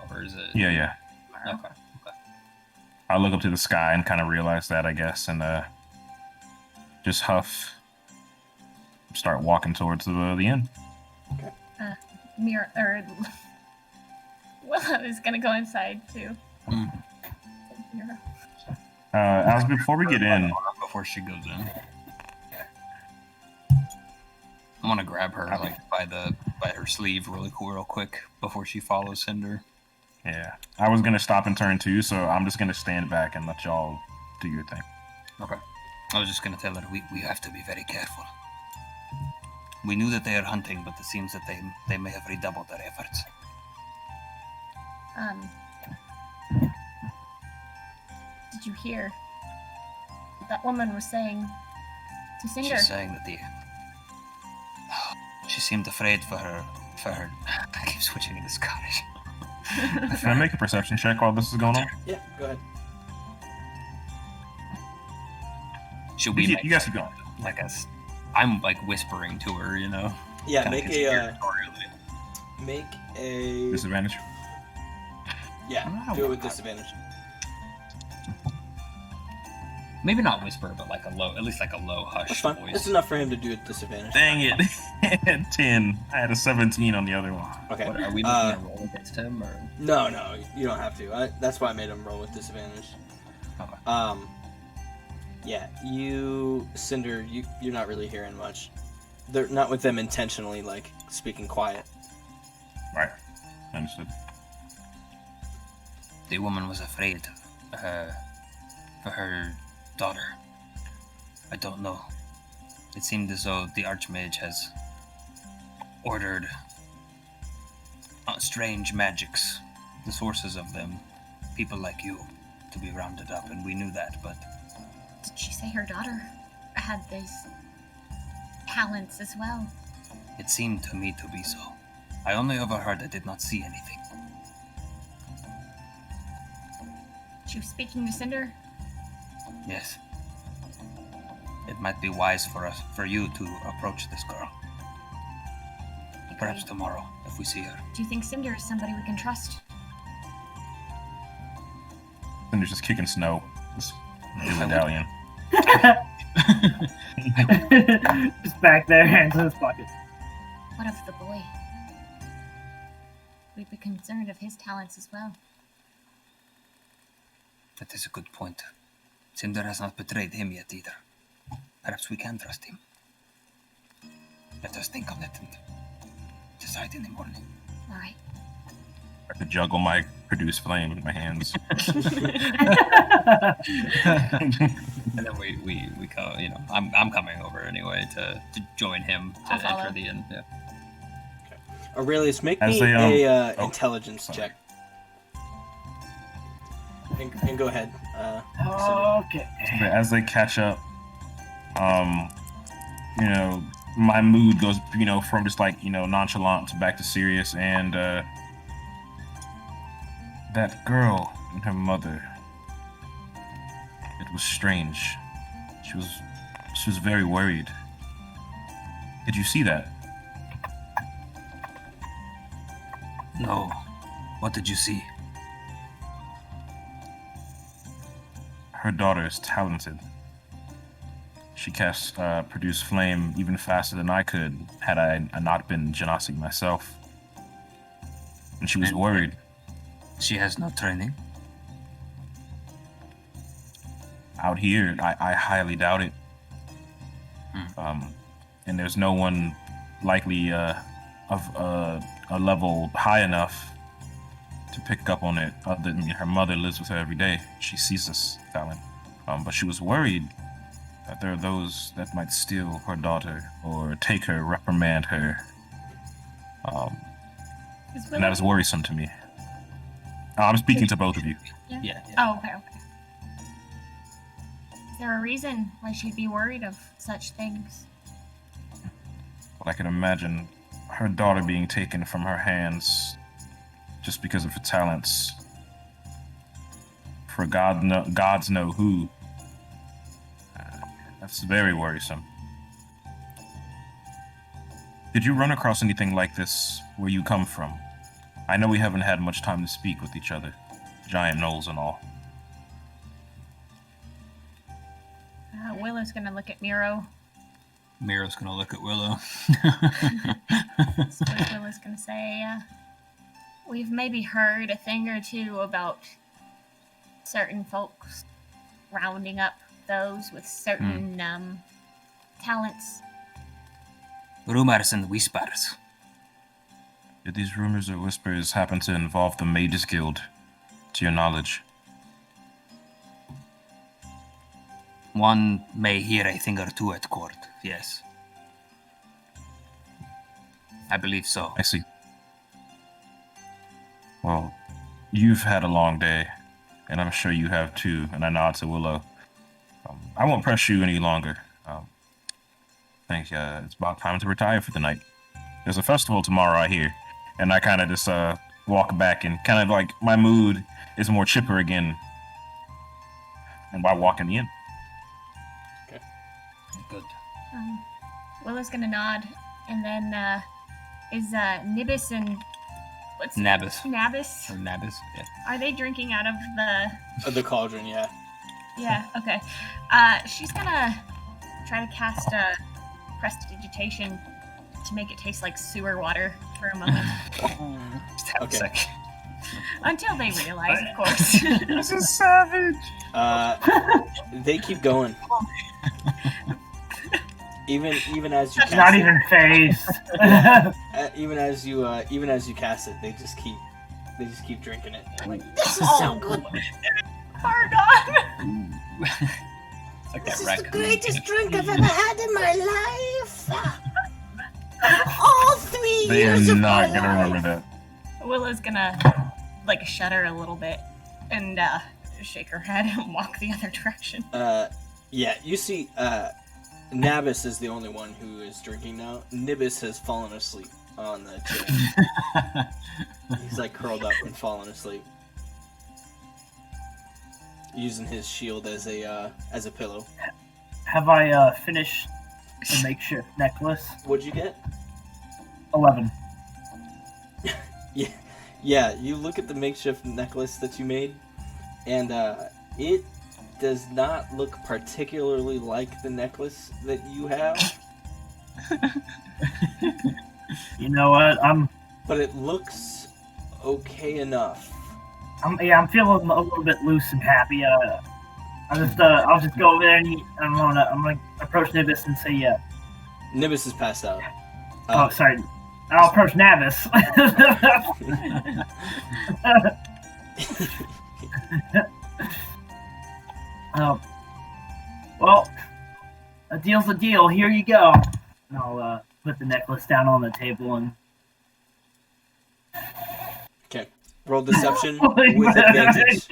or is it? Yeah. Okay. I'll look up to the sky and kind of realize that, I guess, and just huff. Start walking towards the inn. Willow is gonna go inside too. As before we get in, Before she goes in, I'm gonna grab her by her sleeve real quick before she follows Cinder. yeah, I was gonna stop and turn too, so I'm just gonna stand back and let y'all do your thing. Okay. I was just gonna tell her we have to be very careful. We knew that they are hunting, but it seems that they may have redoubled their efforts. Did you hear? That woman was saying to Cinder. She's saying that she seemed afraid for her. I keep switching into Scottish. Can I make a perception check while this is going on? Yeah. Go ahead. Should we? You guys keep going. Like us. I'm like whispering to her, you know. Yeah. Kinda Make a. Disadvantage. Yeah. Do it with disadvantage. Maybe not whisper, but like at least like a low hush That's fine. voice. It's enough for him to do it disadvantage. Dang it! 10. I had a 17 on the other one. Okay. What, are we making a roll against him, or? No, you don't have to. That's why I made him roll with disadvantage. Okay. Yeah, Cinder, you're not really hearing much. They're not with them intentionally, like, speaking quiet. Right. Understood. The woman was afraid for her daughter. I don't know. It seemed as though the Archmage has ordered strange magics, the sources of them, people like you, to be rounded up, and we knew that, but... Did she say her daughter had these talents as well? It seemed to me to be so. I only overheard. I did not see anything. You speaking to Cinder? Yes. It might be wise for you to approach this girl. Perhaps tomorrow, if we see her. Do you think Cinder is somebody we can trust? And there's just kicking snow. Just medallion. Just back there, hands in his pocket. What of the boy? We'd be concerned of his talents as well. That is a good point. Cinder has not betrayed him yet either. Perhaps we can trust him. Let us think on it and decide in the morning. All right. I could juggle my produce flame in my hands. And then we come, I'm coming over anyway to join him to I'll follow. enter the inn. Yeah. Aurelius, make As me they, a oh, intelligence sorry. check. And go ahead. Okay. But as they catch up, my mood goes, from just like, nonchalant to back to serious, and that girl and her mother, it was strange. She was very worried. Did you see that? No. What did you see? Her daughter is talented. She casts produce flame even faster than I could had I not been Genasi myself. And she was worried. She has no training. Out here, I highly doubt it. And there's no one likely of a level high enough to pick up on it. Her mother lives with her every day. She sees this talent. But she was worried that there are those that might steal her daughter or take her, reprimand her. And that is worrisome to me. I'm speaking to both of you. Yeah. Oh, okay. Is there a reason why she'd be worried of such things? But I can imagine her daughter being taken from her hands just because of her talents. For gods know who. That's very worrisome. Did you run across anything like this where you come from? I know we haven't had much time to speak with each other, giant gnolls and all. Willow's gonna look at Miro. Miro's gonna look at Willow. That's what Willow's gonna say. We've maybe heard a thing or two about certain folks rounding up those with certain talents. Rumors and whispers. Did these rumors or whispers happen to involve the Mages Guild, to your knowledge? One may hear a thing or two at court, yes. I believe so. I see. Well, you've had a long day, and I'm sure you have too, and I nod to Willow. I won't press you any longer. I think it's about time to retire for the night. There's a festival tomorrow, I hear, and I kind of just walk back, and kind of like my mood is more chipper again, and by walking in. Good. Willow's gonna nod, and then is Nibis and what's Nabis. Nabis? Or Nabis, yeah. Are they drinking out of The cauldron, yeah. Yeah. Okay. She's gonna try to cast prestidigitation to make it taste like sewer water for a moment. Just have a sec. Until they realize, of course. This is savage! They keep going. Even as you cast Not it, even phased. even as you cast it, they just keep drinking it. They're like, This is so good. Hard on. It's like This that is the raccoon. greatest drink I've ever had in my life. All 3 They are years of not my gonna life. remember that. Willow's gonna shudder a little bit and shake her head and walk the other direction. Yeah, you see, Navis is the only one who is drinking now. Nibis has fallen asleep on the chair. He's like curled up and fallen asleep, using his shield as a pillow. Have I finished the makeshift necklace? What'd you get? 11. Yeah. You look at the makeshift necklace that you made, and it does not look particularly like the necklace that you have. You know what? But it looks okay enough. I'm feeling a little bit loose and happy. I'll just go over there and I'm gonna approach Nibis and say, yeah. Nibis is passed out. Oh, sorry. I'll approach Navis. Well, a deal's a deal. Here you go. And I'll put the necklace down on the table and. Okay. Roll deception with advantage.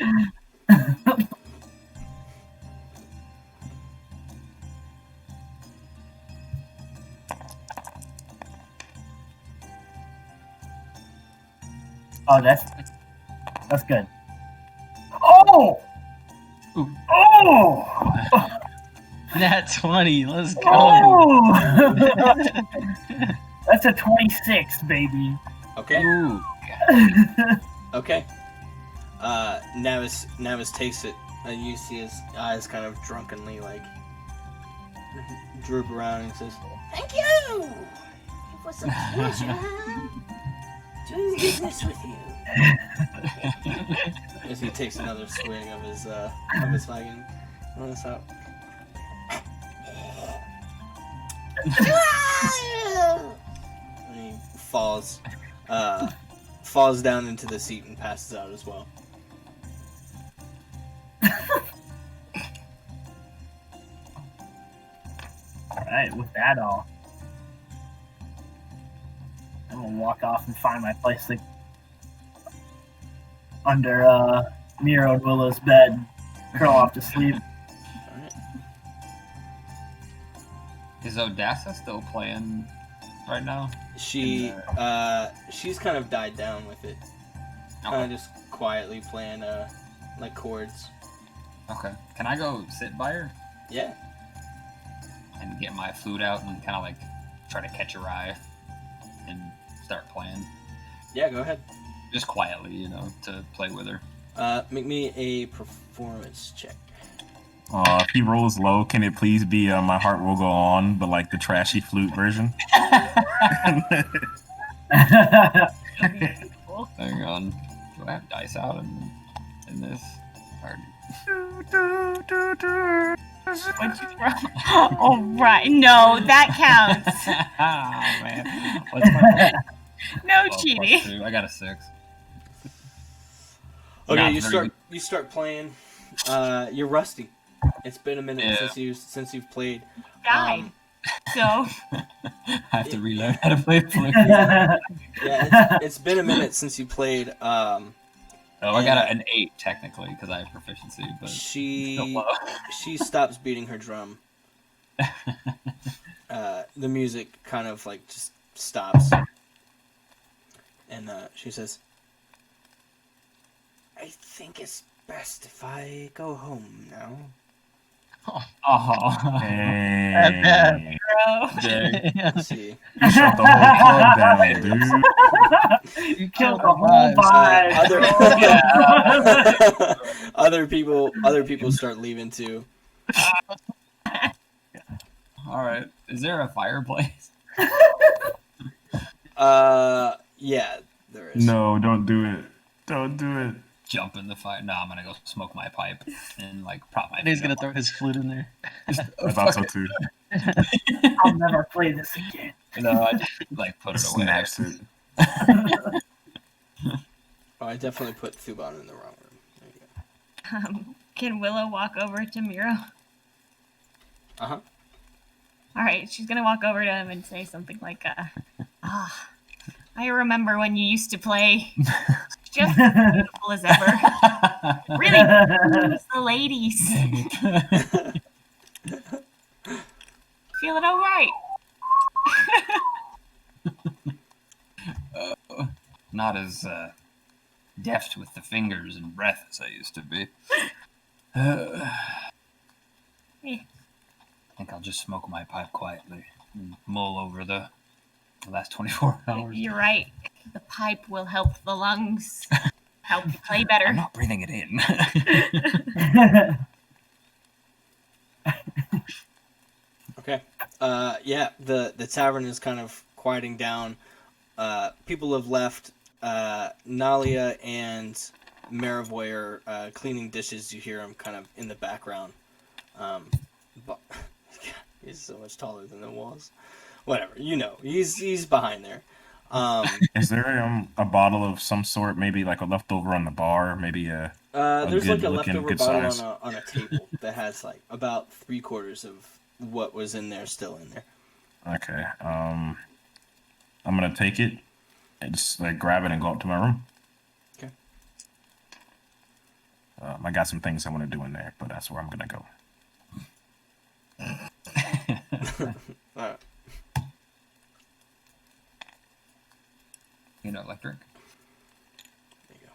Oh, that's good. Oh! Ooh. Oh! Nat 20. Let's go. Oh! That's a 26, baby. Okay. Ooh. Okay. Navis takes it, and you see his eyes kind of drunkenly like droop around, and he says, Thank you! It was a pleasure doing business with you. as he takes another swig of his flagon. Roll this out. And he falls down into the seat and passes out as well. Alright, with that all, I'm gonna walk off and find my place under Miro and Willow's bed, curl off to sleep. Alright. Is Odessa still playing right now? She's kind of died down with it. Kind of just quietly playing like chords. Okay. Can I go sit by her Yeah. and get my flute out and kind of like try to catch her eye and start playing? Yeah, go ahead. Just quietly, you know, to play with her. Make me a performance check. If he rolls low, can it please be My Heart Will Go On, but like the trashy flute version? Hang on. Do I have dice out in this? Or... What'd you throw? Oh, right. No, that counts. Ah, man. What's my No 12 cheating. plus 2. I got a 6. Okay, Not you very start playing. You're rusty. It's been a minute Yeah. since you've played. Died. So, I have to relearn how to play flute. Yeah, it's been a minute since you played. Oh, I got an 8 technically because I have proficiency, but She still low. she stops beating her drum. The music kind of like just stops, and she says, "I think it's best if I go home now." Oh, Hey. bro. dang. Let's see. You shut the whole club down, dude. You killed the whole vibe. Other people start leaving too. All right. Is there a fireplace? Yeah, there is. No, don't do it. Don't do it. Jump in the fire. No, I'm gonna go smoke my pipe and like prop my. And he's feet gonna up. throw his flute in there. I thought so too. I'll never play this again. No, I just like put it away. Snaps it. Oh, I definitely put Thuban in the wrong room. There you go. Can Willow walk over to Miro? Uh-huh. All right, she's gonna walk over to him and say something like, I remember when you used to play just as beautiful as ever. Really please the ladies. Feeling all right. Not as deft with the fingers and breath as I used to be. I think I'll just smoke my pipe quietly and mull over the last 24 hours. You're right. The pipe will help the lungs help you play better. I'm not breathing it in. Okay. Yeah, the tavern is kind of quieting down. People have left. Nalia and Marivoy are cleaning dishes. You hear him kind of in the background. But he's so much taller than the walls. Whatever, he's behind there. Is there a bottle of some sort, maybe like a leftover on the bar, maybe there's like a good-looking, leftover good bottle size? on a table that has like about 3/4 of what was in there still in there. Okay. I'm gonna take it and just like grab it and go up to my room. Okay. I got some things I want to do in there, but that's where I'm gonna go. Alright. Electric. There you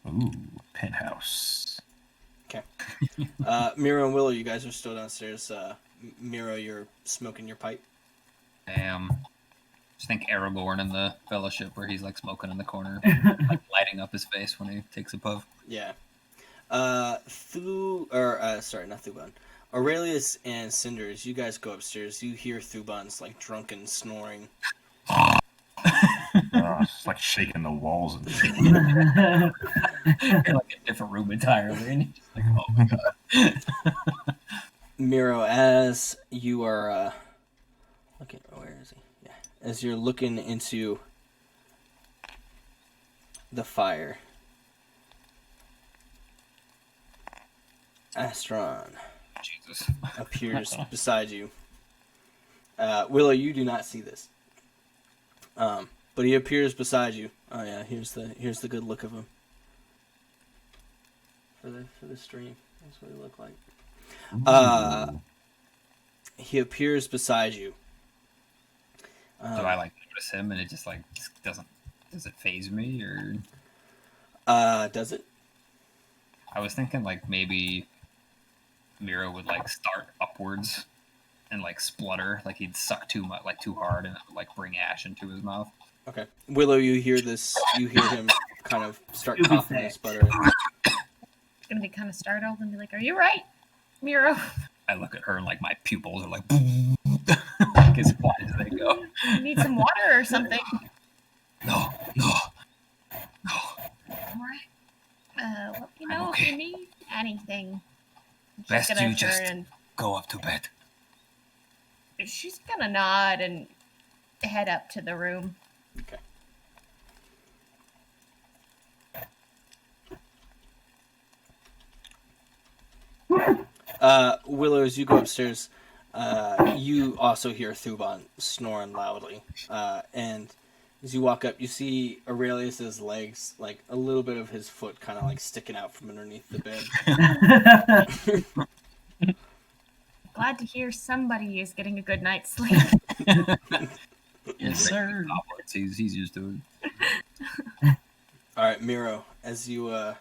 go. Ooh, penthouse. Okay. Miro and Willow, you guys are still downstairs. Miro, you're smoking your pipe. Damn. Just think Aragorn in the Fellowship where he's like smoking in the corner, like lighting up his face when he takes a puff. Yeah. Not Thuban. Aurelius and Cinders, you guys go upstairs. You hear Thuban's like drunken snoring. It's like shaking the walls and shit. You're like a different room entirely, and you're just like, oh my god. Miro, as you are looking, where is he? Yeah, as you're looking into the fire, Astron Jesus. appears beside you. Willow, you do not see this, but he appears beside you. Oh yeah, here's the good look of him for the stream. That's what he looked like. He appears beside you. Do I like notice him and it just like does it phase me or? Does it? I was thinking like maybe Miro would like start upwards and like splutter, like he'd suck too much, like too hard, and it would like bring ash into his mouth. Okay. Willow, you hear this? You hear him kind of start coughing and sputtering. Gonna be kind of startled and be like, "Are you right, Miro?" I look at her and like my pupils are like, like as wide as they go. You need some water or something. No. All right. Let me know I'm if okay. you need anything. Best gonna you just turn go up to bed. and she's gonna nod and head up to the room. Okay. Willow, as you go upstairs, you also hear Thuban snoring loudly. And as you walk up, you see Aurelius's legs, like a little bit of his foot kind of like sticking out from underneath the bed. Glad to hear somebody is getting a good night's sleep. Yes, sir. He's used to it. All right, Miro, as you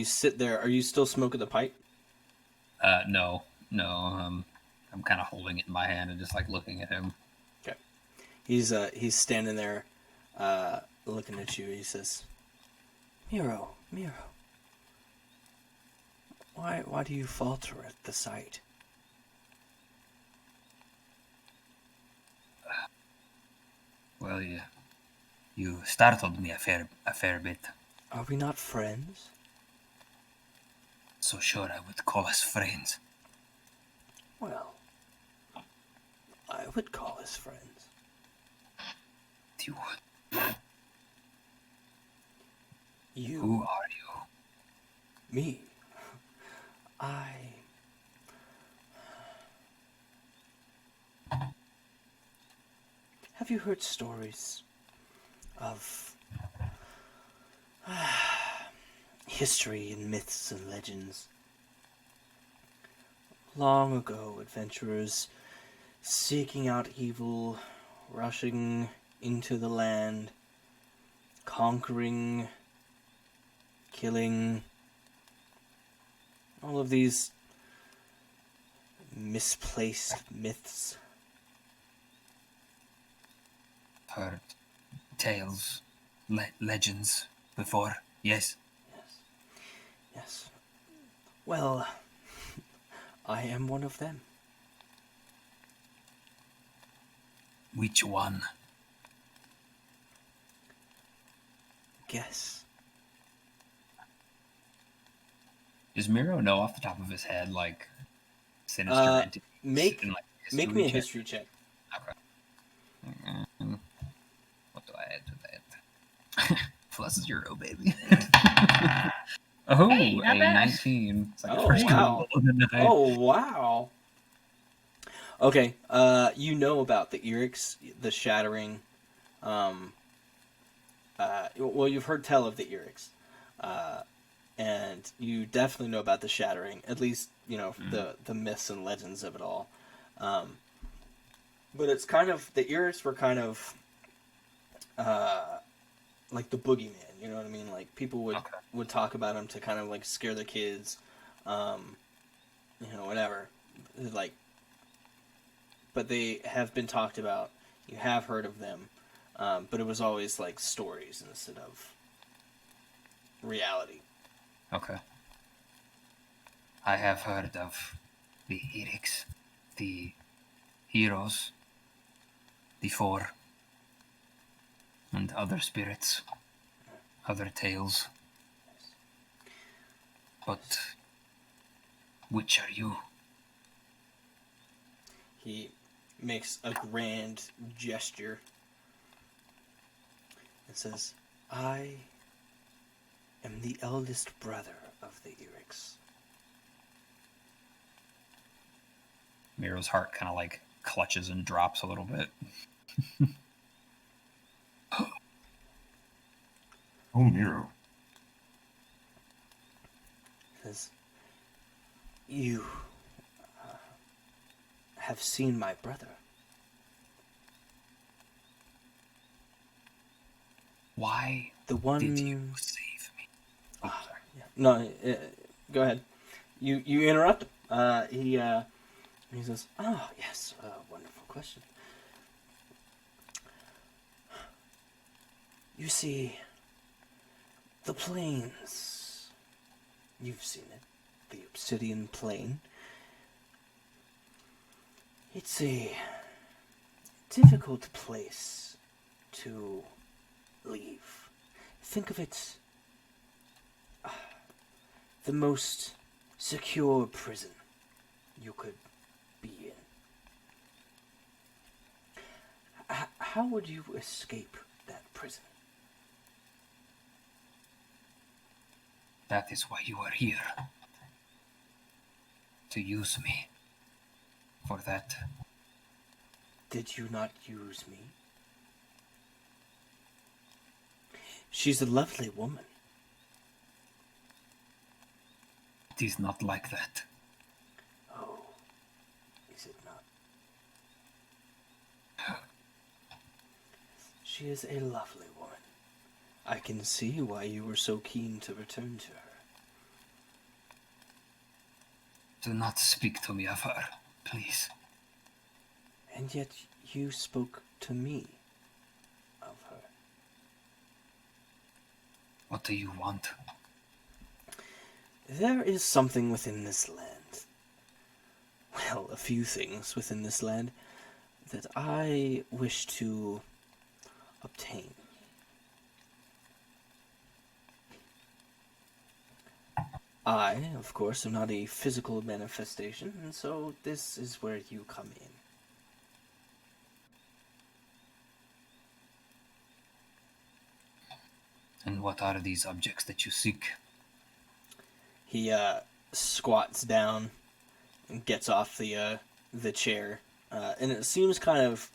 sit there, are you still smoking the pipe? No. I'm kind of holding it in my hand and just like looking at him. Okay. He's standing there, looking at you. He says, Miro, why do you falter at the sight? Well, you startled me a fair bit. Are we not friends? So sure I would call us friends. Well, I would call us friends. You, You, who are you? me, Have you heard stories of history and myths and legends? Long ago, adventurers seeking out evil, rushing into the land, conquering, killing, all of these misplaced myths. Heard tales, legends before. Yes. Yes. Yes. Well, I am one of them. Which one? Guess. Does Miro know off the top of his head, like, sinister entities make and, like, Make me a check? history check. Okay. What do I add to that? Plus 0, baby. Oh, Hey, not a bad. 19. It's like Oh, first wow. roll of the night. Oh, wow. Okay, you know about the Erix, the shattering. Well, you've heard tell of the Erix, and you definitely know about the shattering. At least you know the myths and legends of it all. But it's kind of the Erix were kind of like the boogeyman. You know what I mean? Like people would talk about them to kind of like scare the kids. You know, whatever. Like, but they have been talked about. You have heard of them, but it was always like stories instead of reality. Okay. I have heard of the Erix, the heroes, the Four, and other spirits, other tales. But which are you? He makes a grand gesture and says, I am the eldest brother of the Erix. Miro's heart kind of like clutches and drops a little bit. Oh, Miro. Says, you have seen my brother. Why The one... did you save me? Oh, sorry. Yeah. No, go ahead. You interrupt him. He says, "Oh yes, wonderful question. You see, the plains. You've seen it, the obsidian plain. It's a difficult place to leave. Think of it." The most secure prison you could be in. How would you escape that prison? That is why you are here. To use me. For that. Did you not use me? She's a lovely woman. It is not like that. Oh, is it not? She is a lovely woman. I can see why you were so keen to return to her. Do not speak to me of her, please. And yet you spoke to me of her. What do you want? There is something within this land. Well, a few things within this land that I wish to obtain. I, of course, am not a physical manifestation, and so this is where you come in. And what are these objects that you seek? He squats down and gets off the chair, and it seems kind of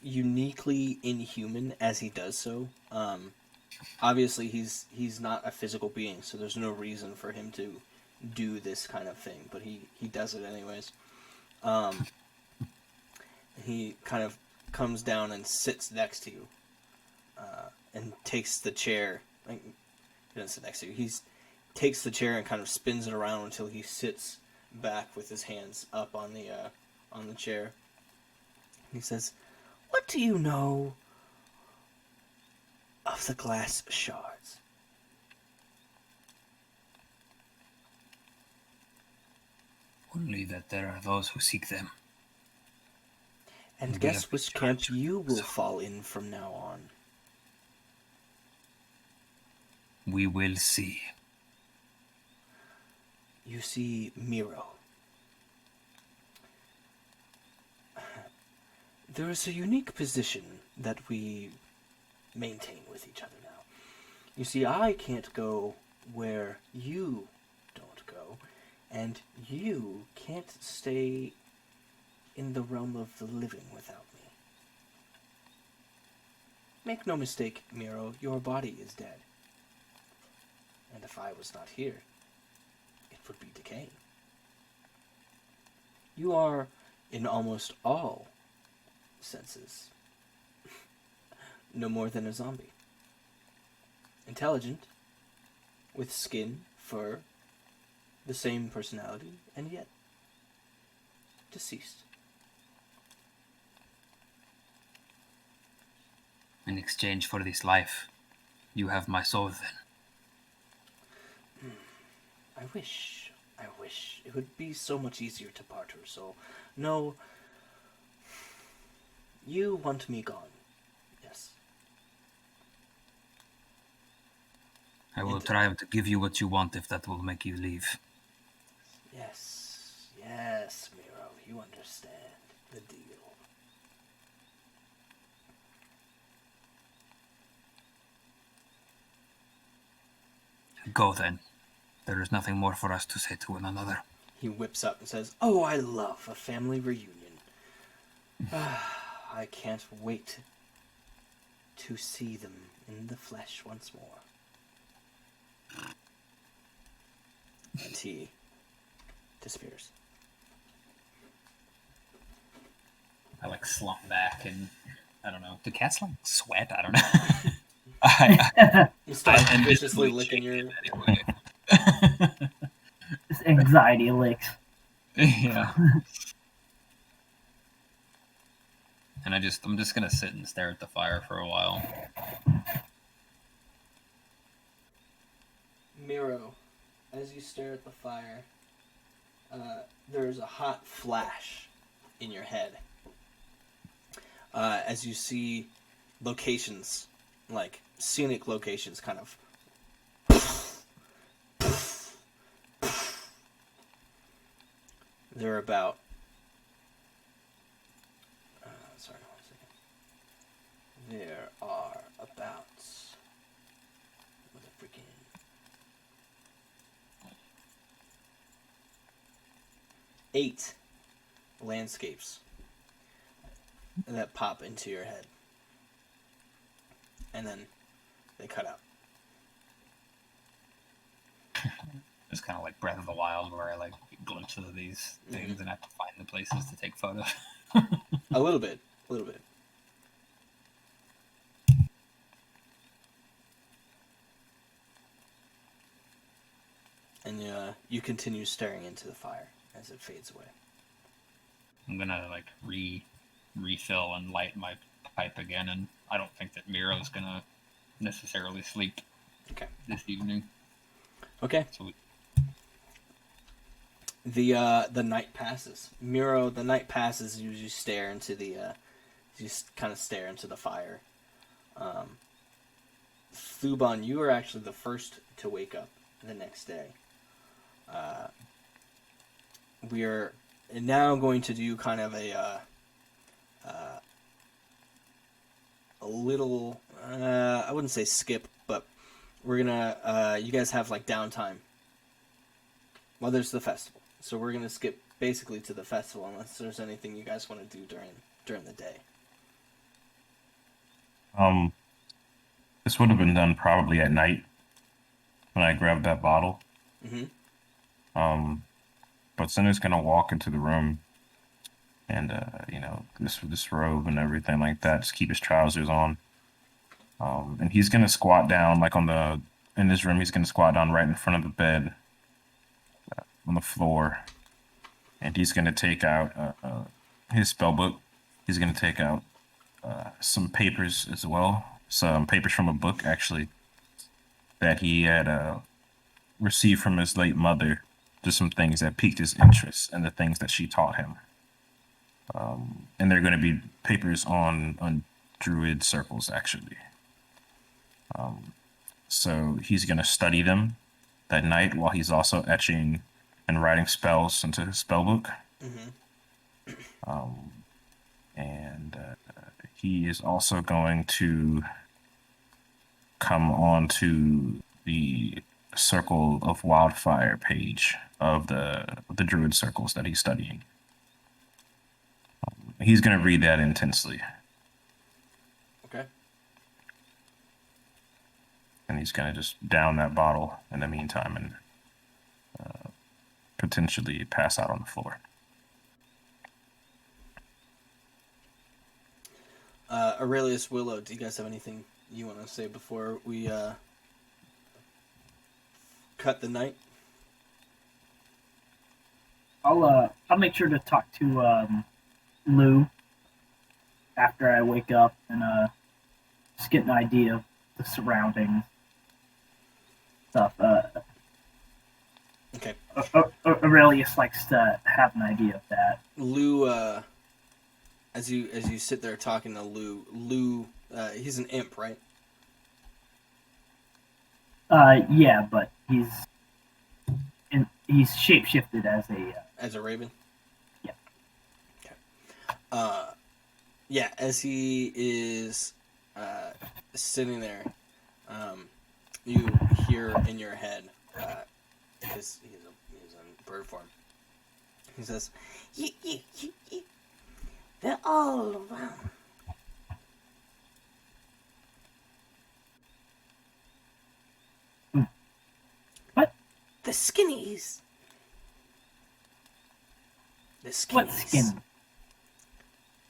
uniquely inhuman as he does so. Obviously, he's not a physical being, so there's no reason for him to do this kind of thing, but he does it anyways. He kind of comes down and sits next to you, and takes the chair. Like, he doesn't sit next to you. He takes the chair and kind of spins it around until he sits back with his hands up on the chair. He says, "What do you know of the glass shards?" Only that there are those who seek them. And We guess have which been camp charged you will so. fall in from now on. We will see. You see, Miro. There is a unique position that we maintain with each other now. You see, I can't go where you don't go, and you can't stay in the realm of the living without me. Make no mistake, Miro, your body is dead. And if I was not here, it would be decaying. You are, in almost all senses, no more than a zombie. Intelligent, with skin, fur, the same personality, and yet deceased. In exchange for this life, you have my soul then. I wish. It would be so much easier to part her soul. No, you want me gone. Yes. I will try to give you what you want if that will make you leave. Yes, Miro, you understand the deal. Go then. There is nothing more for us to say to one another. He whips up and says, "Oh, I love a family reunion. I can't wait to see them in the flesh once more." And he disappears. I slump back and I don't know. Do cats sweat? I don't know. I You start am viciously visibly licking your... shaken anyway. This anxiety licks. Yeah. And I'm just gonna sit and stare at the fire for a while. Miro, as you stare at the fire, there's a hot flash in your head. As you see locations, like scenic locations, kind of they're about sorry, 1 second. There are about what the freaking 8 landscapes that pop into your head, and then they cut out. It's kind of like Breath of the Wild, where I get glimpses of these things and have to find the places to take photos. A little bit. And you continue staring into the fire as it fades away. I'm gonna refill and light my pipe again, and I don't think that Miro's gonna necessarily sleep this evening. Okay. So the night passes. Miro, the night passes. You just stare into the kind of stare into the fire. Thuban, you are actually the first to wake up the next day. We are now going to do kind of a little, I wouldn't say skip, but we're gonna, you guys have downtime while there's the festival. So we're gonna skip basically to the festival unless there's anything you guys want to do during the day. This would have been done probably at night when I grabbed that bottle. Mm-hmm. But Cinder's gonna walk into the room and this robe and everything like that, just keep his trousers on. And he's gonna squat down like in this room, he's gonna squat down right in front of the bed on the floor. And he's gonna take out his spell book. He's gonna take out some papers as well. Some papers from a book actually that he had received from his late mother. Just some things that piqued his interest and the things that she taught him. And they're going to be papers on druid circles, actually. So he's going to study them that night while he's also etching and writing spells into his spell book. And he is also going to come on to the Circle of Wildfire page of the druid circles that he's studying. He's going to read that intensely. Okay. And he's going to just down that bottle in the meantime and potentially pass out on the floor. Aurelius, Willow, do you guys have anything you want to say before we cut the night? I'll make sure to talk to Lou after I wake up and just get an idea of the surroundings stuff. Okay. Aurelius likes to have an idea of that. Lou, as you sit there talking to Lou, he's an imp, right? Yeah, but he's shapeshifted as a raven. Yeah. Okay. Yeah, as he is sitting there, you hear in your head, because he's in bird form. He says, They're all around. What? The skinnies. The skinnies. What skin?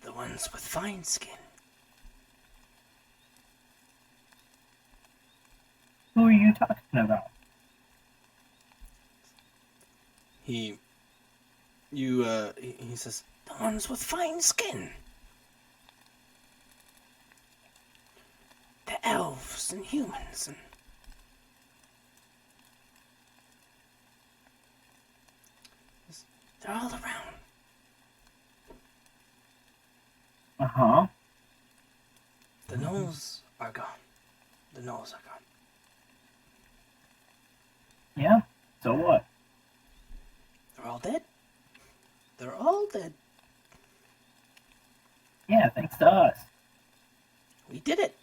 The ones with fine skin. Who are you talking about? he says, The ones with fine skin. The elves and humans and they're all around. Uh-huh. The gnolls are gone. The gnolls are gone. Yeah? So what? They're all dead. They're all dead. Yeah, thanks to us. We did it.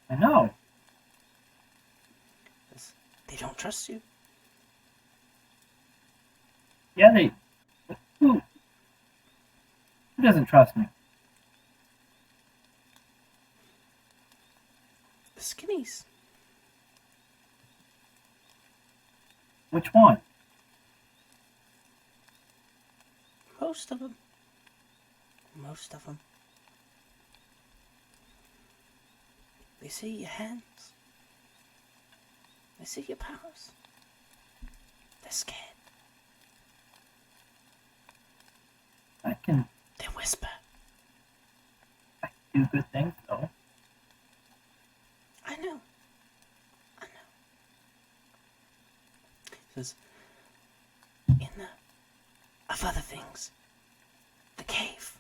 I know. They don't trust you. Yeah, who doesn't trust me? The skinnies. Which one? Most of them. Most of them. They see your hands. They see your powers. They're scared. I can They whisper. do good things, though. I know. I know. says, In the of other things. The cave.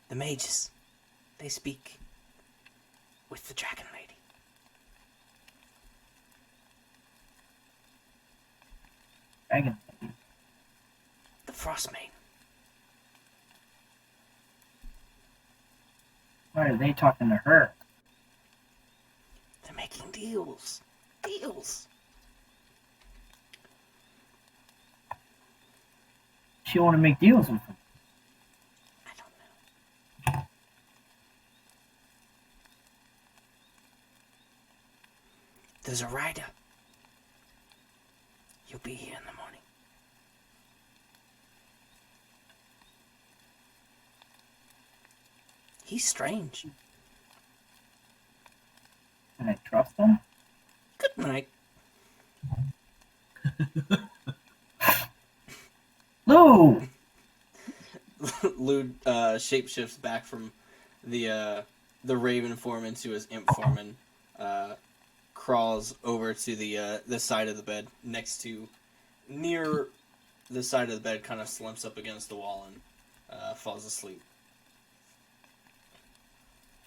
The mages. They speak with the dragon lady. Dragon. The frost maiden. Why are they talking to her? They're making deals. Deals. She want to make deals with them. I don't know. There's a rider. You'll be here in the morning. He's strange. Can I trust them? Good night. Lou! Lude shapeshifts back from the raven form into his imp form and crawls over to the side of the bed near the side of the bed, kind of slumps up against the wall and falls asleep.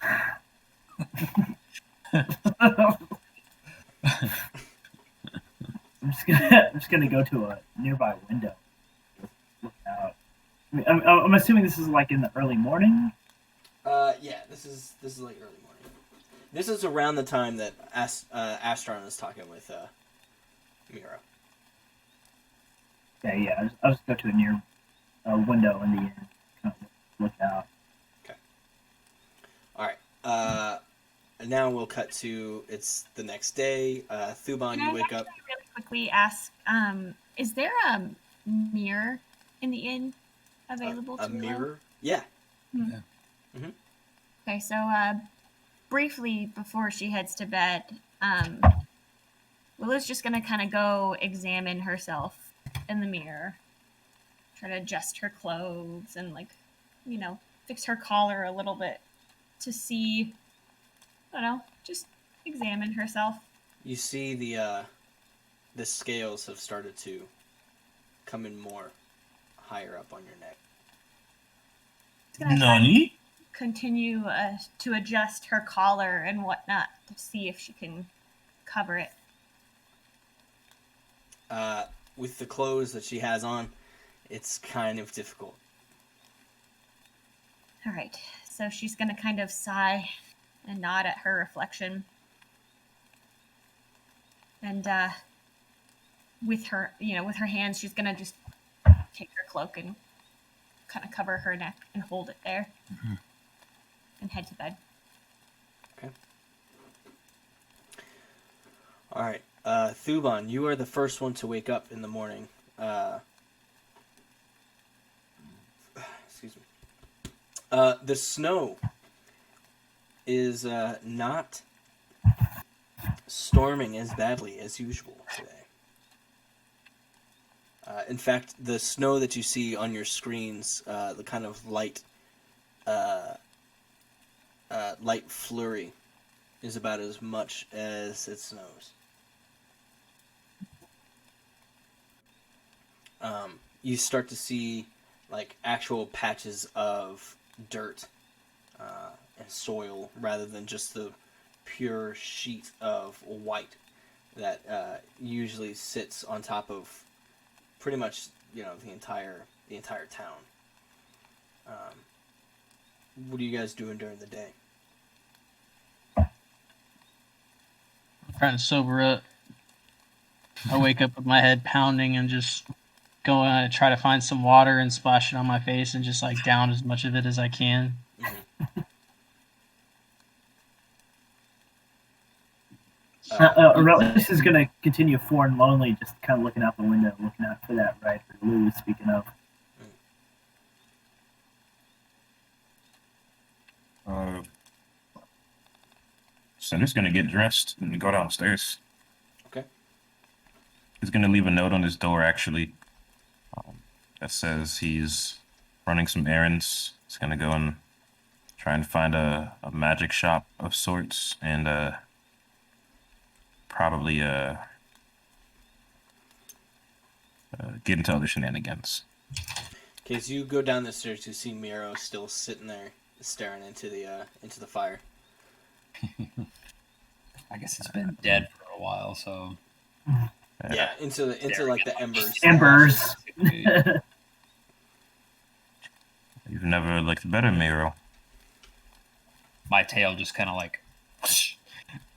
I'm just gonna go to a nearby window. Look out. I mean, I'm assuming this is like in the early morning. Yeah, this is like early morning. This is around the time that Astron is talking with Miro. Yeah. I'll just go to a near window in the inn. Kind of look out. Okay. All right. Now we'll cut to it's the next day. Thuban, Can you I wake up. actually really quickly ask, is there a mirror in the inn available A to Willow? mirror? Yeah. Okay, so briefly before she heads to bed, Willow's just gonna kind of go examine herself in the mirror, try to adjust her clothes and fix her collar a little bit to see. I don't know, just examine herself. You see the scales have started to come in more higher up on your neck. It's gonna try to Nani? continue to adjust her collar and whatnot to see if she can cover it. With the clothes that she has on, it's kind of difficult. All right, so she's gonna kind of sigh and nod at her reflection, and with her hands, she's gonna just take her cloak and kind of cover her neck and hold it there, and head to bed. Okay. All right. Thuban, you are the first one to wake up in the morning. Excuse me. The snow is not storming as badly as usual today. In fact, the snow that you see on your screens, the kind of light flurry, is about as much as it snows. You start to see like actual patches of dirt and soil rather than just the pure sheet of white that usually sits on top of pretty much the entire town. What are you guys doing during the day? Trying to sober up. I wake up with my head pounding and just go and try to find some water and splash it on my face and just like down as much of it as I can. Aurelius is gonna continue forward and lonely, just kind of looking out the window, looking out for that right for Lou. Speaking of, So I'm just gonna get dressed and go downstairs. Okay. He's gonna leave a note on his door actually, that says he's running some errands. He's gonna go and try and find a magic shop of sorts and probably get into other shenanigans. Okay, so you go down the stairs, you see Miro still sitting there staring into the fire. I guess it's been dead for a while, so Yeah, into like the embers. embers. You've never looked better, Miro. my tail just kind of like,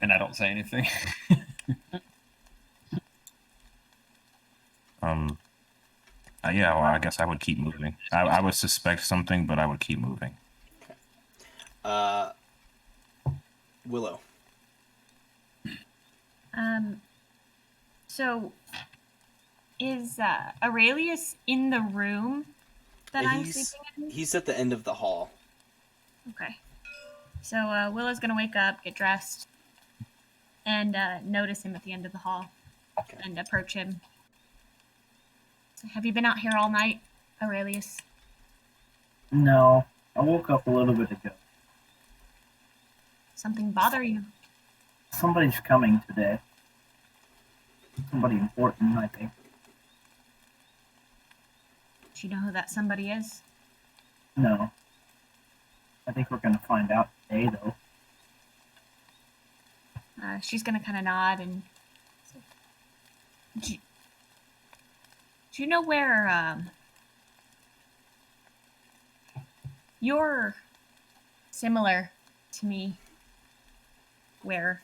and I don't say anything. Yeah, well, I guess I would keep moving. I would suspect something, but I would keep moving. Willow. So Is Aurelius in the room that I'm He's- sleeping in? He's at the end of the hall. Okay. So Willow's gonna wake up, get dressed, and notice him at the end of the hall, Okay. and approach him. So, have you been out here all night, Aurelius? No, I woke up a little bit ago. Something bother you? Somebody's coming today. Somebody important, I think. Do you know who that somebody is? No. I think we're gonna find out today, though. She's gonna kind of nod and. Do you know where you're similar to me, where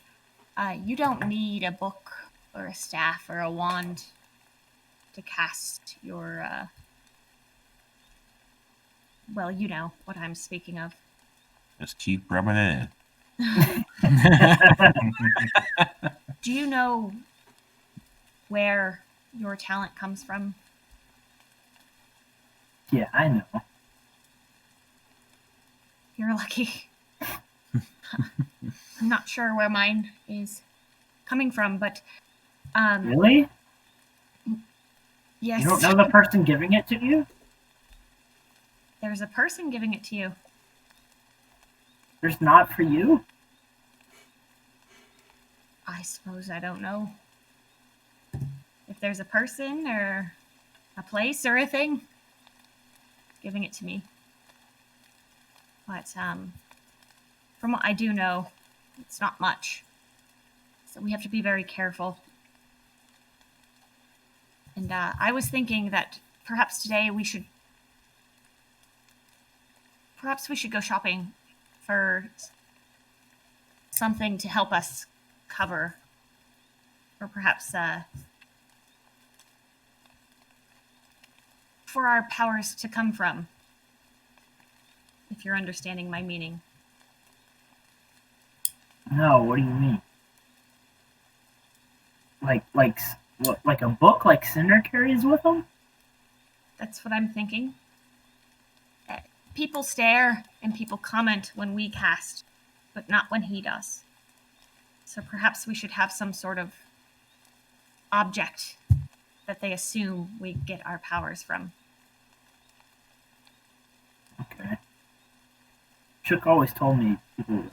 you don't need a book or a staff or a wand to cast your well, you know what I'm speaking of. Just keep rubbing it Do you know where your talent comes from? Yeah, I know. You're lucky. I'm not sure where mine is coming from, but Really? yes, You don't know the person giving it to you? there's a person giving it to you. There's not for you? I suppose I don't know if there's a person or a place or a thing giving it to me. But from what I do know, it's not much. So we have to be very careful. And I was thinking that perhaps today we should go shopping for something to help us cover, or perhaps for our powers to come from, if you're understanding my meaning. No, what do you mean? Like a book like Cinder carries with him? That's what I'm thinking. People stare and people comment when we cast, but not when he does. So perhaps we should have some sort of object that they assume we get our powers from. Okay. Chuck always told me people would.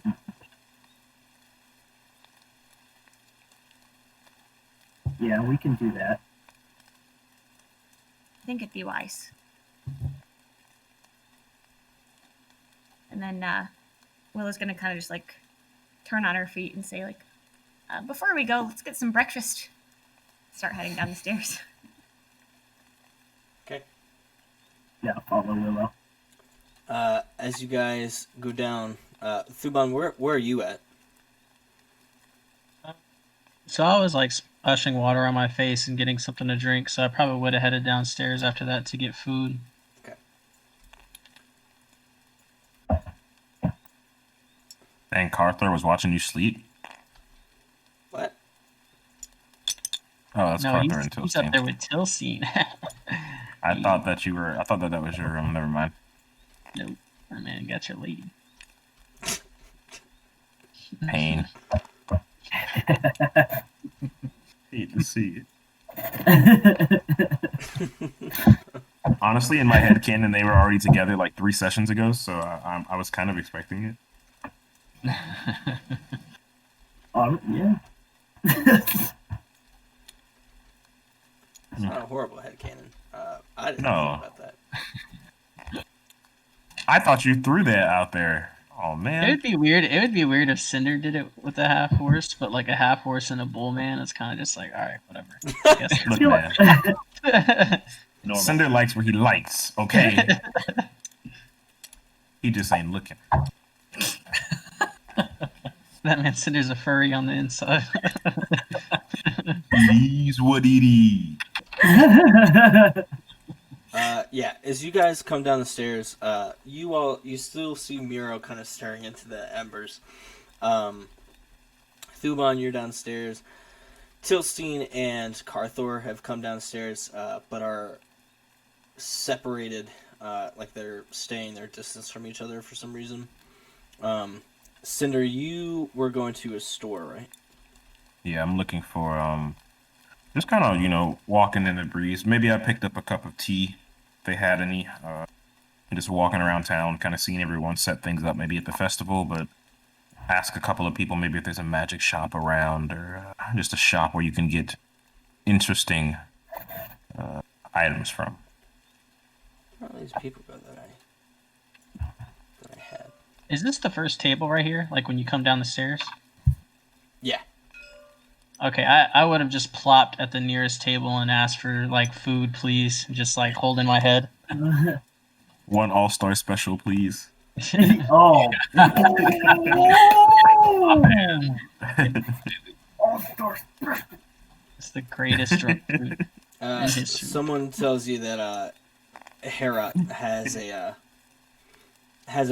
Yeah, we can do that. I think it'd be wise. And then Willow's gonna kind of just like turn on her feet and say like, before we go, let's get some breakfast. Start heading down the stairs. Okay. Yeah, follow Willow. As you guys go down, Thuban, where are you at? So I was like splashing water on my face and getting something to drink, so I probably would have headed downstairs after that to get food. And Carthor was watching you sleep. What? Oh, that's No, Carthor and he's up Tilstein. there with Tilstein. I thought that that was your room. Never mind. Nope. My man got your lady. Pain. Hate to see it. Honestly, in my head canon, they were already together like 3 sessions ago, so I was kind of expecting it. Yeah. It's not a horrible headcanon. I didn't No. think about that. I thought you threw that out there. Oh It man. would be weird. It would be weird if Cinder did it with a half horse, but like a half horse and a bull man, it's kind of just like, all right, whatever. I guess Look, feel man. Normal. Cinder likes where he likes. Okay. He just ain't looking. That man Cinder's a furry on the inside. He's what it is. Yeah, as you guys come down the stairs, you still see Miro kind of staring into the embers. Thuban, you're downstairs. Tilstein and Carthor have come downstairs, but are separated, like they're staying their distance from each other for some reason. Cinder, you were going to a store, right? Yeah, I'm looking for just kind of walking in the breeze. Maybe I picked up a cup of tea if they had any. Just walking around town, kind of seeing everyone set things up, maybe at the festival, but ask a couple of people maybe if there's a magic shop around or just a shop where you can get interesting items from. Where are these people go that I had? Is this the first table right here? Like when you come down the stairs? Yeah. Okay, I would have just plopped at the nearest table and asked for like food, please. Just like holding my head. One all-star special, please. Oh. It's the greatest drunk food. history. Someone tells you that Herat has a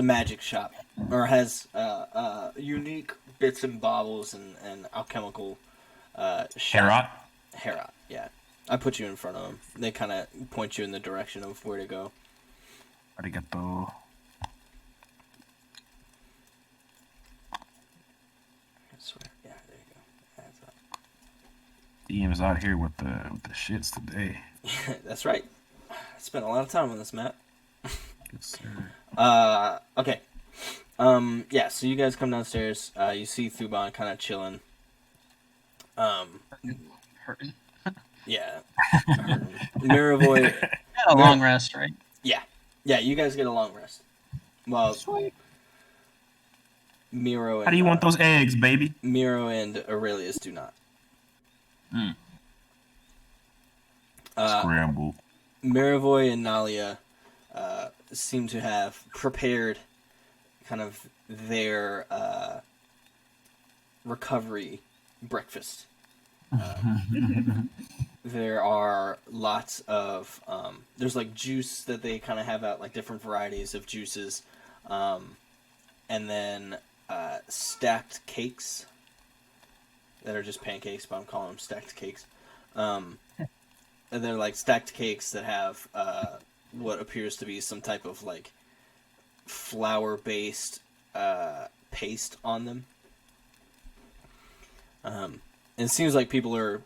magic shop, or has unique bits and baubles and alchemical shop. Herat, yeah. I put you in front of them. They kind of point you in the direction of where to go. Arigato. I swear. Yeah, there you go. That's up. DM's out here with the shits today. That's right. I spent a lot of time on this map. Yes, sir. Okay. Yeah, so you guys come downstairs. You see Thuban kind of chilling. Hurting. Yeah. Miravoy. Had a long rest, right? Yeah, you guys get a long rest. Well, Miro and How do you want those eggs, baby? Miro and Aurelius do not. Scramble. Miravoy and Nalia seem to have prepared kind of their recovery breakfast. There are lots of there's like juice that they kind of have out, like different varieties of juices, and then stacked cakes that are just pancakes, but I'm calling them stacked cakes. And they're like stacked cakes that have what appears to be some type of like flour-based paste on them. And it seems like people are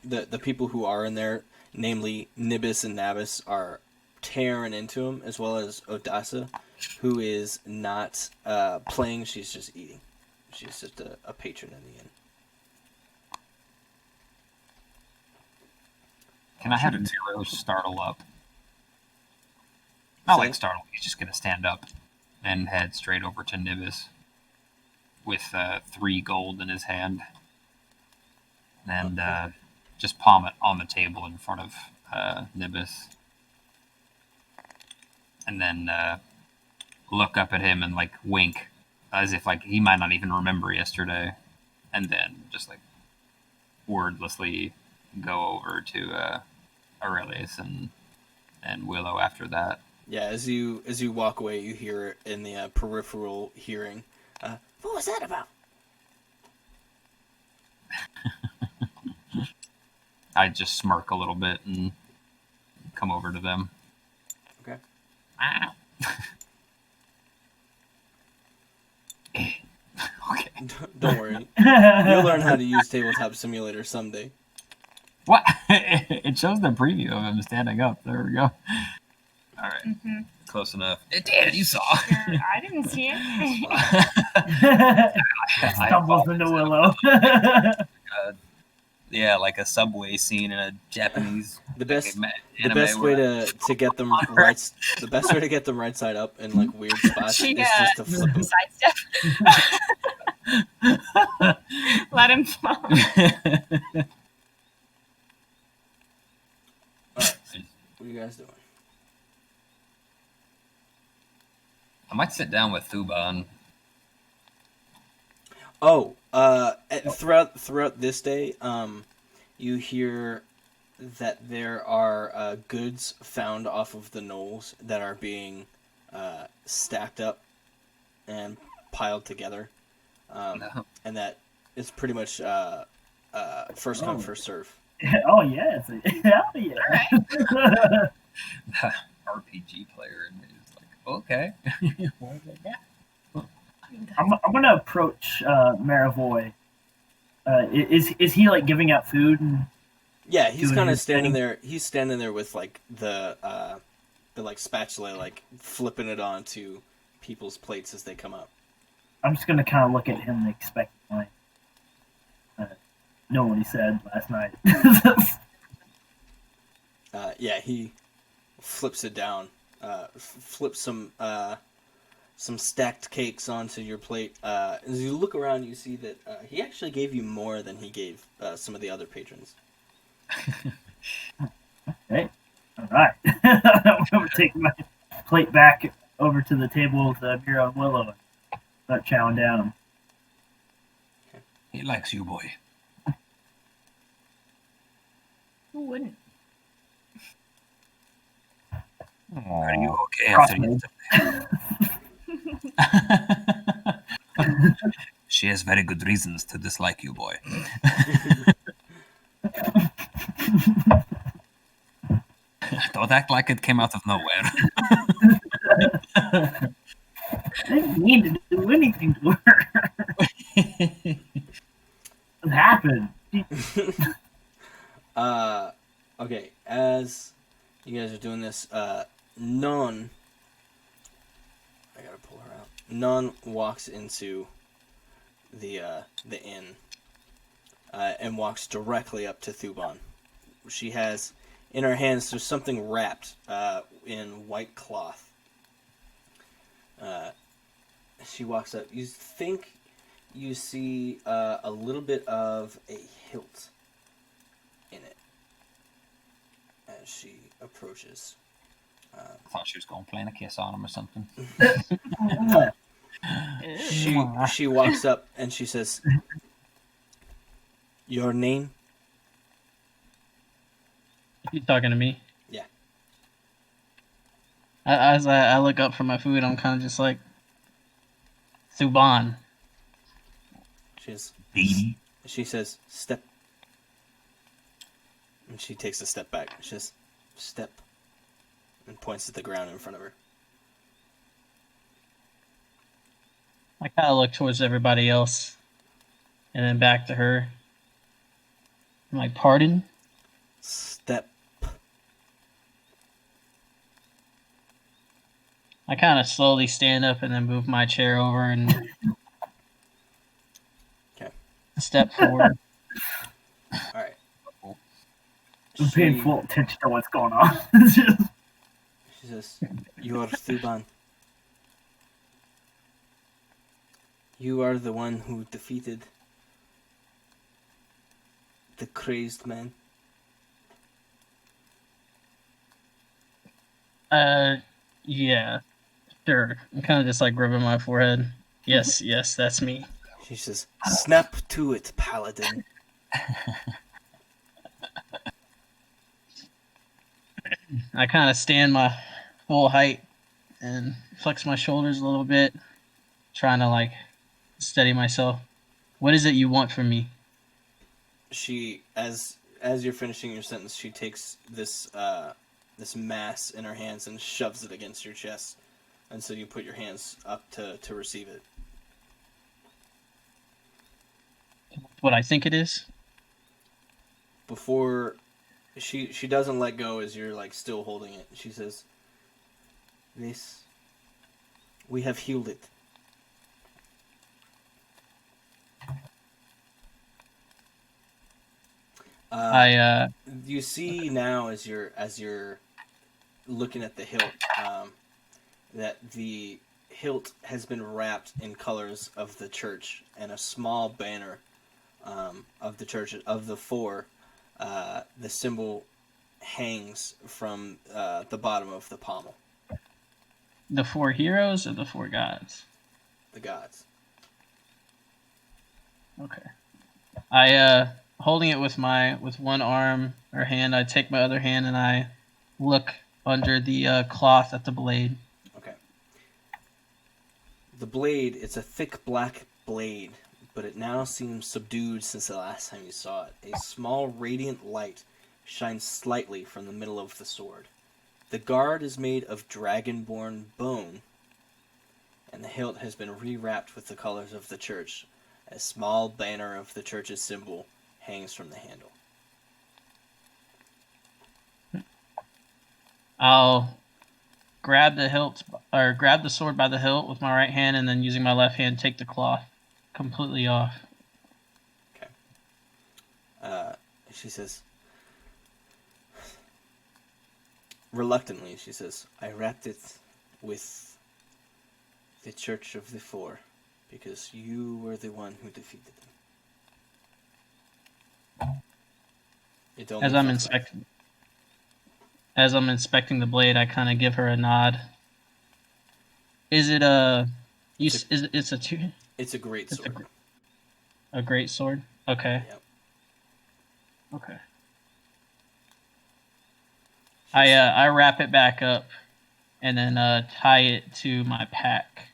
the people who are in there, namely Nibis and Nabis, are tearing into them, as well as Odessa, who is not playing. She's just eating. She's just a patron in the inn. Can I have Tiro startle up? Not like startle. He's just gonna stand up and head straight over to Nibis with 3 gold in his hand, and just palm it on the table in front of Nibis, and then look up at him and like wink, as if like he might not even remember yesterday, and then just like wordlessly go over to Aurelius and Willow after that. Yeah, as you walk away, you hear in the peripheral hearing, "What was that about?" I just smirk a little bit and come over to them. Okay. Ah. Okay. Don't worry. You'll learn how to use Tabletop Simulator someday. What? It shows the preview of him standing up. There we go. All right. Mm-hmm. Close enough. It did. You saw. I didn't see it. Stumbles into Willow. Yeah, like a subway scene in a Japanese. The best anime way where- to get them right. The best way to get them right side up in like weird spots is just to flip them. Sidestep. Let him fall. Alright, what are you guys doing? I might sit down with Thuban. Oh, throughout this day, you hear that there are goods found off of the knolls that are being stacked up and piled together, No. and that it's pretty much first come, first serve. Oh yeah, hell yeah. The RPG player in me is like, okay. I'm gonna approach Maravoy. Is he like giving out food and Yeah, he's doing kind of his standing thing? there. He's standing there with like the like spatula, like flipping it onto people's plates as they come up. I'm just gonna kind of look at him expectantly. Know what he said last night. Yeah, he flips it down, flips some stacked cakes onto your plate. As you look around, you see that he actually gave you more than he gave some of the other patrons. Hey, all right. I'm gonna take my plate back over to the table with Mira and Willow and start chowing down. He likes you, boy. Who wouldn't? Are you okay Crossroads. She has very good reasons to dislike you, boy. Don't act like it came out of nowhere. I didn't mean to do anything to her. What happened? Okay, as you guys are doing this, Non, I gotta pull her out. Non walks into the inn and walks directly up to Thuban. She has in her hands there's something wrapped in white cloth. She walks up. You think you see a little bit of a hilt in it as she approaches. I thought she was going to play a kiss on him or something. She walks up and she says, "Your name?" You talking to me? Yeah. As I look up for my food, I'm kind of just like, Thuban. She says, "Step." And she takes a step back. She says, "Step." And points at the ground in front of her. I kind of look towards everybody else, and then back to her. I'm like, pardon? Step. I kind of slowly stand up and then move my chair over and Okay. step forward. Alright. I'm paying full attention to what's going on. She says, "You are Thuban. You are the one who defeated the crazed man." Yeah, sure. I'm kind of just like rubbing my forehead. Yes, that's me. She says, "Snap to it, paladin." I kind of stand my full height and flex my shoulders a little bit, trying to like steady myself. What is it you want from me? She, as you're finishing your sentence, she takes this this mass in her hands and shoves it against your chest, and so you put your hands up to receive it. What I think it is? Before she doesn't let go as you're like still holding it. She says, "This, we have healed it." You see now as you're looking at the hilt, that the hilt has been wrapped in colors of the church, and a small banner of the church of the four. The symbol hangs from the bottom of the pommel. The 4 heroes or the 4 gods? The gods. Okay. I holding it with one arm or hand, I take my other hand and I look under the cloth at the blade. Okay. The blade, it's a thick black blade, but it now seems subdued since the last time you saw it. A small radiant light shines slightly from the middle of the sword. The guard is made of dragonborn bone, and the hilt has been rewrapped with the colors of the church. A small banner of the church's symbol hangs from the handle. I'll grab the hilt, or grab the sword by the hilt with my right hand, and then using my left hand, take the cloth completely off. She says, reluctantly, she says, I wrapped it with the Church of the Four, because you were the one who defeated them. It only As I'm felt right. inspecting the blade, I kind of give her a nod. Is it a? It's a two? It's a great It's sword. A great sword. Okay. Yep. Okay. I wrap it back up, and then tie it to my pack.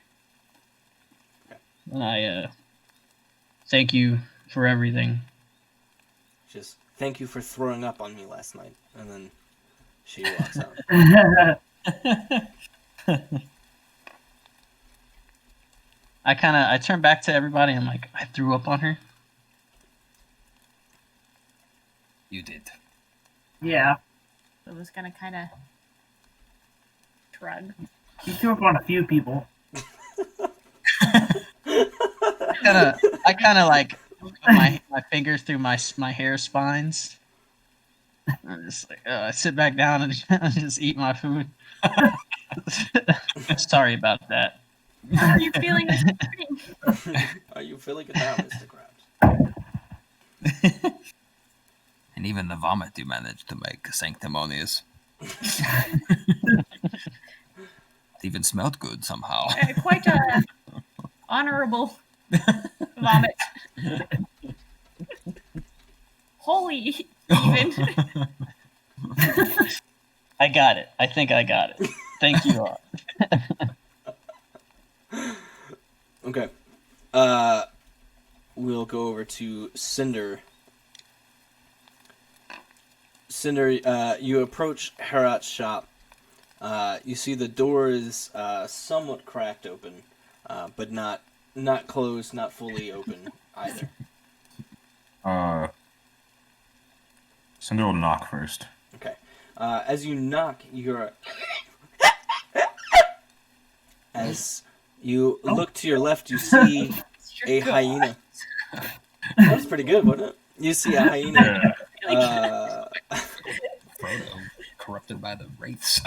Okay. And I thank you for everything. Just thank you for throwing up on me last night, and then she walks out. I turn back to everybody. I'm like, I threw up on her. You did. Yeah, I was gonna kind of shrug. you threw up on a few people. I kind of like put my fingers through my hair spines. I'm just like, I sit back down and just eat my food. Sorry about that. How are you feeling this morning? Are you feeling it now, Mr. Krabs? And even the vomit you managed to make sanctimonious. It even smelled good somehow. Quite a honorable vomit. Holy, even. I got it. I think I got it. Thank you all. Okay. We'll go over to Cinder. Cinder, you approach Herat's shop. You see the door is somewhat cracked open, but not closed, not fully open either. Cinder will knock first. Okay. As you knock, as you look to your left, you see a hyena. That was pretty good, wasn't it? You see a hyena. Frodo, corrupted by the wraiths.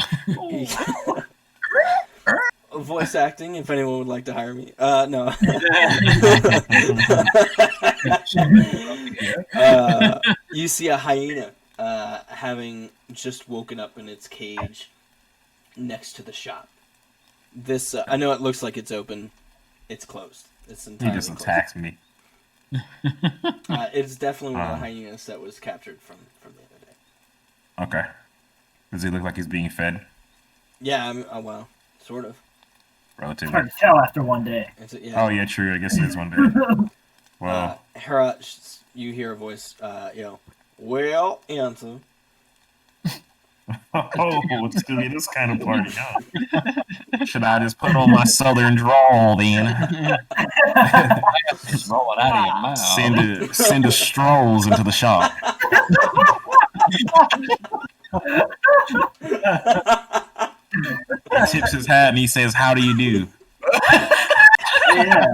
Voice acting, if anyone would like to hire me. No. You see a hyena having just woken up in its cage next to the shop. This, I know it looks like it's open. It's closed. It's He entirely just closed. attacks me. It's definitely one of the hyenas that was captured from the other day. Okay. Does he look like he's being fed? Yeah, well, sort of. It's Relatively. hard to tell after one day. Yeah. Oh, yeah, true. I guess it is one day. Well, Herat, you hear a voice, well, answer. oh, it's going to be this kind of party, huh? Should I just put on my southern drawl then? Just roll it out of your mouth. Send a strolls into the shop. He tips his hat and he says, "How do you do?" Yeah.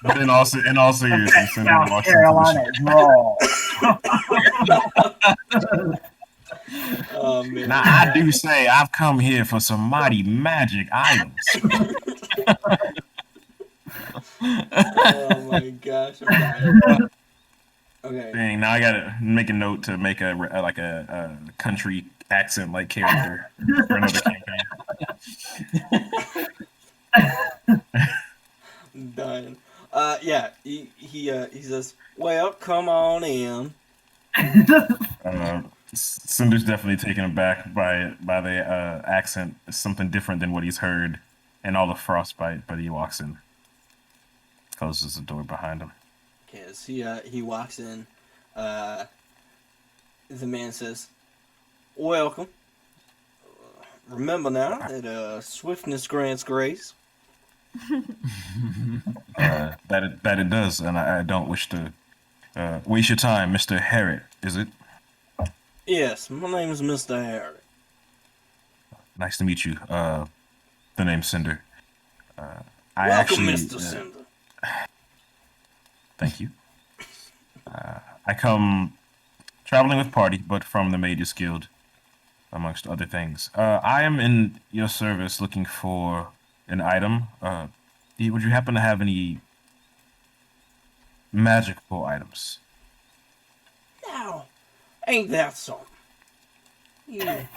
But in all seriousness, Cinder South walks into the Carolina is raw. Oh, man. Now, I do say I've come here for some mighty magic items. Oh, my gosh. I'm dying. Okay. Dang, now I gotta make a note to make a country accent like character for another campaign. I'm dying. Yeah, he says, well, come on in. Cinder's definitely taken aback by the accent. It's something different than what he's heard, and all the frostbite. But he walks in, closes the door behind him. Okay, as he walks in, the man says, "Welcome. Remember now that swiftness grants grace." That it does, and I don't wish to waste your time, Mr. Harriet. Is it? Yes, my name is Mr. Harry. Nice to meet you. The name's Cinder. I Welcome, actually, Mr. Cinder. thank you. I come traveling with party, but from the Mages Guild, amongst other things. I am in your service looking for an item. Would you happen to have any magical items? Now, ain't that something? You...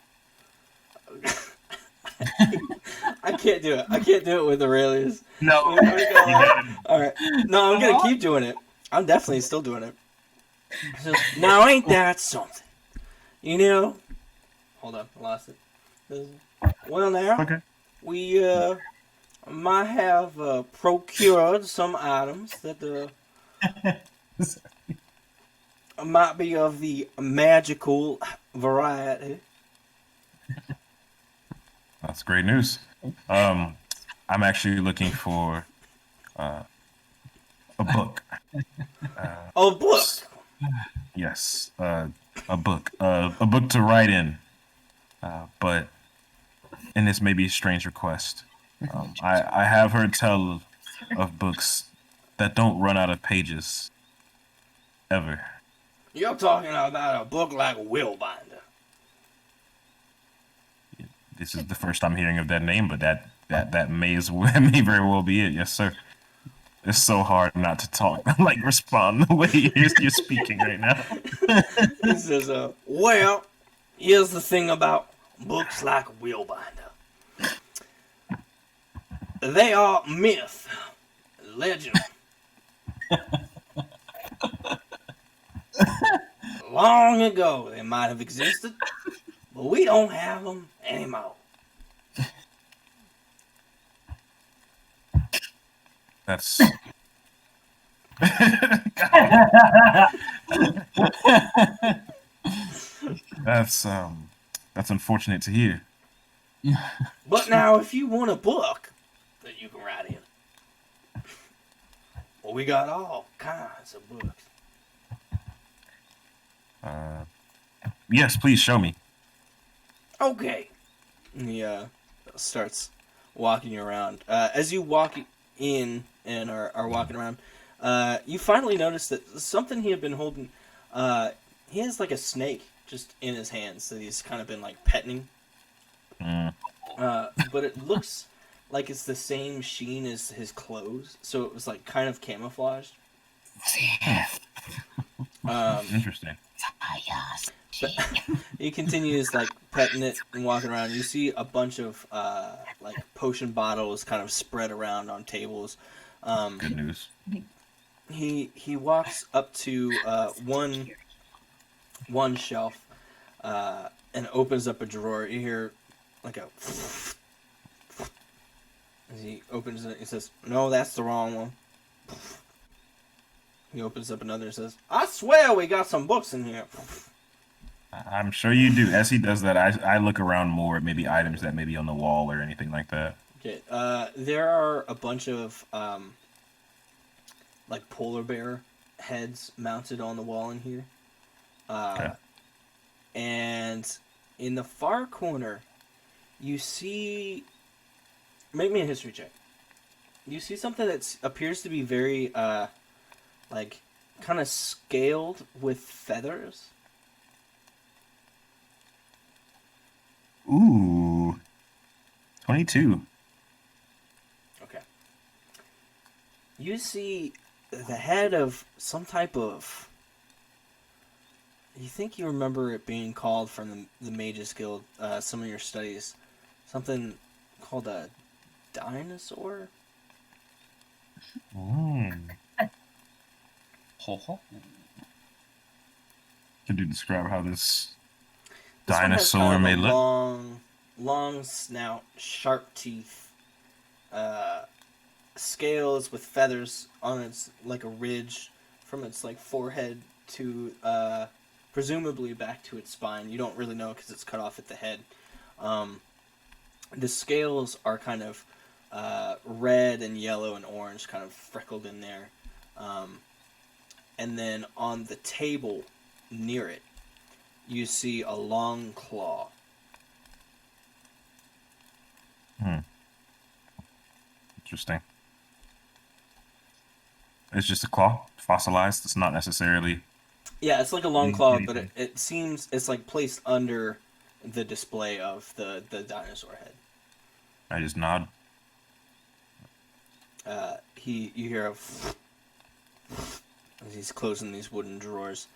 I can't do it. I can't do it with Aurelius. No. All right. No, I'm gonna keep doing it. I'm definitely still doing it. So, now, ain't that something? You know. Hold on, I lost it. Well, now Okay. we might have procured some items that might be of the magical variety. That's great news. I'm actually looking for a book. Oh, book. Yes, a book. A book to write in. But, and this may be a strange request. I have heard tell of books that don't run out of pages. Ever. You're talking about a book like Willbinder. This is the first I'm hearing of that name, but that may very well be it. Yes, sir. It's so hard not to talk, like respond the way you're speaking right now. He says, well, here's the thing about books like Willbinder. They are myth, legend. Long ago they might have existed, but we don't have them anymore. That's that's unfortunate to hear. But now, if you want a book that you can write in, well, we got all kinds of books. Yes, please show me. Okay. He starts walking you around. As you walk in and are walking around, you finally notice that something he had been holding, he has like a snake just in his hands that he's kind of been like petting. But it looks like it's the same sheen as his clothes, so it was like kind of camouflaged. Interesting. He continues like petting it and walking around. You see a bunch of like potion bottles kind of spread around on tables. Good news. He walks up to one shelf and opens up a drawer. You hear like a as he opens it. He says, "No, that's the wrong one." He opens up another and says, "I swear we got some books in here." I'm sure you do. As he does that, I look around more at maybe items that may be on the wall or anything like that. Okay, there are a bunch of like polar bear heads mounted on the wall in here. Okay. And in the far corner, you see... Make me a history check. You see something that appears to be very, like, kind of scaled with feathers. Ooh. 22. Okay. You see the head of some type of... You think you remember it being called from the Mages Guild, some of your studies. Something called a dinosaur? Ho ho. Could you describe how this This one has dinosaur kind may of a look. long snout, sharp teeth, scales with feathers on its like a ridge from its like forehead to presumably back to its spine. You don't really know because it's cut off at the head. The scales are kind of red and yellow and orange, kind of freckled in there. And then on the table near it, you see a long claw. Interesting. It's just a claw, fossilized. It's not necessarily. Yeah, it's like a long claw, but Anything. it seems it's like placed under the display of the dinosaur head. I just nod. You hear a as he's closing these wooden drawers.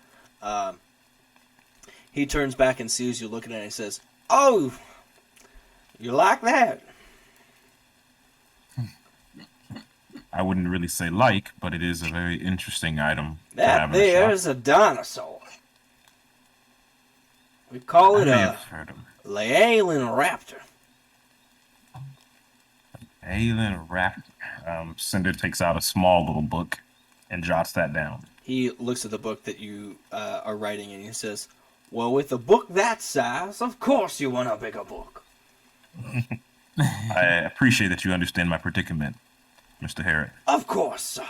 He turns back and sees you looking at it and he says, "Oh, you like that?" I wouldn't really say like, but it is a very interesting item to That have in a shop. there's a dinosaur. We call I it may a have heard of it. Laelin raptor. Alien Raptor. Cinder takes out a small little book and jots that down. He looks at the book that you are writing and he says, "Well, with a book that size, of course you want a bigger book." I appreciate that you understand my predicament, Mr. Harrod. Of course, sir.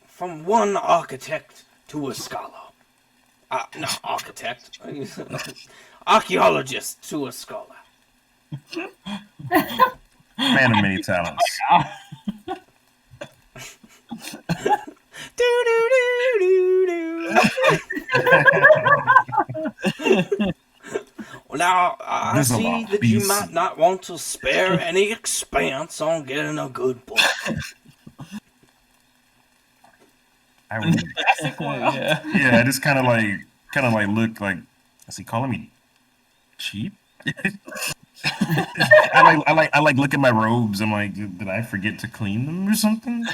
From one architect to a scholar. Not architect. Archaeologist to a scholar. Man of many talents. Do do do do do. Well, now I There's a see lot. that you BC. might not want to spare any expense on getting a good book. I would, Yeah. yeah, I just kind of like look like, is he calling me cheap? I like look at my robes. I'm like, did I forget to clean them or something?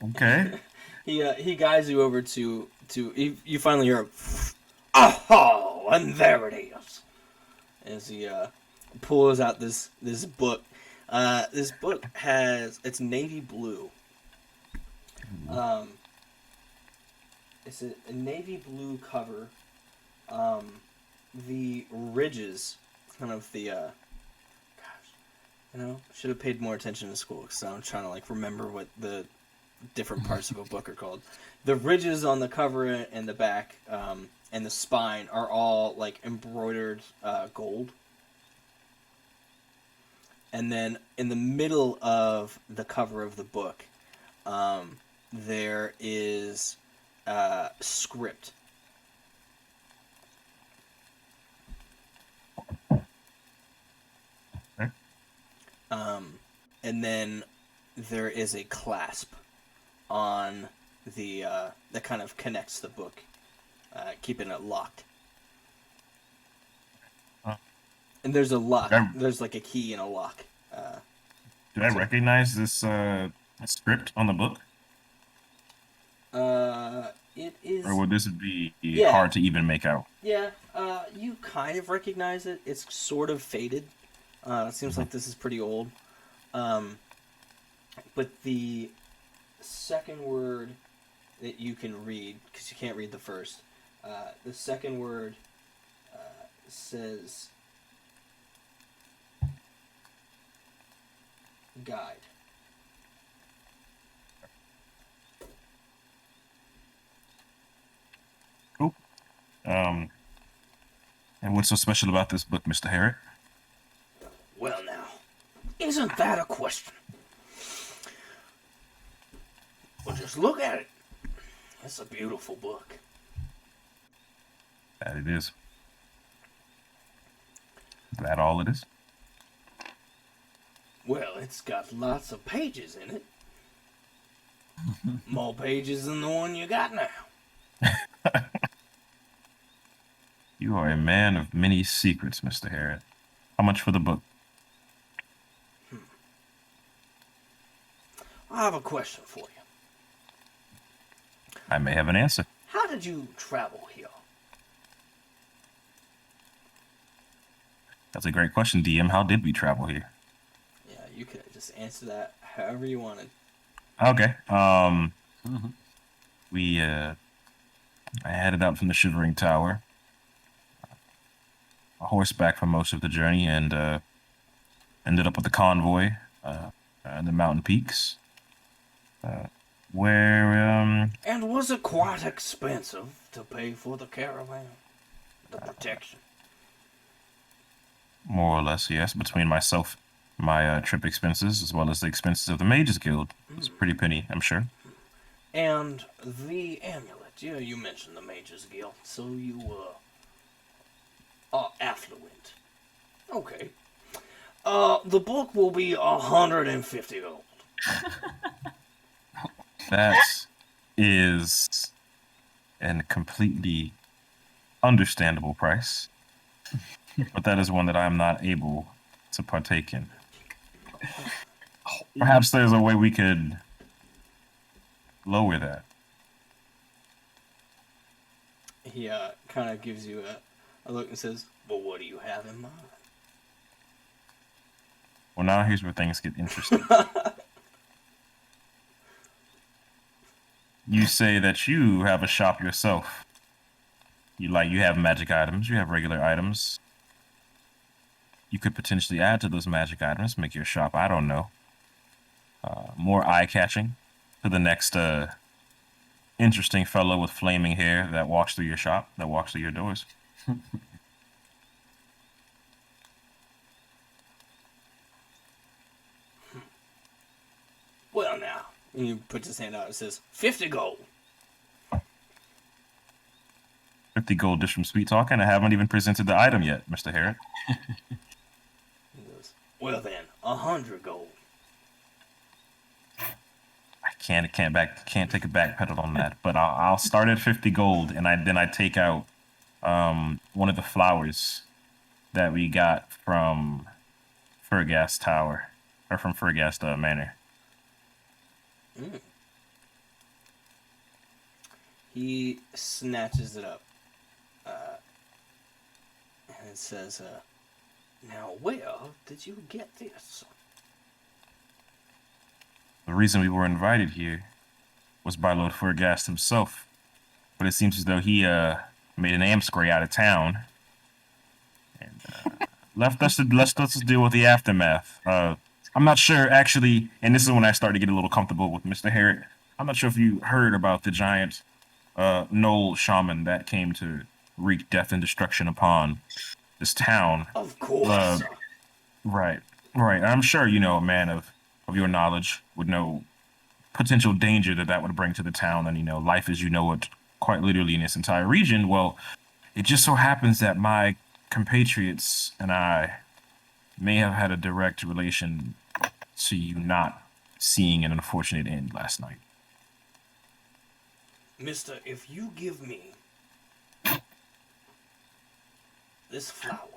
Okay. He guides you over to you finally hear, "Oh, and there it is," as he pulls out this book. This book it's navy blue. It's a navy blue cover. The ridges, kind of the should have paid more attention in school because I'm trying to like remember what the different parts of a book are called. The ridges on the cover and the back and the spine are all like embroidered gold. And then in the middle of the cover of the book, there is script. Okay. And then there is a clasp on the that kind of connects the book, keeping it locked. And there's a lock. There's like a key and a lock. Do I recognize this script on the book? It is. Or would this be Yeah. hard to even make out? Yeah, you kind of recognize it. It's sort of faded. It seems like this is pretty old. But the second word that you can read, because you can't read the first, the second word says guide. Cool. And what's so special about this book, Mr. Harrod? Well, now, isn't that a question? Well, just look at it. It's a beautiful book. That it is. Is that all it is? Well, it's got lots of pages in it. More pages than the one you got now. You are a man of many secrets, Mr. Harrod. How much for the book? I have a question for you. I may have an answer. How did you travel here? That's a great question, DM. How did we travel here? Yeah, you could just answer that however you wanted. Okay. We I headed out from the Shivering Tower, a horseback for most of the journey, and ended up with the convoy in the mountain peaks, where And was it quite expensive to pay for the caravan? The protection? more or less, yes, between myself, my trip expenses, as well as the expenses of the Mages Guild, it's pretty penny, I'm sure. And the amulet. Yeah, you mentioned the Mages Guild, so you are affluent. Okay. The book will be 150 gold. That is a completely understandable price, but that is one that I'm not able to partake in. Perhaps there's a way we could lower that. He kind of gives you a look and says, "But what do you have in mind?" Well, now here's where things get interesting. You say that you have a shop yourself. You have magic items, you have regular items. You could potentially add to those magic items, make your shop, I don't know, more eye-catching to the next interesting fellow with flaming hair that walks through your shop, that walks through your doors. Well, now, and he puts his hand out and says, 50 gold. 50 gold dish from Sweet Talk, and I haven't even presented the item yet, Mr. Harrod. He goes, well then, 100 gold. I can't take a back pedal on that, but I'll start at 50 gold, and then I take out one of the flowers that we got from Fergast Tower, or from Fergast Manor. Mm. He snatches it up, and it says, now where did you get this? The reason we were invited here was by Lord Fergast himself, but it seems as though he made an amscray out of town and left us to deal with the aftermath. I'm not sure, actually, and this is when I start to get a little comfortable with Mr. Harrod. I'm not sure if you heard about the giant Knoll shaman that came to wreak death and destruction upon this town. Of course. Right. I'm sure you know a man of your knowledge would know potential danger that would bring to the town and, life as you know it quite literally in this entire region. Well, it just so happens that my compatriots and I may have had a direct relation to you not seeing an unfortunate end last night. Mister, if you give me this flower,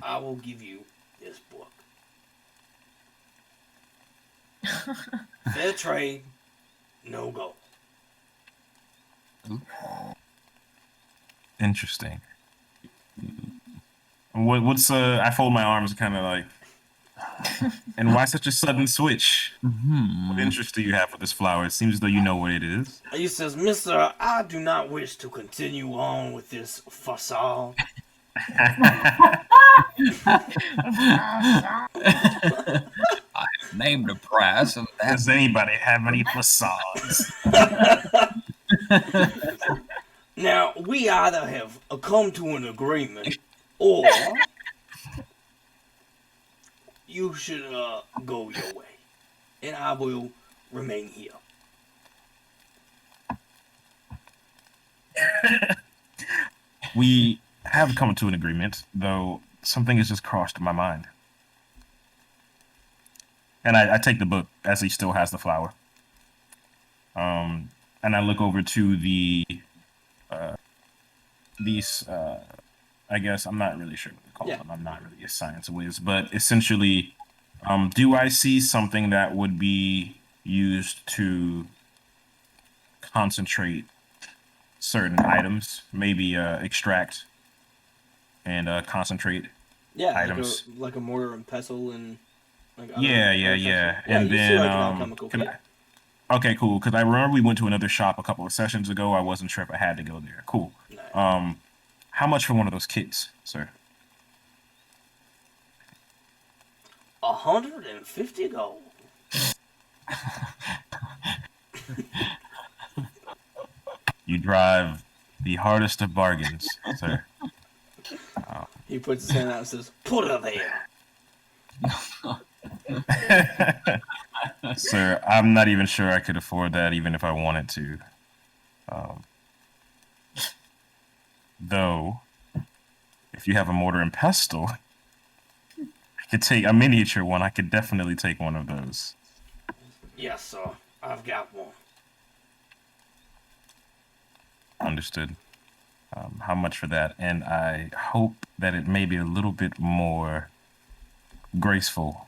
I will give you this book. Fair trade, no go. Interesting. What's I fold my arms kind of like, and why such a sudden switch? What interest do you have for this flower? It seems as though you know what it is. He says, Mister, I do not wish to continue on with this facade. I've named a price of that. Does anybody have any facades? Now, we either have come to an agreement, or you should go your way, and I will remain here. We have come to an agreement, though something has just crossed my mind. And I take the book as he still has the flower. And I look over to these, I guess, I'm not really sure what to call them. I'm not really a science whiz, but essentially, do I see something that would be used to concentrate certain items, maybe extract and concentrate Yeah, items. like a mortar and pestle and like Yeah. Yeah, And you see then like an alchemical kit. okay, cool. Because I remember we went to another shop a couple of sessions ago. I wasn't sure if I had to go there. Cool. Nice. How much for one of those kits, sir? 150 gold. You drive the hardest of bargains, sir. He puts his hand out and says, "Put her there." Sir, I'm not even sure I could afford that, even if I wanted to. Though, if you have a mortar and pestle, I could take a miniature one. I could definitely take one of those. Yes, sir. I've got one. Understood. How much for that? And I hope that it may be a little bit more graceful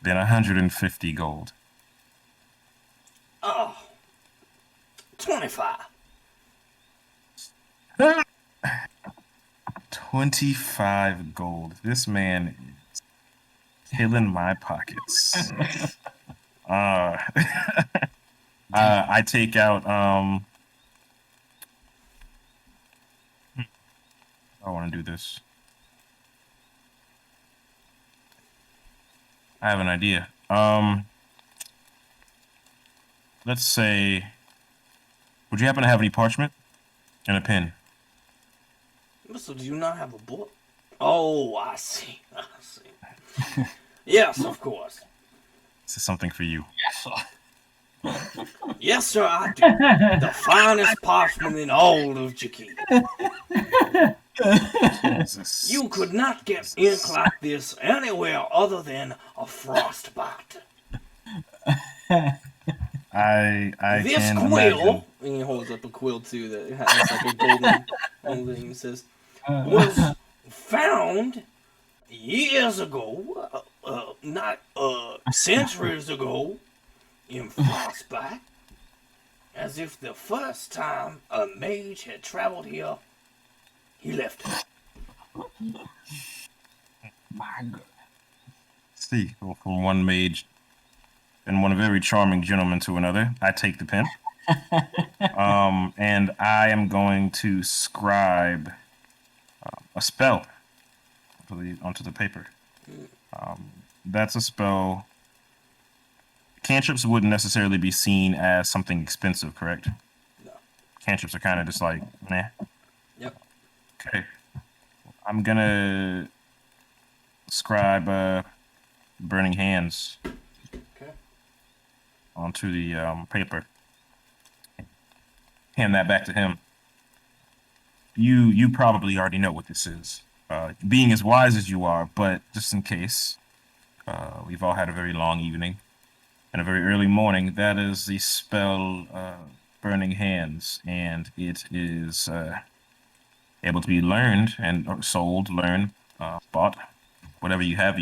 than 150 gold. Oh, 25. 25 gold. This man is killing my pockets. I take out I want to do this. I have an idea. Let's say, would you happen to have any parchment and a pen? So do you not have a book? Oh, I see. I see. Yes, of course. This is something for you. Yes. Yes, sir, I do. The finest parchment in all of Jakki. Jesus. You could not get ink like this anywhere other than a frostbite. I This can quill, imagine. and he holds up a quill too that has like a golden thing. He says, was found years ago, not centuries ago, in frostbite, as if the first time a mage had traveled here, he left it. My God. See, go from one mage and one very charming gentleman to another. I take the pen. And I am going to scribe a spell onto the paper. That's a spell. Cantrips wouldn't necessarily be seen as something expensive, correct? No. Cantrips are kind of just like, nah. Yep. Okay. I'm gonna scribe burning hands Okay. onto the paper. Hand that back to him. You probably already know what this is. Being as wise as you are, but just in case, we've all had a very long evening and a very early morning. That is the spell Burning Hands, and it is able to be learned and or sold, learned, bought, whatever you have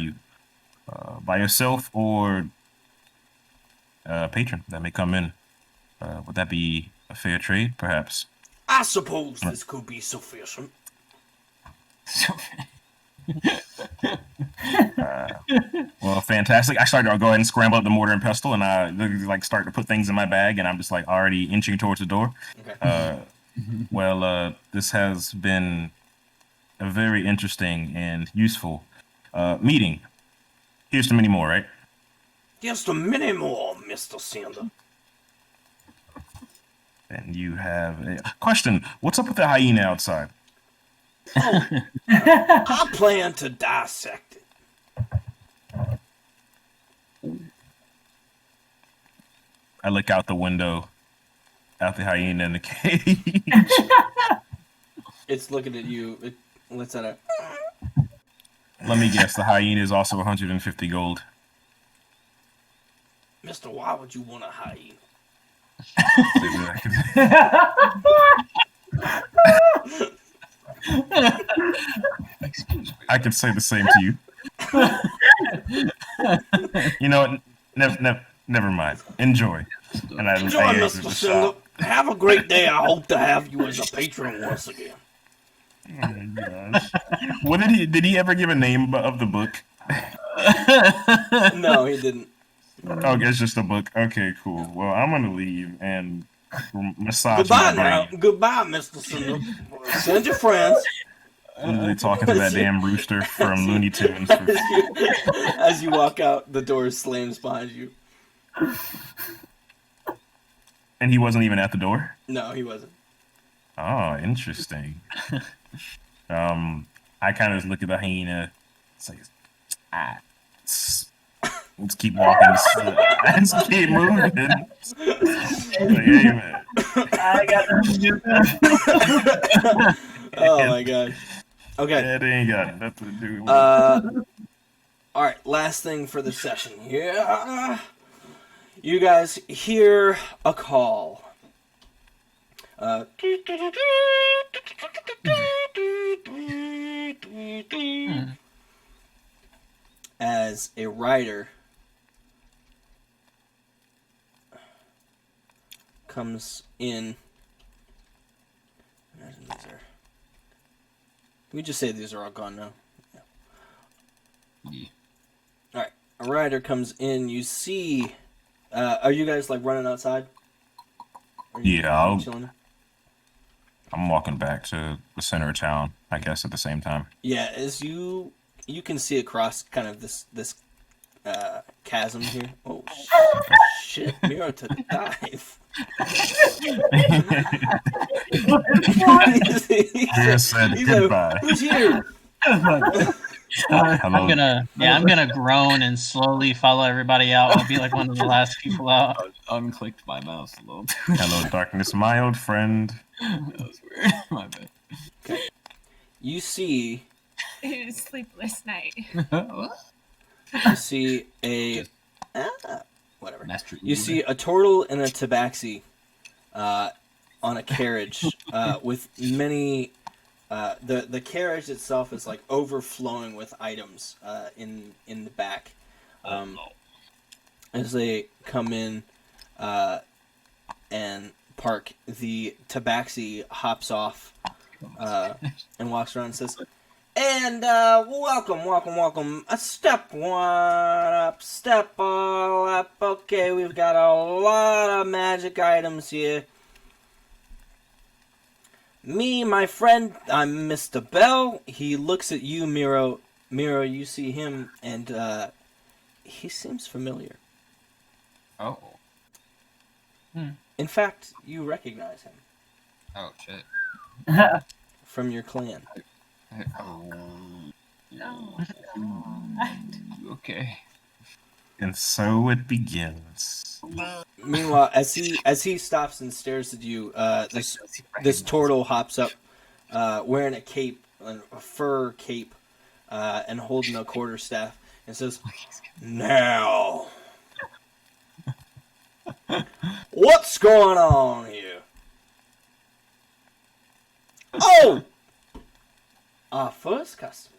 by yourself or a patron that may come in. Would that be a fair trade, perhaps? I suppose this could be sufficient. Well, fantastic. I started to go ahead and scramble up the mortar and pestle, and I like start to put things in my bag, and I'm just like already inching towards the door. Okay. Well, this has been a very interesting and useful meeting. Here's to many more, right? Just a minute more, Mr. Sander. And you have a question. What's up with the hyena outside? Oh, I plan to dissect it. I look out the window at the hyena in the cage. It's looking at you. It lets out a... Let me guess, the hyena is also 150 gold. Mister, why would you want a hyena? I could say the same to you. You know what? Never mind. Enjoy. And I Enjoy, Mr. Sander. Have a great day. I hope to have you as a patron once again. my gosh. What did he ever give a name of the book? No, he didn't. Oh, it's just a book. Okay, cool. Well, I'm gonna leave and massage Goodbye my now. brain. Goodbye, Mr. Cinder. Send your friends. Literally talking to that damn rooster from Looney Tunes. As you walk out, the door slams behind you. And he wasn't even at the door? No, he wasn't. Oh, interesting. I kind of just look at the hyena. It's like, let's keep walking. Let's keep moving. Like, hey, man. I got nothing to do with that. Oh my gosh. Okay. That ain't got nothing to do with it. All right. Last thing for the session here. You guys hear a call. As a rider comes in. Imagine these are. We just say these are all gone now. Yeah. All right, a rider comes in. You see, are you guys like running outside? Are you, Yeah, are you chilling? I'm walking back to the center of town, I guess, at the same time. Yeah, as you can see across kind of this chasm here. Oh shit! Mira took a dive. Mira said goodbye. Like, who's here? Hello. I'm gonna groan and slowly follow everybody out. I'll be like one of the last people out. I unclicked my mouse a little. Hello, darkness, my old friend. That was weird. My bad. Okay. You see. Sleepless night. What? You see a. Whatever. You see a turtle and a tabaxi on a carriage with many. The carriage itself is like overflowing with items in the back. As they come in and park, the tabaxi hops off and walks around and says, "And welcome. Step one up, step all up. Okay, we've got a lot of magic items here. Me, my friend, I'm Mr. Bell." He looks at you, Miro. Miro, you see him, and he seems familiar. Oh. In fact, you recognize him Oh shit. from your clan. Oh. Oh, Okay. And so it begins. Meanwhile, as he stops and stares at you, this turtle hops up, wearing a cape, a fur cape, and holding a quarterstaff, and says, "Now, what's going on here? Oh, our first customers."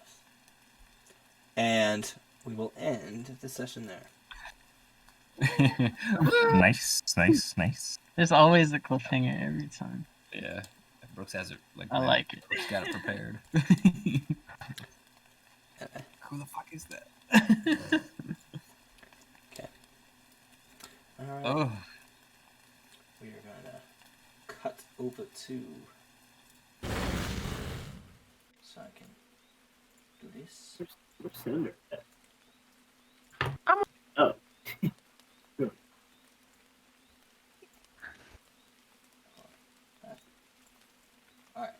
And we will end the session there. Nice. There's always a cliffhanger every time. Yeah. Brooks has it like. I like it. Brooks got it prepared. Who the fuck is that? Okay. All right. Oh. We are gonna cut over to. So I can do this. Where's Cinder? Oh. Alright.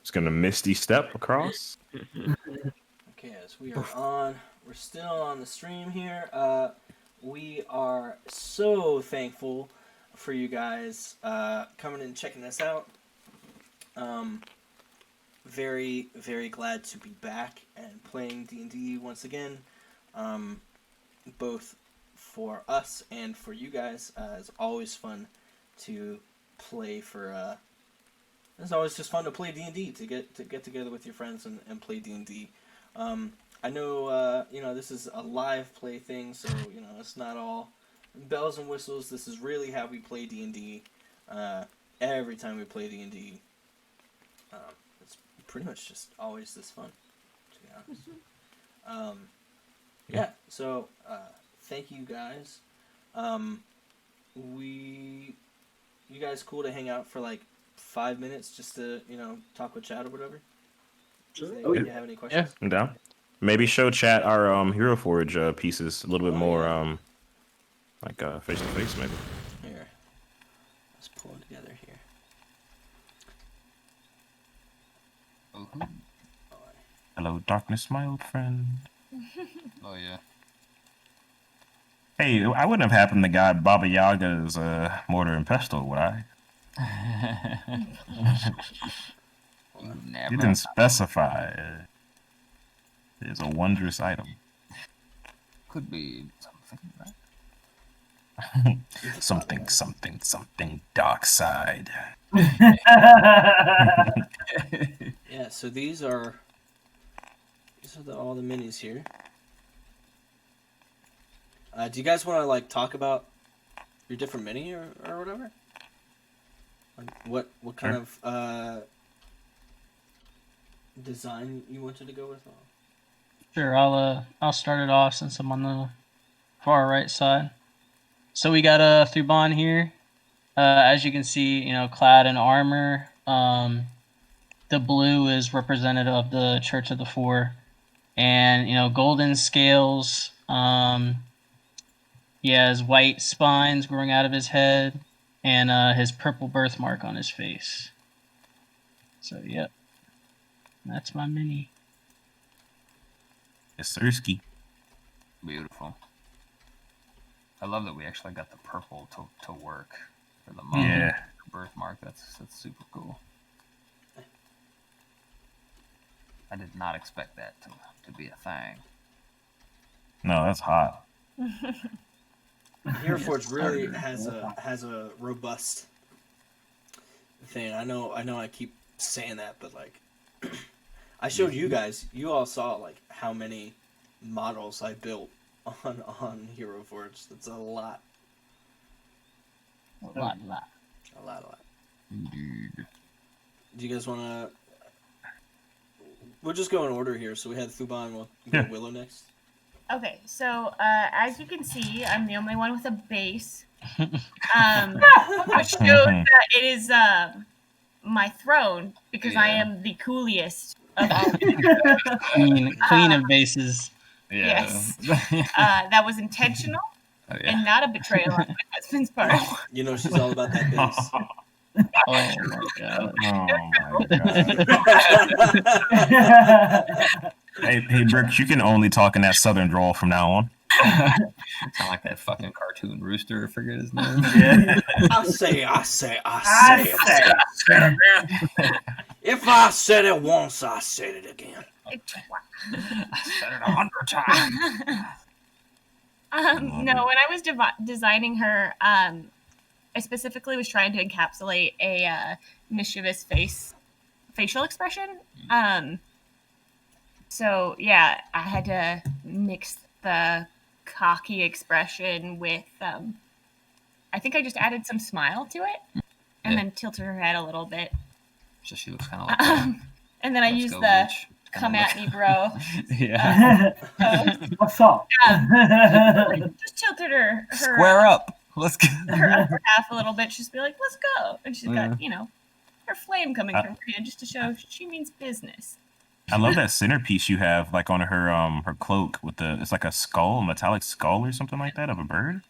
Just gonna misty step across. Okay, as we are on, we're still on the stream here. We are so thankful for you guys coming and checking us out. Very, very glad to be back and playing D&D once again. Both for us and for you guys. It's always fun to play for. It's always just fun to play D&D, to get together with your friends and play D&D. I know this is a live play thing, so it's not all bells and whistles. This is really how we play D&D. Every time we play D&D, it's pretty much just always this fun, to be honest. Yeah. So thank you guys. You guys cool to hang out for like 5 minutes just to talk with chat or whatever? Sure. If Oh, you yeah. have any questions? I'm down. Maybe show chat our Hero Forge pieces a little bit more yeah. like face to face maybe. Here, let's pull them together here. Mhm. Hello, darkness, my old friend. Oh yeah. Hey, I wouldn't have happened to got Baba Yaga's mortar and pestle, would I? You You never. didn't specify. It is a wondrous item. Could be something, right? Something dark side. Yeah. So these are all the minis here. Do you guys want to like talk about your different mini or whatever? Like what kind of design you wanted to go with? Sure, I'll start it off since I'm on the far right side. So we got a Thuban here. As you can see, clad in armor. The blue is representative of the Church of the Four, and golden scales. He has white spines growing out of his head, and his purple birthmark on his face. So yep, that's my mini. Yes, Sirski. Beautiful. I love that we actually got the purple to work for the model. Yeah. Birthmark. That's super cool. I did not expect that to be a thing. No, that's hot. Hero Forge really has a robust thing. I know I keep saying that, but like I showed you guys, you all saw like how many models I built on Hero Forge. That's a lot. A lot. A lot. Indeed. Do you guys want to? We'll just go in order here. So we had Thuban. We'll go Yeah. Willow next. Okay, so as you can see, I'm the only one with a base, which shows that it is my throne because I Yeah. am the coolest of all. Queen of bases. Yeah. Yes. That was intentional Oh, yeah. and not a betrayal on my husband's part. You know she's all about that base. Oh my god. Oh my god. Hey, Brooks, you can only talk in that southern drawl from now on. Sound like that fucking cartoon rooster. I forget his name. Yeah. I say. If I said it once, I said it again. I said it 100 times. No, when I was designing her, I specifically was trying to encapsulate a mischievous facial expression. So yeah, I had to mix the cocky expression with. I think I just added some smile to it, and then tilted her head a little bit. So she looks kind of like that. And then I Let's used go, the bitch. "come Kinda at me, bro." Yeah. What's up? Just tilted her Square up. Let's go. her upper half a little bit. Just be like, "Let's go," and she's got her flame coming from her hand just to show she means business. I love that centerpiece you have, like on her cloak with it's like a skull, a metallic skull or something like that of a bird.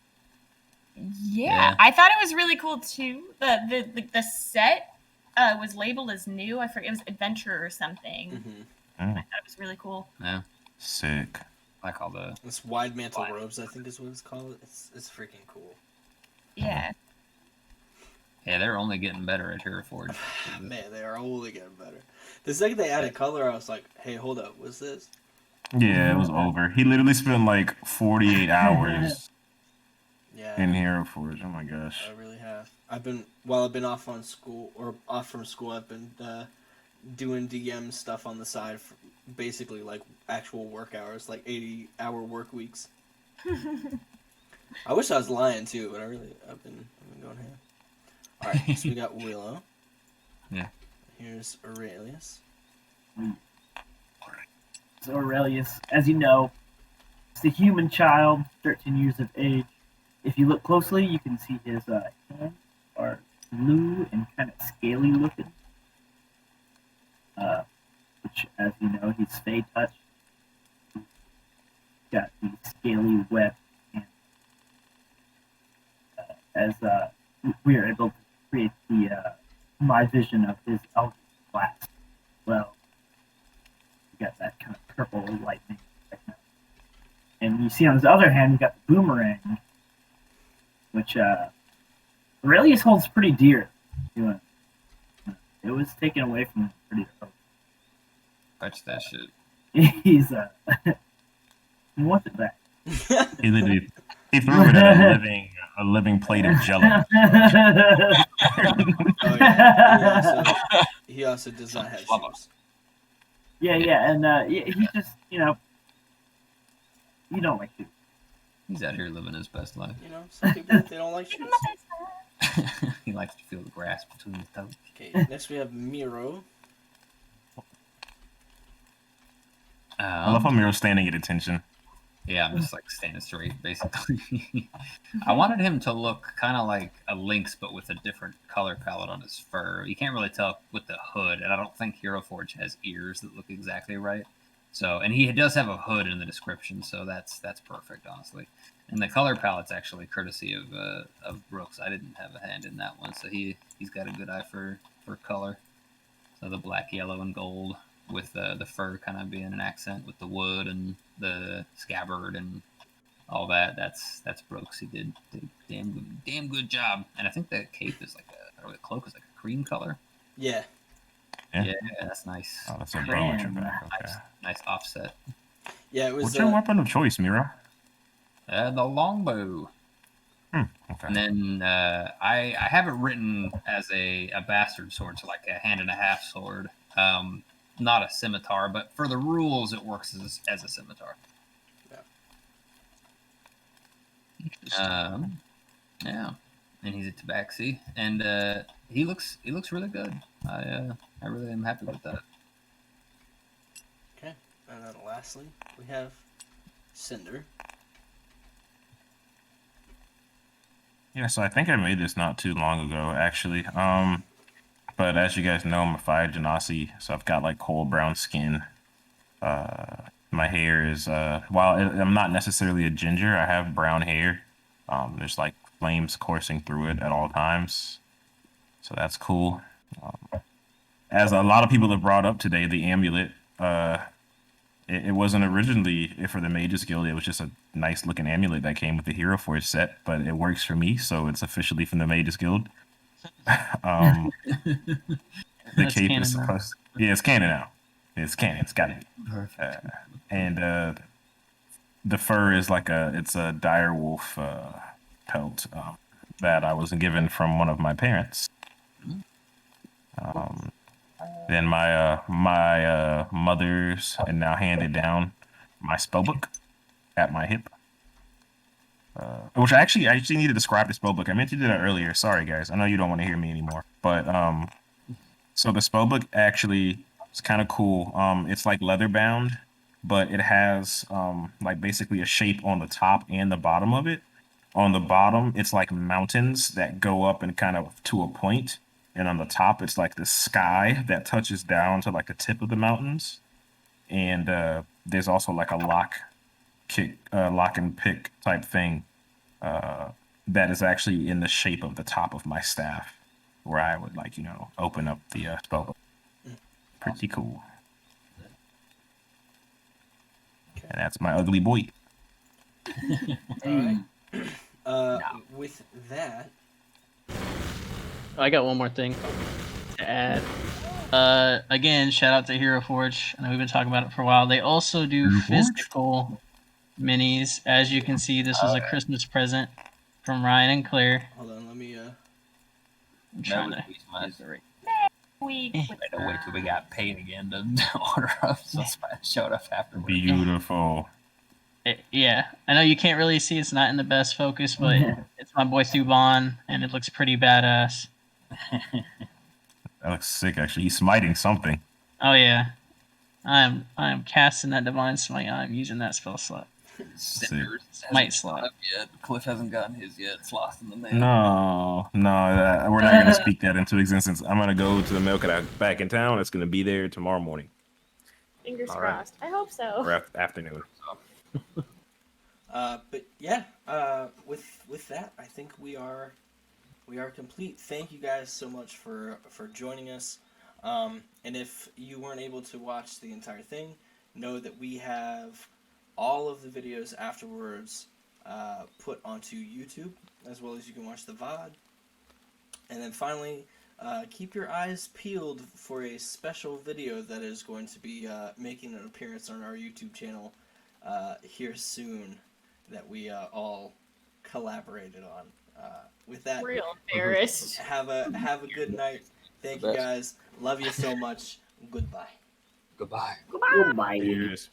Yeah, I thought it was really cool too. The set was labeled as new. I forget, it was adventure or something. Mm-hmm. I thought it was really cool. Yeah. Sick. Like all the. This wide mantle robes, I think is what it's called. It's freaking cool. Yeah. Yeah, they're only getting better at Hero Forge. Man, they are only getting better. The second they added color, I was like, hey, hold up, what's this? Yeah, it was over. He literally spent like 48 hours in Hero Forge. Oh my gosh. I really have. While I've been off from school, I've been doing DM stuff on the side for basically like actual work hours, like 80-hour work weeks. I wish I was lying too, but I've been going ham. Alright, so we got Willow. Yeah. Here's Aurelius. So Aurelius, as you know, is a human child, 13 years of age. If you look closely, you can see his hands are blue and kind of scaly looking. Which, as you know, he's Fey touch. He's got these scaly web hands. As we are able to create the my vision of his eldest class. Well, you got that kind of purple lightning right now. And you see on his other hand, you got the boomerang, which Aurelius holds pretty dear to him. It was taken away from him pretty early. Fetch that shit. He's he wants it back. He literally he threw it at a living plate of jello. Oh, yeah. He also does not have shoes. Yeah, and he just, you don't like shoes. He's out here living his best life. You know, some people, they don't like shoes. He likes to feel the grass between his toes. Okay, next we have Miro. I love how Miro's standing at attention. Yeah, I'm just like standing straight, basically. I wanted him to look kind of like a lynx, but with a different color palette on his fur. You can't really tell with the hood, and I don't think Hero Forge has ears that look exactly right. So, and he does have a hood in the description, so that's perfect, honestly. And the color palette's actually courtesy of Brooks. I didn't have a hand in that one, so he's got a good eye for color. So the black, yellow, and gold, with the fur kind of being an accent with the wood and the scabbard and all that. That's Brooks. He did a damn good job. And I think the cape is or the cloak is like a cream color. Yeah. Yeah, that's nice. Oh, that's a bow at your back. Okay. Nice offset. Yeah, it was. What's your weapon of choice, Miro? The longbow. Okay. And then I have it written as a bastard sword, so like a hand and a half sword. Not a scimitar, but for the rules, it works as a scimitar. Yeah. Yeah, and he's a tabaxi, and he looks really good. I really am happy with that. Okay, and then lastly we have Cinder. Yeah, so I think I made this not too long ago, actually. But as you guys know, I'm a Fire Genasi, so I've got like coal brown skin. My hair is while I'm not necessarily a ginger, I have brown hair. There's like flames coursing through it at all times, so that's cool. As a lot of people have brought up today, the amulet, it wasn't originally for the Mages Guild. It was just a nice looking amulet that came with the Hero Forge set, but it works for me, so it's officially from the Mages Guild. The cape is supposed. Yeah, it's canon now. It's canon. It's got it. Perfect. And the fur is like it's a dire wolf pelt that I was given from one of my parents. Then my mother's and now handed down my spellbook at my hip. Which I actually need to describe the spellbook. I meant to do that earlier. Sorry, guys. I know you don't want to hear me anymore. But so the spellbook actually is kind of cool. It's like leather bound, but it has like basically a shape on the top and the bottom of it. On the bottom, it's like mountains that go up and kind of to a point, and on the top, it's like the sky that touches down to like the tip of the mountains. And there's also like a lock and pick type thing that is actually in the shape of the top of my staff, where I would open up the spell. Pretty cool. Okay. And that's my ugly boy. All right. With that, I got one more thing to add. Again, shout out to Hero Forge. I know we've been talking about it for a while. They also do Hero Forge? physical minis. As you can see, this was a Christmas present from Ryan and Claire. hold on, let me. I'm trying to use the right. We Eh. with I had to wait till we got paid again to order up, so I showed up afterwards. Beautiful. Yeah, I know you can't really see. It's not in the best focus, but it's my boy Thuban, and it looks pretty badass. That looks sick, actually. He's smiting something. Oh yeah, I am casting that divine smite. I'm using that spell slot. Cinder Might hasn't slot. up yet. Cliff hasn't gotten his yet. It's lost in the mail. No, we're not gonna speak that into existence. I'm gonna go to the mail cart back in town. It's gonna be there tomorrow morning Fingers All right. crossed. I hope so. or afternoon. But yeah, with that, I think we are complete. Thank you guys so much for joining us. And if you weren't able to watch the entire thing, know that we have all of the videos afterwards put onto YouTube, as well as you can watch the VOD. And then finally, keep your eyes peeled for a special video that is going to be making an appearance on our YouTube channel here soon, that we all collaborated on. With that, Real embarrassed. have a good night. Thank you guys. Love you so much. Goodbye. Goodbye. Goodbye. Bye. Cheers.